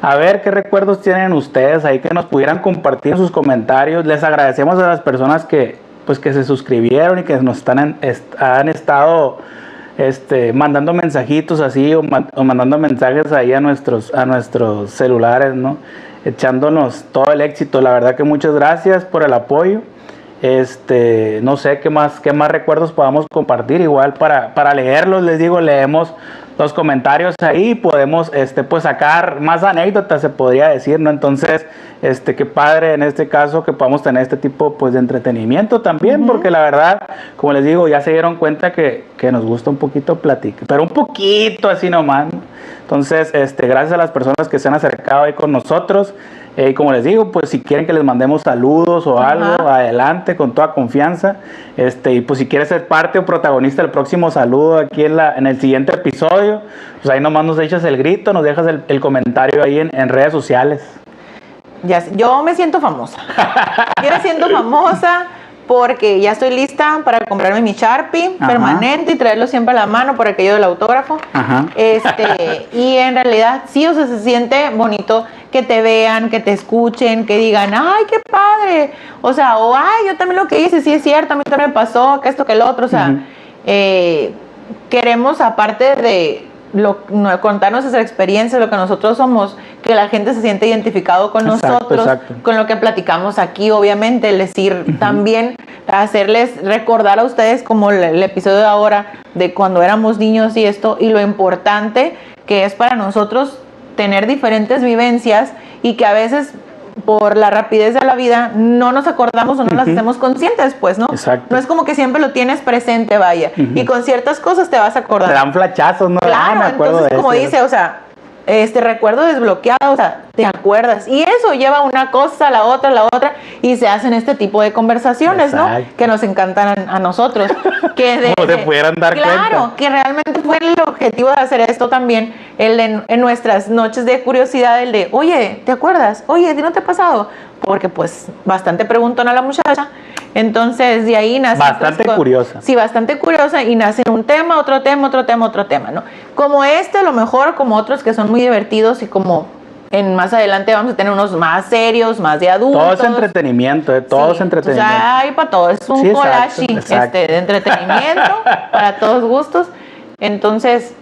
A ver qué recuerdos tienen ustedes ahí, que nos pudieran compartir en sus comentarios. Les agradecemos a las personas que se suscribieron y que nos han estado mandando mensajitos así, o mandando mensajes ahí a nuestros celulares, ¿no? Echándonos todo el éxito. La verdad que muchas gracias por el apoyo. No sé qué más recuerdos podamos compartir. Igual para leerlos, les digo, leemos los comentarios ahí, podemos pues sacar más anécdotas, se podría decir, ¿no? Entonces, qué padre en este caso que podamos tener este tipo pues de entretenimiento también, porque la verdad, como les digo, ya se dieron cuenta que nos gusta un poquito platicar, pero un poquito así nomás, ¿no? Entonces, gracias a las personas que se han acercado ahí con nosotros. Y como les digo, pues si quieren que les mandemos saludos o algo, adelante, con toda confianza. Y pues si quieres ser parte o protagonista del próximo saludo aquí en el siguiente episodio, pues ahí nomás nos echas el grito, nos dejas el comentario ahí en redes sociales. Yo me siento famosa. Yo me siento famosa porque ya estoy lista para comprarme mi Sharpie permanente y traerlo siempre a la mano por aquello del autógrafo. Y en realidad sí, o sea, se siente bonito que te vean, que te escuchen, que digan, ay, qué padre. O sea, ay, yo también lo que hice, sí es cierto, a mí también me pasó, que esto, que lo otro. O sea, queremos, aparte de contar nuestras experiencias, lo que nosotros somos, que la gente se siente identificado con nosotros, con lo que platicamos aquí, obviamente, es decir, también hacerles recordar a ustedes, como el episodio de ahora, de cuando éramos niños y esto, y lo importante que es para nosotros tener diferentes vivencias, y que a veces por la rapidez de la vida no nos acordamos o no las hacemos conscientes, pues, ¿no? Exacto. No es como que siempre lo tienes presente, vaya, y con ciertas cosas te vas a acordar. Te dan flachazos, ¿no? Claro, me acuerdo entonces, como eso. dice, o sea, recuerdo desbloqueado, o sea, te acuerdas, y eso lleva una cosa a la otra, y se hacen este tipo de conversaciones, ¿no? Que nos encantan a nosotros. Como te pudieran dar cuenta. Claro, que realmente fue el objetivo de hacer esto también, en nuestras noches de curiosidad, el de, oye, ¿te acuerdas? Oye, ¿a ti no te ha pasado? Porque pues bastante preguntona la muchacha. Entonces de ahí nace bastante curiosa. Sí, bastante curiosa, y nace un tema, otro tema, ¿no? Como a lo mejor, como otros que son muy divertidos, y como más adelante vamos a tener unos más serios, más de adultos. Todo es entretenimiento, todo es entretenimiento. O sea, hay para todo, es un collage de entretenimiento para todos gustos. Entonces,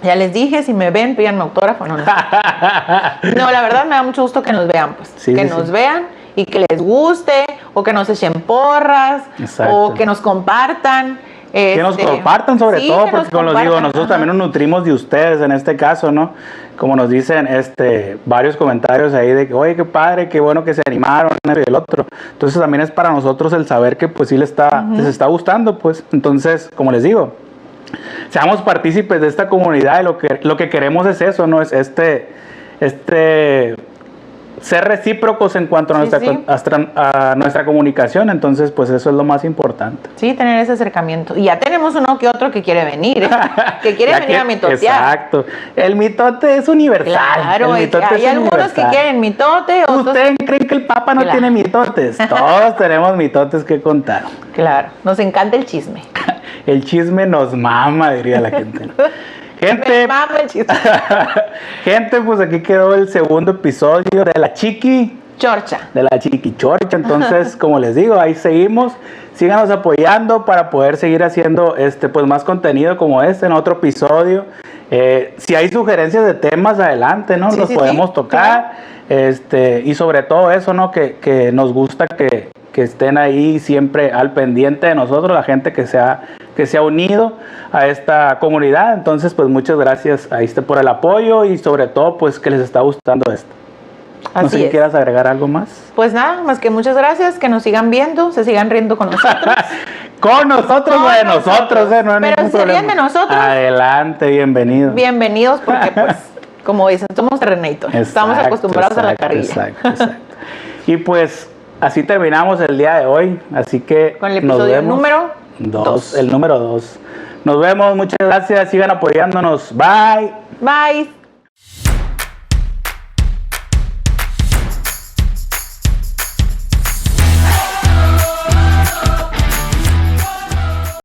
ya les dije, si me ven, pídanme autógrafo. No, la verdad me da mucho gusto que nos vean, pues. Nos vean y que les guste, o que nos echen porras, o que nos compartan. Que nos compartan sobre todo, porque como les digo, nosotros también nos nutrimos de ustedes en este caso, ¿no? Como nos dicen varios comentarios ahí de que, oye, qué padre, qué bueno que se animaron, y el otro. Entonces también es para nosotros el saber que pues sí les está gustando, pues. Entonces, como les digo, seamos partícipes de esta comunidad, y lo que queremos es eso, ¿no? Es ser recíprocos en cuanto a nuestra comunicación. Entonces pues eso es lo más importante. Sí, tener ese acercamiento. Y ya tenemos uno que otro que quiere venir, ¿eh? Que quiere venir a mitotear. Exacto. El mitote es universal. Claro, hay algunos que quieren mitote. ¿Ustedes creen que el Papa no tiene mitotes? Todos tenemos mitotes que contar. Claro, nos encanta el chisme. El chisme nos mama, diría la gente, ¿no? Gente, mama el chiste. gente, pues aquí quedó el segundo episodio de La Chiqui. Chorcha. De La Chiqui Chorcha. Entonces, como les digo, ahí seguimos. Síganos apoyando para poder seguir haciendo pues más contenido como en otro episodio. Si hay sugerencias de temas, adelante, ¿no? Los podemos tocar. Claro. Y sobre todo eso, ¿no? Que nos gusta que estén ahí siempre al pendiente de nosotros, la gente que se ha unido a esta comunidad. Entonces, pues muchas gracias por el apoyo y sobre todo, pues que les está gustando esto. No sé si quieras agregar algo más. Pues nada, más que muchas gracias, que nos sigan viendo, se sigan riendo con nosotros. Con nosotros o de nosotros, no hay pero ningún si problema. de nosotros. Adelante, bienvenidos. Bienvenidos porque pues, como dicen, somos terreneitos. Estamos acostumbrados a la carrilla. Exacto. Y pues así terminamos el día de hoy. Así que con el episodio número 2. El número 2. Nos vemos, muchas gracias, sigan apoyándonos. Bye. Bye.